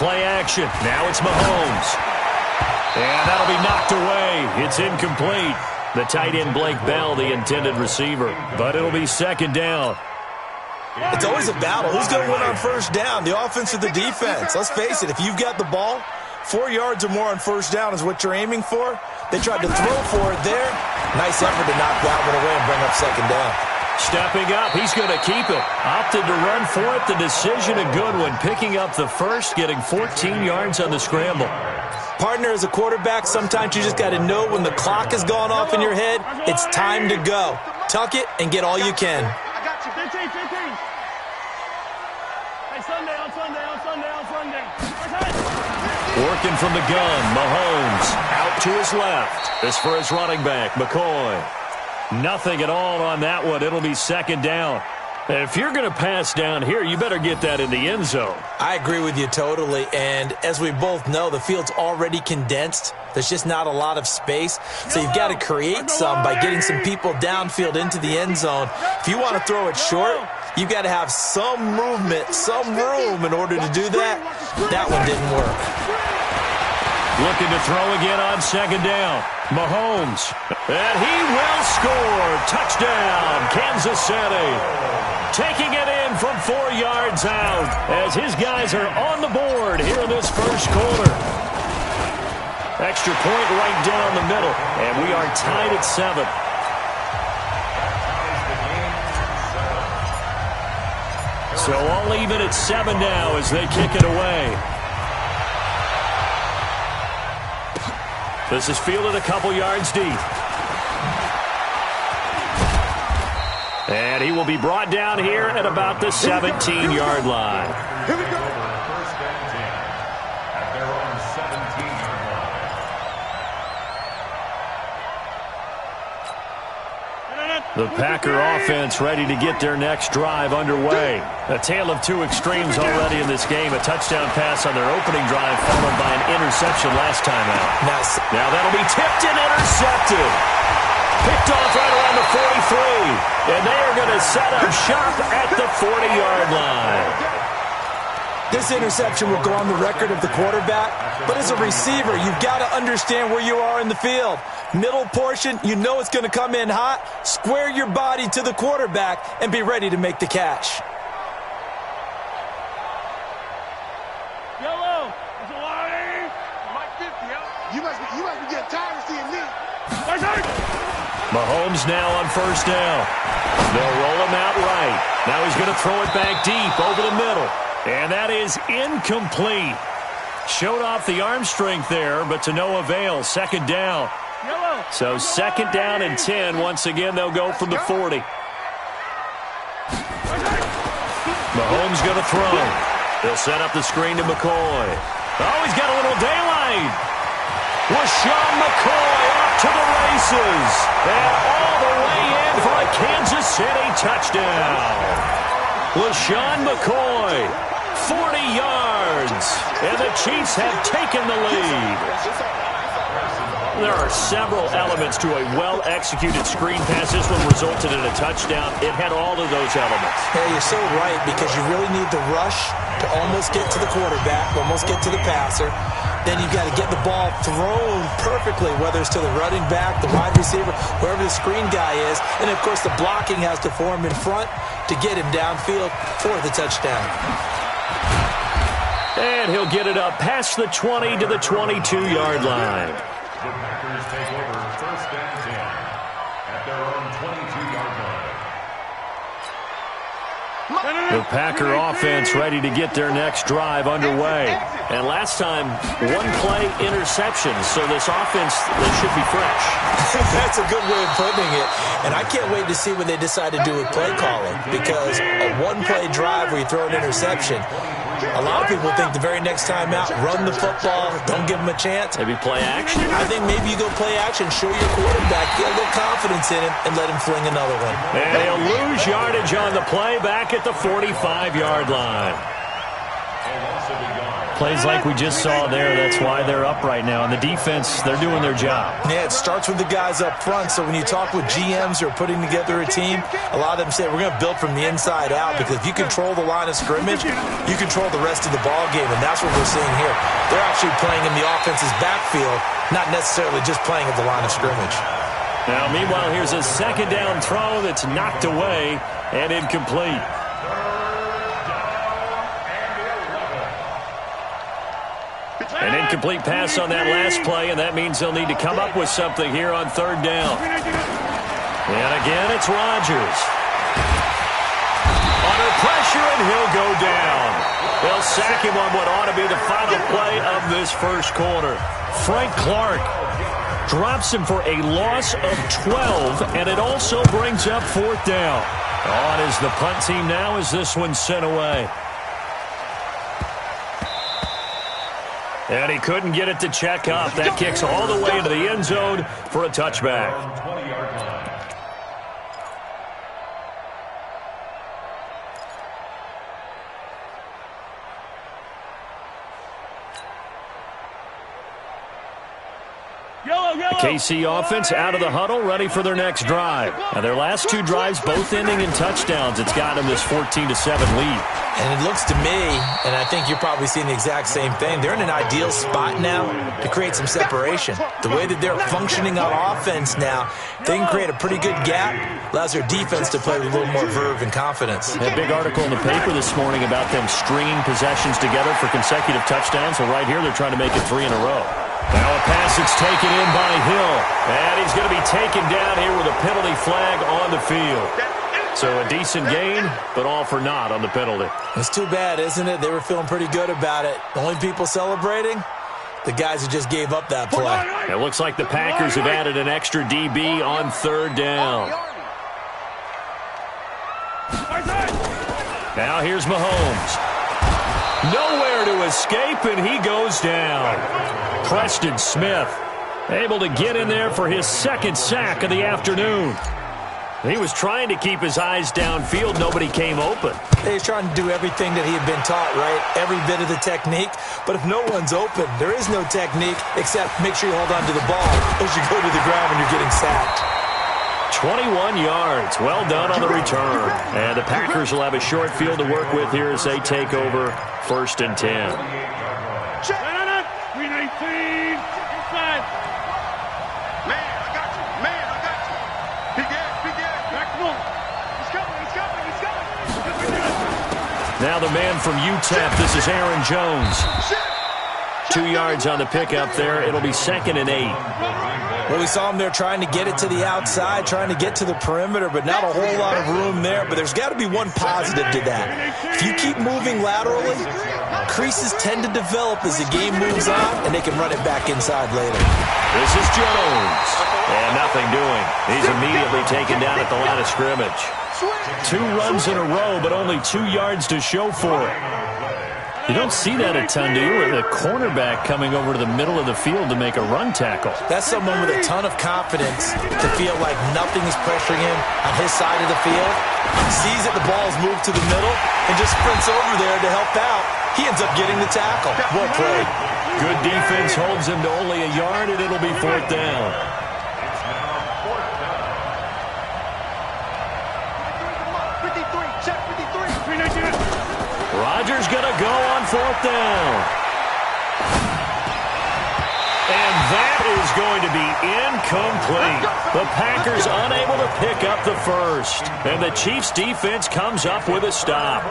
play action. Now it's Mahomes. And that'll be knocked away. It's incomplete. The tight end, Blake Bell, the intended receiver. But it'll be second down. It's always a battle. Who's going to win on first down, the offense or the defense? Let's face it, if you've got the ball, 4 yards or more on first down is what you're aiming for. They tried to throw for it there. Nice effort to knock that one away and bring up second down. Stepping up, he's going to keep it. Opted to run for it. The decision a good one. Picking up the first, getting 14 yards on the scramble. Partner, as a quarterback, sometimes you just got to know when the clock has gone off in your head, it's time to go. Tuck it and get all you can. I got you. 15. Hey, Sunday. Working from the gun, Mahomes out to his left. This for his running back, McCoy. Nothing at all on that one. It'll be second down. If you're going to pass down here, you better get that in the end zone. I agree with you totally, and as we both know, the field's already condensed. There's just not a lot of space, so you've got to create some by getting some people downfield into the end zone. If you want to throw it short, you've got to have some movement, some room in order to do that. That one didn't work. Looking to throw again on second down. Mahomes, and he will score. Touchdown, Kansas City. Taking it in from 4 yards out as his guys are on the board here in this first quarter. Extra point right down the middle, and we are tied at 7. So all even at 7 now as they kick it away. This is fielded a couple yards deep. And he will be brought down here at about the 17-yard line. Here we go. First and 10 at their own 17-yard line. The Packer offense ready to get their next drive underway. A tale of two extremes already in this game. A touchdown pass on their opening drive followed by an interception last time out. Nice. Now that'll be tipped and intercepted. Picked off right around the 43. And they are going to set up shop at the 40-yard line. This interception will go on the record of the quarterback, but as a receiver, you've got to understand where you are in the field. Middle portion, you know it's going to come in hot. Square your body to the quarterback and be ready to make the catch. Yellow. It's a line. Mike 50, yo. You must be getting tired of seeing me. Mahomes now on first down. They'll roll him out right. Now he's going to throw it back deep over the middle. And that is incomplete. Showed off the arm strength there, but to no avail. Second down. So second down and 10. Once again, they'll go from the 40. Mahomes going to throw. They'll set up the screen to McCoy. Oh, he's got a little daylight. LaShawn McCoy off to the races. And all the way in for a Kansas City touchdown. LaShawn McCoy, 40 yards. And the Chiefs have taken the lead. There are several elements to a well-executed screen pass. This one resulted in a touchdown. It had all of those elements. Hey, you're so right, because you really need the rush to almost get to the quarterback, almost get to the passer. Then you've got to get the ball thrown perfectly, whether it's to the running back, the wide receiver, wherever the screen guy is. And, of course, the blocking has to form in front to get him downfield for the touchdown. And he'll get it up past the 20 to the 22-yard line. The Packers take over first and 10 at their own 22-yard line. The Packer offense ready to get their next drive underway. And last time, one play interception. So this offense, they should be fresh. That's a good way of putting it. And I can't wait to see what they decide to do with play calling, because a one-play drive where you throw an interception, a lot of people think the very next time out, run the football, don't give them a chance. Maybe play action? I think maybe you go play action, show your quarterback, get a little confidence in him, and let him fling another one. And he'll lose yardage on the play back at the 45-yard line. Plays like we just saw there, that's why they're up right now. And the defense, they're doing their job. Yeah, it starts with the guys up front. So when you talk with GMs who are putting together a team, a lot of them say we're going to build from the inside out, because if you control the line of scrimmage, you control the rest of the ball game, and that's what we're seeing here. They're actually playing in the offense's backfield, not necessarily just playing at the line of scrimmage. Now, meanwhile, here's a second down throw that's knocked away and incomplete. An incomplete pass on that last play, and that means they'll need to come up with something here on third down. And again, it's Rodgers. Under pressure, and he'll go down. They'll sack him on what ought to be the final play of this first quarter. Frank Clark drops him for a loss of 12, and it also brings up fourth down. On is the punt team now as this one's sent away. And he couldn't get it to check up. That kicks all the way into the end zone for a touchback. The KC offense out of the huddle, ready for their next drive. Now, their last two drives both ending in touchdowns. It's got them this 14-7 lead. And it looks to me, and I think you're probably seeing the exact same thing, they're in an ideal spot now to create some separation. The way that they're functioning on offense now, they can create a pretty good gap, allows their defense to play with a little more verve and confidence. A big article in the paper this morning about them stringing possessions together for consecutive touchdowns. So right here, they're trying to make it 3 in a row. Now a pass that's taken in by Hill. And he's going to be taken down here with a penalty flag on the field. So a decent gain, but all for naught on the penalty. It's too bad, isn't it? They were feeling pretty good about it. The only people celebrating, the guys who just gave up that play. It looks like the Packers have added an extra DB on third down. Now here's Mahomes. Nowhere to escape, and he goes down. Preston Smith able to get in there for his second sack of the afternoon. He was trying to keep his eyes downfield. Nobody came open. He's trying to do everything that he had been taught, right? Every bit of the technique. But if no one's open, there is no technique except make sure you hold on to the ball as you go to the ground when you're getting sacked. 21 yards. Well done on the return. And the Packers will have a short field to work with here as they take over 1st and 10. 319. Inside. Man, I got you. Man, I got you. He got. Back to him. He's coming. Now the man from UTEP, this is Aaron Jones. 2 yards on the pickup there. It'll be 2nd and 8. Well, we saw him there trying to get it to the outside, trying to get to the perimeter, but not a whole lot of room there. But there's got to be one positive to that. If you keep moving laterally, creases tend to develop as the game moves on, and they can run it back inside later. This is Jones. And nothing doing. He's immediately taken down at the line of scrimmage. 2 runs in a row, but only 2 yards to show for it. You don't see that a ton, do you? With a cornerback coming over to the middle of the field to make a run tackle. That's someone with a ton of confidence to feel like nothing is pressuring him on his side of the field. Sees that the ball is moved to the middle and just sprints over there to help out. He ends up getting the tackle. Well played. Good defense holds him to only a yard, and it'll be 4th down. Rodgers going to go on 4th down. And that is going to be incomplete. The Packers unable to pick up the first. And the Chiefs defense comes up with a stop.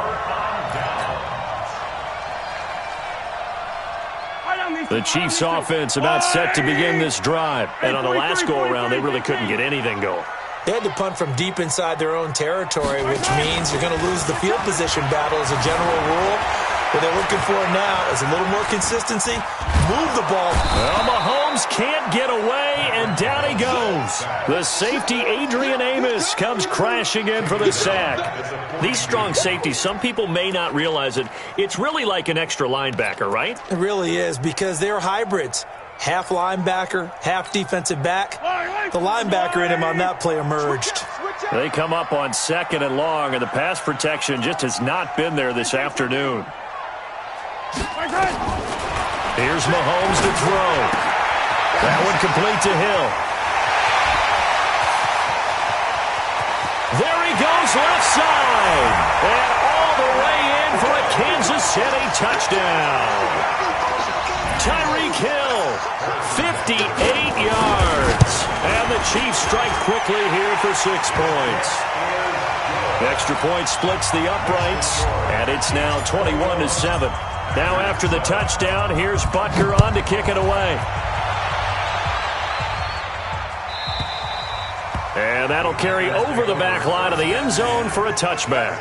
The Chiefs offense about set to begin this drive. And on the last go-around, they really couldn't get anything going. They had to punt from deep inside their own territory, which means you're going to lose the field position battle as a general rule. What they're looking for now is a little more consistency. Move the ball. Well, Mahomes can't get away, and down he goes. The safety, Adrian Amos, comes crashing in for the sack. These strong safeties, some people may not realize it. It's really like an extra linebacker, right? It really is, because they're hybrids. Half linebacker, half defensive back. The linebacker in him on that play emerged. They come up on 2nd and long, and the pass protection just has not been there this afternoon. Here's Mahomes to throw. That one complete to Hill. There he goes left side. And all the way in for a Kansas City touchdown. Tyreek Hill, 58 yards. And the Chiefs strike quickly here for 6 points. Extra point splits the uprights, and it's now 21-7. Now after the touchdown, here's Butker on to kick it away. And that'll carry over the back line of the end zone for a touchback.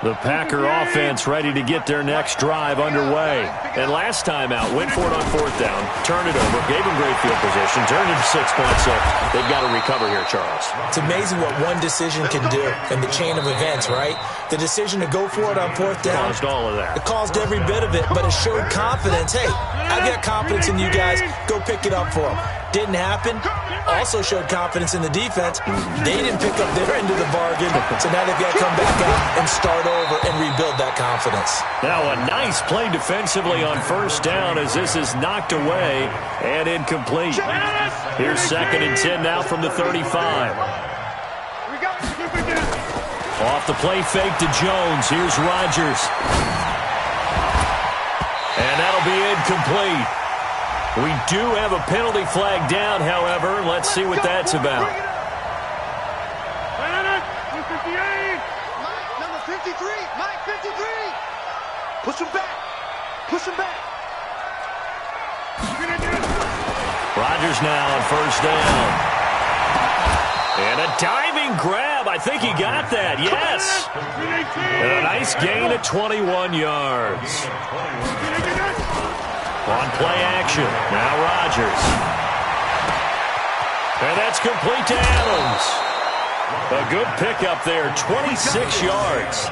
The Packer offense ready to get their next drive underway. And last time out, went for it on 4th down, turned it over, gave them great field position, turned it to 6 points, so they've got to recover here, Charles. It's amazing what one decision can do in the chain of events, right? The decision to go for it on 4th down. Caused all of that. It caused every bit of it, but it showed confidence. Hey, I've got confidence in you guys. Go pick it up for them. Didn't happen. Also showed confidence in the defense. They didn't pick up their end of the bargain, so now they've got to come back out and start over and rebuild that confidence. Now a nice play defensively on 1st down as this is knocked away and incomplete. Here's 2nd and 10 now from the 35. Off the play fake to Jones. Here's Rodgers. And that'll be incomplete. We do have a penalty flag down, however. Let's see what that's about. Number 53, Mike 53. Push him back. Push him back. Rodgers now on 1st down. And a diving grab. I think he got that. Yes. And a nice gain of 21 yards. On play action. Now Rodgers. And that's complete to Adams. A good pickup there. 26 yards.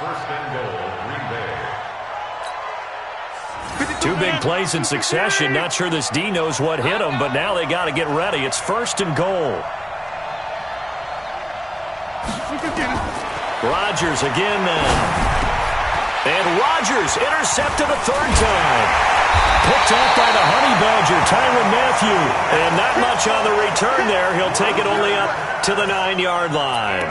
1st and goal, Green Bay. 2 big plays in succession. Not sure this D knows what hit him, but now they got to get ready. It's 1st and goal. Rodgers again now. And Rodgers intercepted a 3rd time. Picked off by the Honey Badger, Tyrann Mathieu. And not much on the return there. He'll take it only up to the 9-yard line.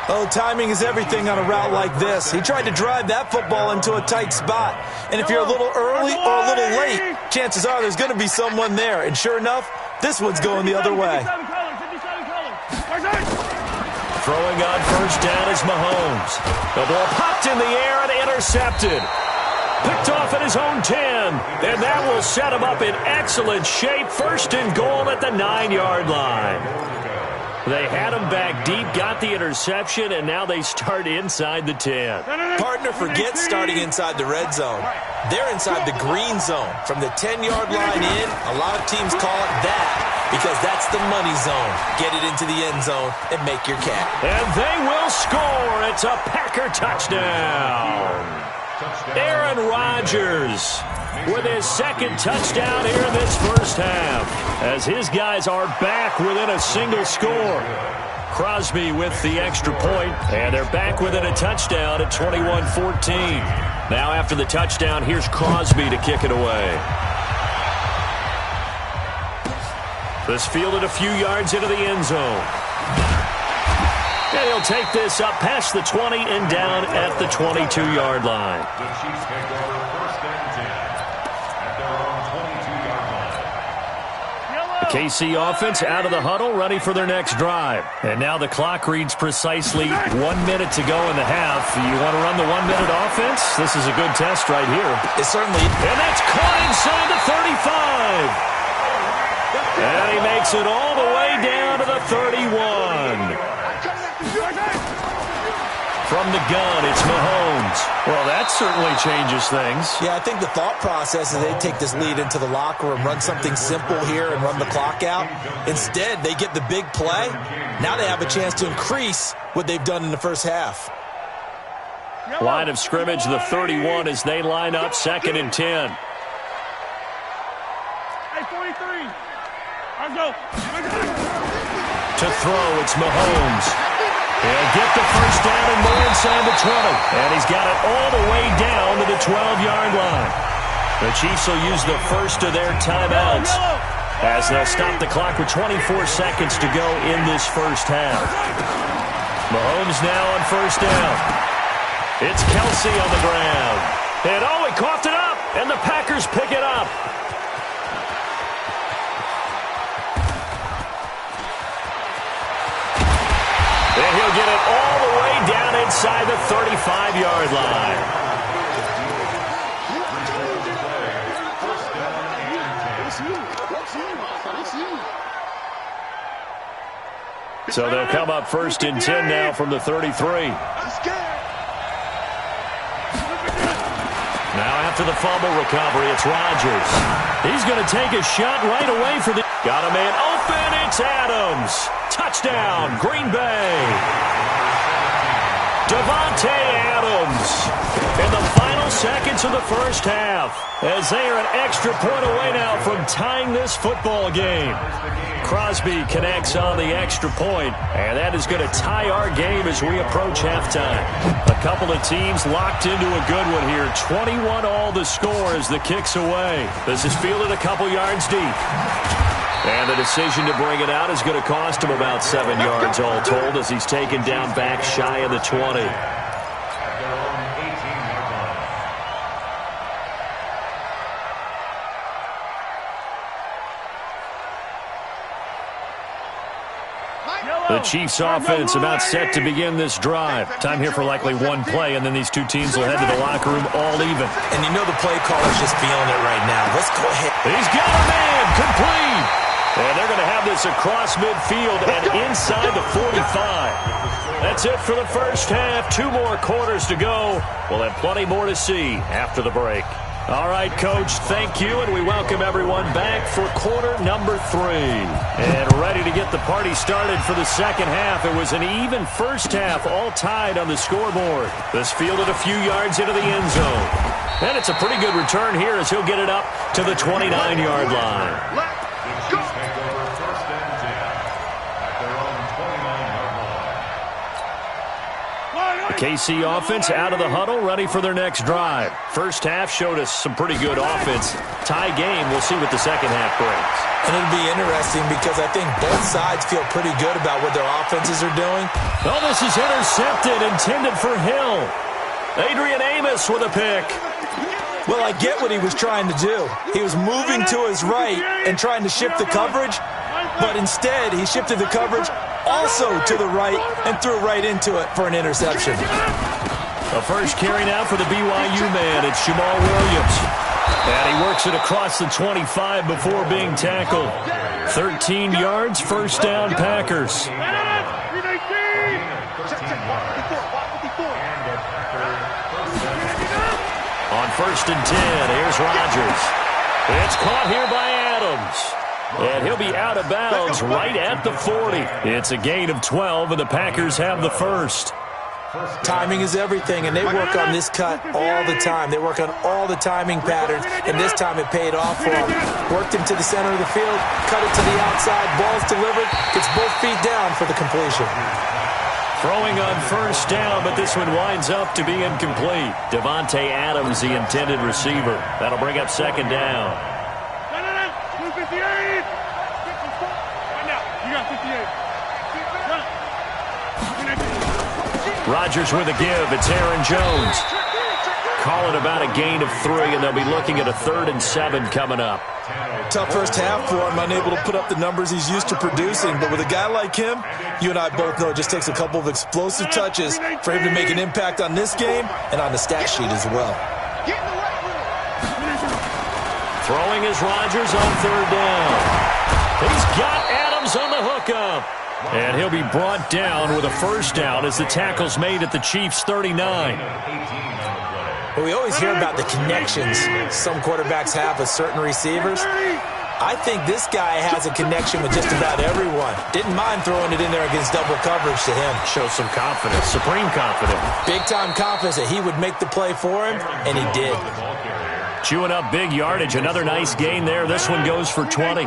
Oh, timing is everything on a route like this. He tried to drive that football into a tight spot. And if you're a little early or a little late, chances are there's going to be someone there. And sure enough, this one's going the other way. Throwing on 1st down is Mahomes. The ball popped in the air and intercepted. Picked off at his own 10. And that will set him up in excellent shape. 1st and goal at the 9-yard line. They had him back deep, got the interception, and now they start inside the 10. Partner, forget starting inside the red zone. They're inside the green zone. From the 10-yard line in, a lot of teams call it that because that's the money zone. Get it into the end zone and make your cap. And they will score. It's a Packer touchdown. Aaron Rodgers with his 2nd touchdown here in this 1st half as his guys are back within a single score. Crosby with the extra point, and they're back within a touchdown at 21-14. Now after the touchdown, here's Crosby to kick it away. This fielded a few yards into the end zone. And he'll take this up past the 20 and down at the 22-yard line. The Chiefs take over 1st and 10 at their own 22-yard line. The KC offense out of the huddle, ready for their next drive. And now the clock reads precisely 1 minute to go in the half. You want to run the 1-minute offense? This is a good test right here. It certainly. And that's caught inside the 35. And he makes it all the way down to the 31. From the gun, it's Mahomes. Well, that certainly changes things. Yeah, I think the thought process is they take this lead into the locker room, run something simple here, and run the clock out. Instead, they get the big play. Now they have a chance to increase what they've done in the 1st half. Line of scrimmage, the 31, as they line up 2nd and 10. To throw, it's Mahomes. He'll get the first down and more inside the 20. And he's got it all the way down to the 12-yard line. The Chiefs will use the first of their timeouts as they'll stop the clock with 24 seconds to go in this first half. Mahomes now on first down. It's Kelsey on the ground. And he coughed it up, and the Packers pick it up. And he'll get it all the way down inside the 35-yard line. So they'll come up first and 10 now from the 33. Now after the fumble recovery, it's Rodgers. He's going to take a shot right away for the... Got a man open, it's Adams. Touchdown, Green Bay. Davante Adams in the final seconds of the first half as they are an extra point away now from tying this football game. Crosby connects on the extra point, and that is going to tie our game as we approach halftime. A couple of teams locked into a good one here. 21 all the score as the kick's away. This is fielded a couple yards deep. And the decision to bring it out is going to cost him about 7 yards all told as he's taken down back shy of the 20. The Chiefs offense about set to begin this drive. Time here for likely one play, and then these two teams will head to the locker room all even. And you know the play caller's just feeling it right now. Let's go ahead. He's got a man, complete. And they're going to have this across midfield and inside the 45. That's it for the first half. 2 more quarters to go. We'll have plenty more to see after the break. All right, Coach, thank you, and we welcome everyone back for quarter number 3. And ready to get the party started for the second half. It was an even first half, all tied on the scoreboard. This fielded a few yards into the end zone. And it's a pretty good return here as he'll get it up to the 29-yard line. KC offense out of the huddle, ready for their next drive. First half showed us some pretty good offense. Tie game, we'll see what the second half brings. And it'll be interesting because I think both sides feel pretty good about what their offenses are doing. Oh, this is intercepted, intended for Hill. Adrian Amos with a pick. Well, I get what he was trying to do. He was moving to his right and trying to shift the coverage, but instead he shifted the coverage also to the right and threw right into it for an interception. The first carry now for the BYU man. It's Jamal Williams. And he works it across the 25 before being tackled. 13 yards, first down, Packers. On first and 10, here's Rodgers. It's caught here by Adams. And he'll be out of bounds right at the 40. It's a gain of 12, and the Packers have the first. Timing is everything, and they work on this cut all the time. They work on all the timing patterns, and this time it paid off for them. Worked him to the center of the field, cut it to the outside, ball's delivered, gets both feet down for the completion. Throwing on first down, but this one winds up to be incomplete. Davante Adams, the intended receiver. That'll bring up second down. Rodgers with a give. It's Aaron Jones. Calling about a gain of 3, and they'll be looking at a 3rd and 7 coming up. Tough first half for him, unable to put up the numbers he's used to producing. But with a guy like him, you and I both know it just takes a couple of explosive touches for him to make an impact on this game and on the stat sheet as well. Throwing is Rodgers on 3rd down. He's got Adams on the hookup. And he'll be brought down with a first down as the tackle's made at the Chiefs' 39. Well, we always hear about the connections some quarterbacks have with certain receivers. I think this guy has a connection with just about everyone. Didn't mind throwing it in there against double coverage to him. Shows some confidence, supreme confidence. Big-time confidence that he would make the play for him, and he did. Chewing up big yardage. Another nice gain there. This one goes for 20.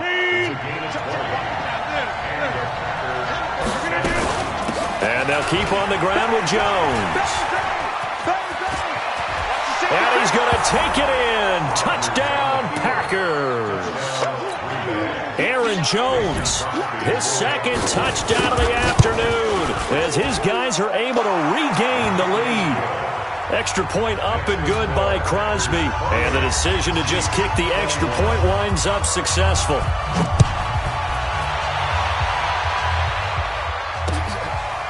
And they'll keep on the ground with Jones. And he's going to take it in. Touchdown, Packers. Aaron Jones, his second touchdown of the afternoon, as his guys are able to regain the lead. Extra point up and good by Crosby. And the decision to just kick the extra point winds up successful.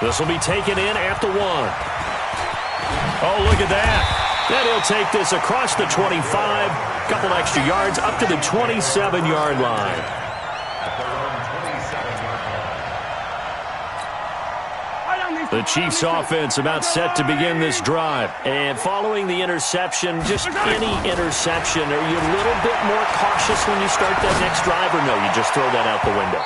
This will be taken in at the 1. Oh, look at that. Then he'll take this across the 25. Couple extra yards up to the 27-yard line. The Chiefs offense about set to begin this drive. And following the interception, just any interception, are you a little bit more cautious when you start that next drive, or no, you just throw that out the window?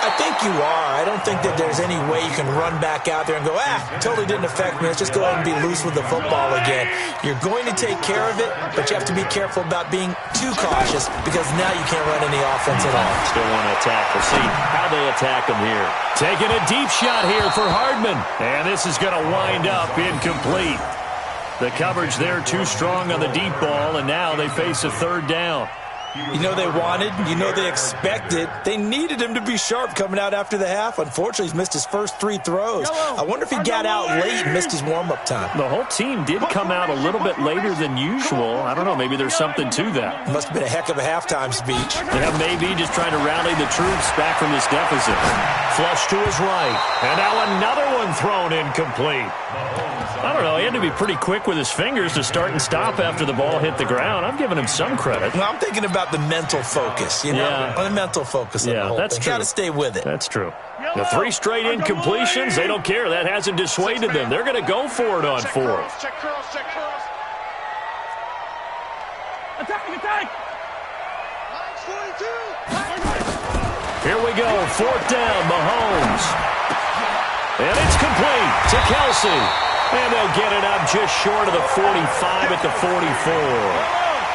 I think you are. I don't think that there's any way you can run back out there and go, totally didn't affect me. Let's just go ahead and be loose with the football again. You're going to take care of it, but you have to be careful about being too cautious because now you can't run any offense at all. Still want to attack. We'll see how they attack them here. Taking a deep shot here for Hardman. And this is going to wind up incomplete. The coverage there too strong on the deep ball, and now they face a third down. You know they wanted, you know they expected. They needed him to be sharp coming out after the half. Unfortunately, he's missed his first 3 throws. I wonder if he got out late and missed his warm-up time. The whole team did come out a little bit later than usual. I don't know, maybe there's something to that. Must have been a heck of a halftime speech. Yeah, maybe just trying to rally the troops back from this deficit. Flush to his right. And now another one thrown incomplete. I don't know, he had to be pretty quick with his fingers to start and stop after the ball hit the ground. I'm giving him some credit. Well, I'm thinking about the mental focus, you know, the mental focus of the whole that's thing. true. Got to stay with it. That's true. The 3 straight incompletions, they don't care. That hasn't dissuaded them. They're going to go for it on 4th. Check cross. Attack! 42. Here we go, 4th down, Mahomes. And it's complete to Kelsey. And they'll get it up just short of the 45 at the 44.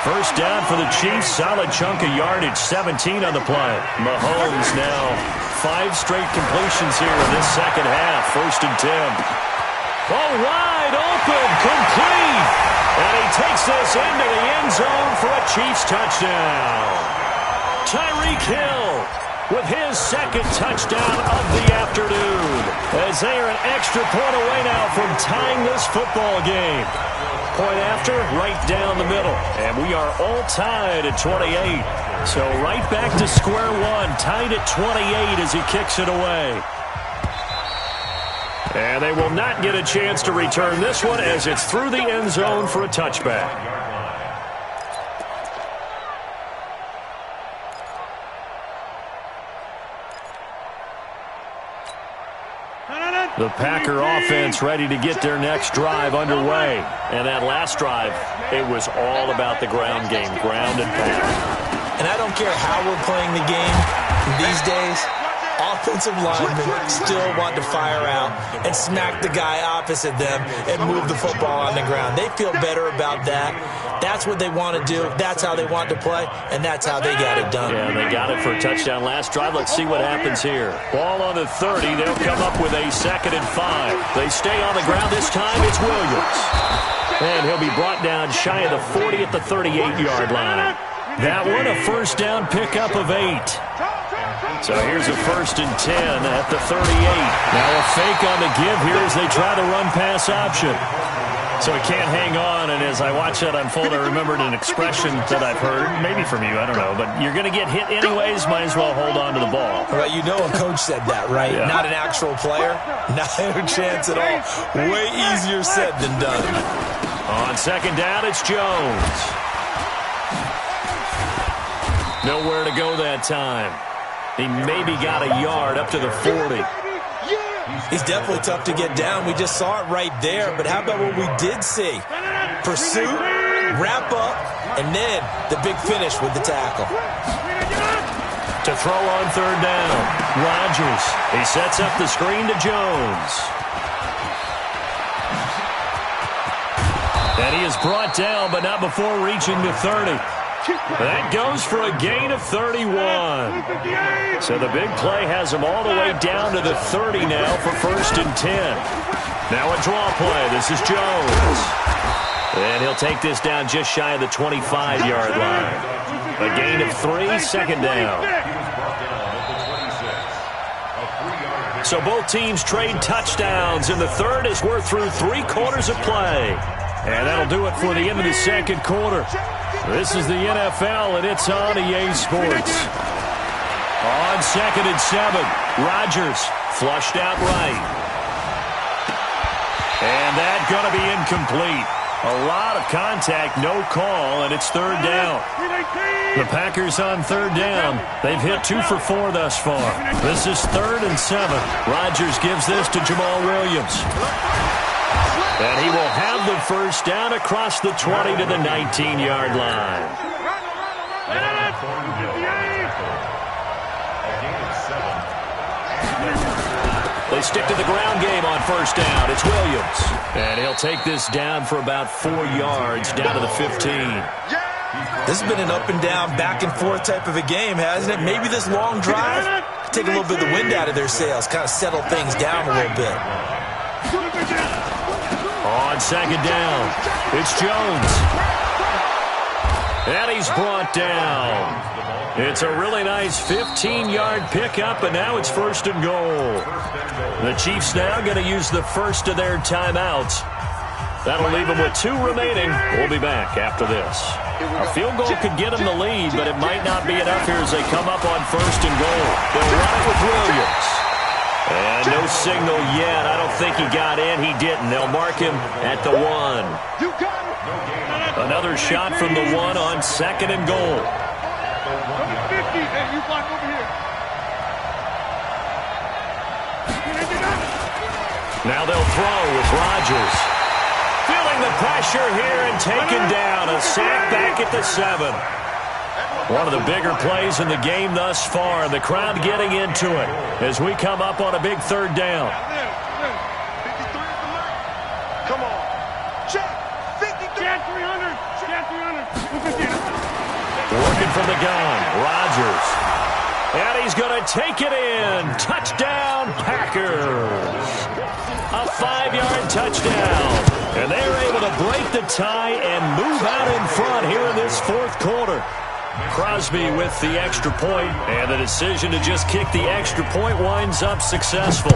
First down for the Chiefs. Solid chunk of yardage. 17 on the play. Mahomes now 5 straight completions here in this second half. 1st and 10. Oh, wide open. Complete. And he takes this into the end zone for a Chiefs touchdown. Tyreek Hill with his second touchdown of the afternoon, as they are an extra point away now from tying this football game. Point after, right down the middle. And we are all tied at 28. So right back to square one, tied at 28 as he kicks it away. And they will not get a chance to return this one as it's through the end zone for a touchback. The Packer offense ready to get their next drive underway. And that last drive, it was all about the ground game, ground and pound. And I don't care how we're playing the game these days, offensive linemen still want to fire out and smack the guy opposite them and move the football on the ground. They feel better about that. That's what they want to do. That's how they want to play, and that's how they got it done. Yeah, they got it for a touchdown last drive. Let's see what happens here. Ball on the 30. They'll come up with a 2nd and 5. They stay on the ground. This time it's Williams. And he'll be brought down shy of the 40 at the 38-yard line. That one, a first down pickup of 8. So here's a 1st and 10 at the 38. Now a fake on the give here as they try the run-pass option. So he can't hang on, and as I watch that unfold, I remembered an expression that I've heard, maybe from you, I don't know, but you're going to get hit anyways, might as well hold on to the ball. Well, you know a coach said that, right? Yeah. Not an actual player. Not a chance at all. Way easier said than done. On 2nd down, it's Jones. Nowhere to go that time. He maybe got a yard up to the 40. He's definitely tough to get down. We just saw it right there. But how about what we did see? Pursuit, wrap up, and then the big finish with the tackle. To throw on 3rd down, Rodgers. He sets up the screen to Jones. And he is brought down, but not before reaching the 30. That goes for a gain of 31. So the big play has him all the way down to the 30 now for 1st and 10. Now a draw play. This is Jones. And he'll take this down just shy of the 25-yard line. A gain of 3, 2nd down. So both teams trade touchdowns in the third as we're through 3 quarters of play. And that'll do it for the end of the 2nd quarter. This is the NFL, and it's on EA Sports. On 2nd and 7, Rodgers flushed out right. And that's going to be incomplete. A lot of contact, no call, and it's 3rd down. The Packers on 3rd down. They've hit 2 for 4 thus far. This is 3rd and 7. Rodgers gives this to Jamal Williams. And he will have the 1st down across the 20 to the 19-yard line. They stick to the ground game on 1st down. It's Williams. And he'll take this down for about 4 yards down to the 15. This has been an up and down, back and forth type of a game, hasn't it? Maybe this long drive take a little bit of the wind out of their sails, kind of settle things down a little bit. On 2nd down, it's Jones. And he's brought down. It's a really nice 15-yard pickup, and now it's 1st and goal. The Chiefs now going to use the first of their timeouts. That'll leave them with 2 remaining. We'll be back after this. A field goal could get them the lead, but it might not be enough here as they come up on 1st and goal. They'll run it with Williams. And no signal yet. I don't think he got in. He didn't. They'll mark him at the 1. Another shot from the 1 on 2nd and goal. Now they'll throw with Rodgers. Feeling the pressure here and taken down. A sack back at the 7. One of the bigger plays in the game thus far. And the crowd getting into it as we come up on a big 3rd down. Come on. Check. 53. Check 300. Check 300. Working from the gun. Rodgers. And he's going to take it in. Touchdown, Packers. A 5-yard touchdown. And they're able to break the tie and move out in front here in this 4th quarter. Crosby with the extra point, and the decision to just kick the extra point winds up successful.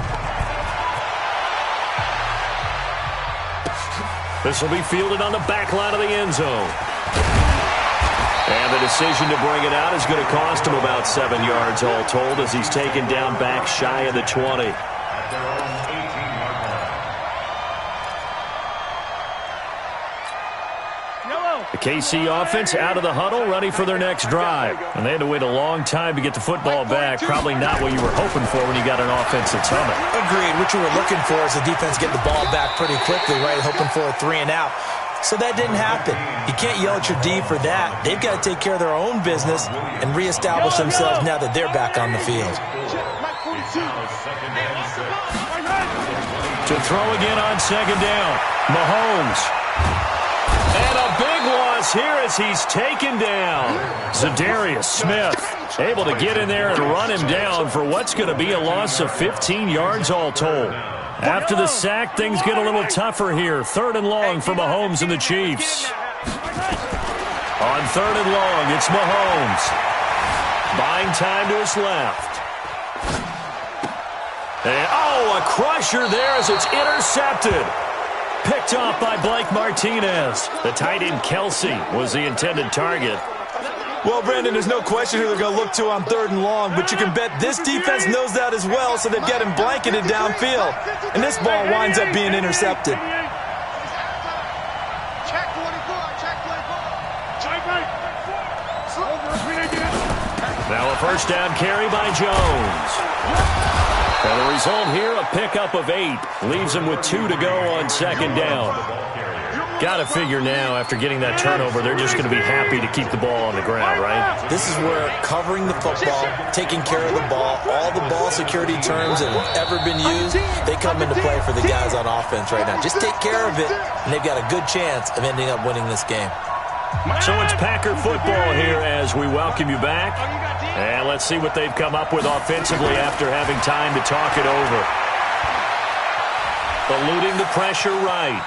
This will be fielded on the back line of the end zone. And the decision to bring it out is going to cost him about 7 yards all told as he's taken down back shy of the 20. The KC offense out of the huddle, ready for their next drive. And they had to wait a long time to get the football back. Probably not what you were hoping for when you got an offense that's humming. Agreed. What you were looking for is the defense getting the ball back pretty quickly, right? Hoping for a 3 and out. So that didn't happen. You can't yell at your D for that. They've got to take care of their own business and reestablish themselves now that they're back on the field. To throw again on 2nd down. Mahomes. And a big loss here as he's taken down. Zadarius Smith able to get in there and run him down for what's going to be a loss of 15 yards all told. After the sack, things get a little tougher here. 3rd and long for Mahomes and the Chiefs. On 3rd and long, it's Mahomes. Buying time to his left. And, a crusher there as it's intercepted. Picked off by Blake Martinez. The tight end Kelsey was the intended target. Well, Brandon, there's no question who they're going to look to on 3rd and long, but you can bet this defense knows that as well, so they've got him blanketed downfield. And this ball winds up being intercepted. Now a 1st down carry by Jones. And the result here, a pickup of 8. Leaves him with 2 to go on 2nd down. Got to figure now, after getting that turnover, they're just going to be happy to keep the ball on the ground, right? This is where covering the football, taking care of the ball, all the ball security terms that have ever been used, they come into play for the guys on offense right now. Just take care of it, and they've got a good chance of ending up winning this game. So it's Packer football here as we welcome you back. And let's see what they've come up with offensively after having time to talk it over. Eluding the pressure right.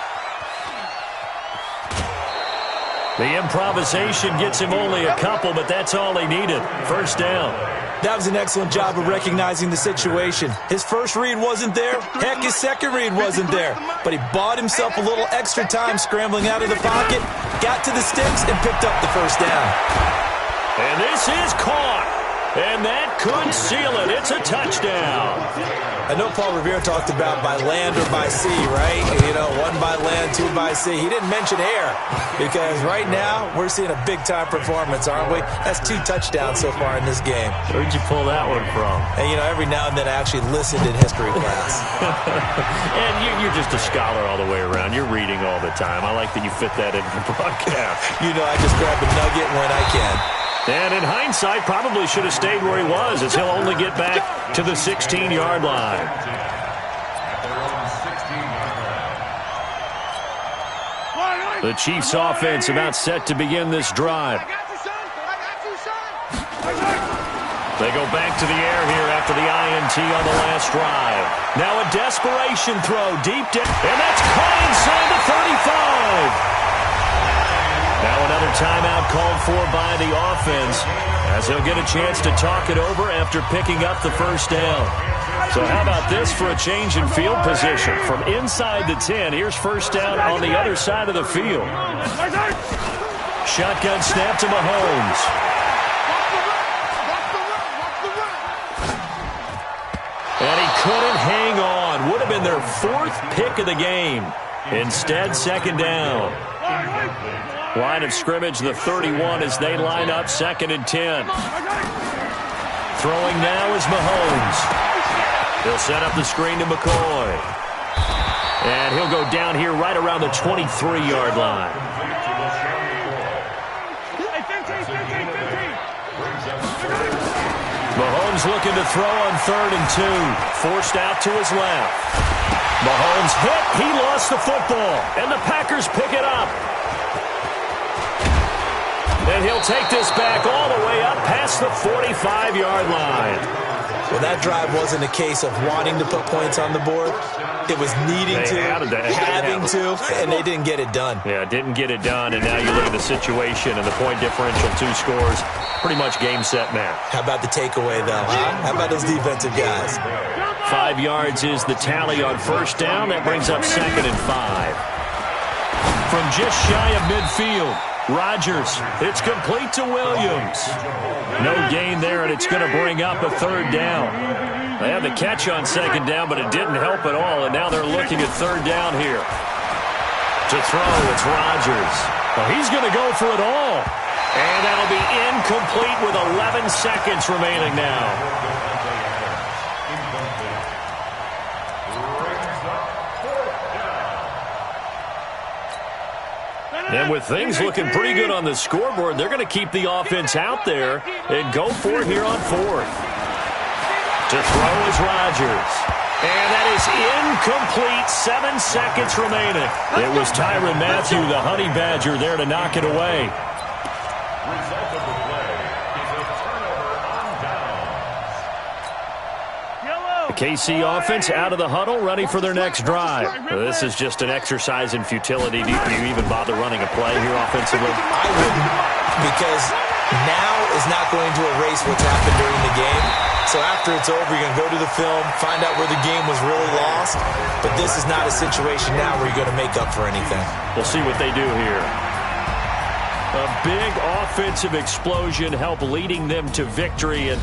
The improvisation gets him only a couple, but that's all he needed. First down. That was an excellent job of recognizing the situation. His first read wasn't there. Heck, his second read wasn't there. But he bought himself a little extra time scrambling out of the pocket, got to the sticks, and picked up the first down. And this is caught. And that could seal it. It's a touchdown. I know Paul Revere talked about by land or by sea, right? You know, one by land, two by sea. He didn't mention air because right now we're seeing a big-time performance, aren't we? That's 2 touchdowns so far in this game. Where'd you pull that one from? And, you know, every now and then I actually listened in history class. And you're just a scholar all the way around. You're reading all the time. I like that you fit that into the broadcast. You know, I just grab a nugget when I can. And in hindsight, probably should have stayed where he was, as he'll only get back to the 16-yard line. The Chiefs' offense about set to begin this drive. They go back to the air here after the INT on the last drive. Now a desperation throw deep down, and that's caught inside the 35. Now another timeout called for by the offense as he'll get a chance to talk it over after picking up the first down. So how about this for a change in field position? From inside the 10, here's first down on the other side of the field. Shotgun snap to Mahomes. And he couldn't hang on. Would have been their 4th pick of the game. Instead, second down. Line of scrimmage, the 31 as they line up, 2nd and 10. Throwing now is Mahomes. He'll set up the screen to McCoy. And he'll go down here right around the 23-yard line. Mahomes looking to throw on 3rd and 2. Forced out to his left. Mahomes hit. He lost the football. And the Packers pick it up. And he'll take this back all the way up past the 45-yard line. Well, that drive wasn't a case of wanting to put points on the board. It was needing having to, and they didn't get it done. Yeah, didn't get it done, and now you look at the situation and the point differential, 2 scores, pretty much game, set, match. How about the takeaway, though, huh? How about those defensive guys? 5 yards is the tally on first down. That brings up 2nd and 5. From just shy of midfield, Rodgers, it's complete to Williams. No gain there, and it's going to bring up a 3rd down. They had the catch on 2nd down, but it didn't help at all, and now they're looking at 3rd down here. To throw, it's Rodgers. Well, he's going to go for it all. And that'll be incomplete with 11 seconds remaining now. And with things looking pretty good on the scoreboard, they're going to keep the offense out there and go for it here on 4th. To throw is Rodgers. And that is incomplete. 7 seconds remaining. It was Tyrann Mathieu, the Honey Badger, there to knock it away. Result of the play is a turnover on downs. The KC offense out of the huddle, ready for their next drive. This is just an exercise in futility. Do you even bother running a play here offensively? I wouldn't, because now is not going to erase what's happened during the game. So after it's over, you're going to go to the film, find out where the game was really lost. But this is not a situation now where you're going to make up for anything. We'll see what they do here. A big offensive explosion helped leading them to victory. And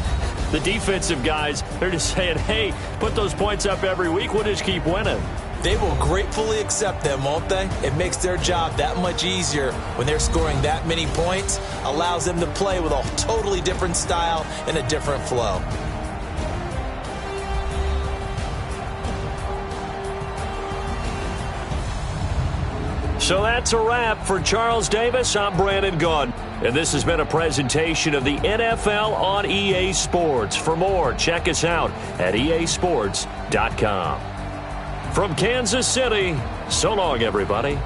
the defensive guys, they're just saying, hey, put those points up every week. We'll just keep winning. They will gratefully accept them, won't they? It makes their job that much easier when they're scoring that many points. Allows them to play with a totally different style and a different flow. So that's a wrap. For Charles Davis, I'm Brandon Gaudin. And this has been a presentation of the NFL on EA Sports. For more, check us out at easports.com. From Kansas City, so long, everybody.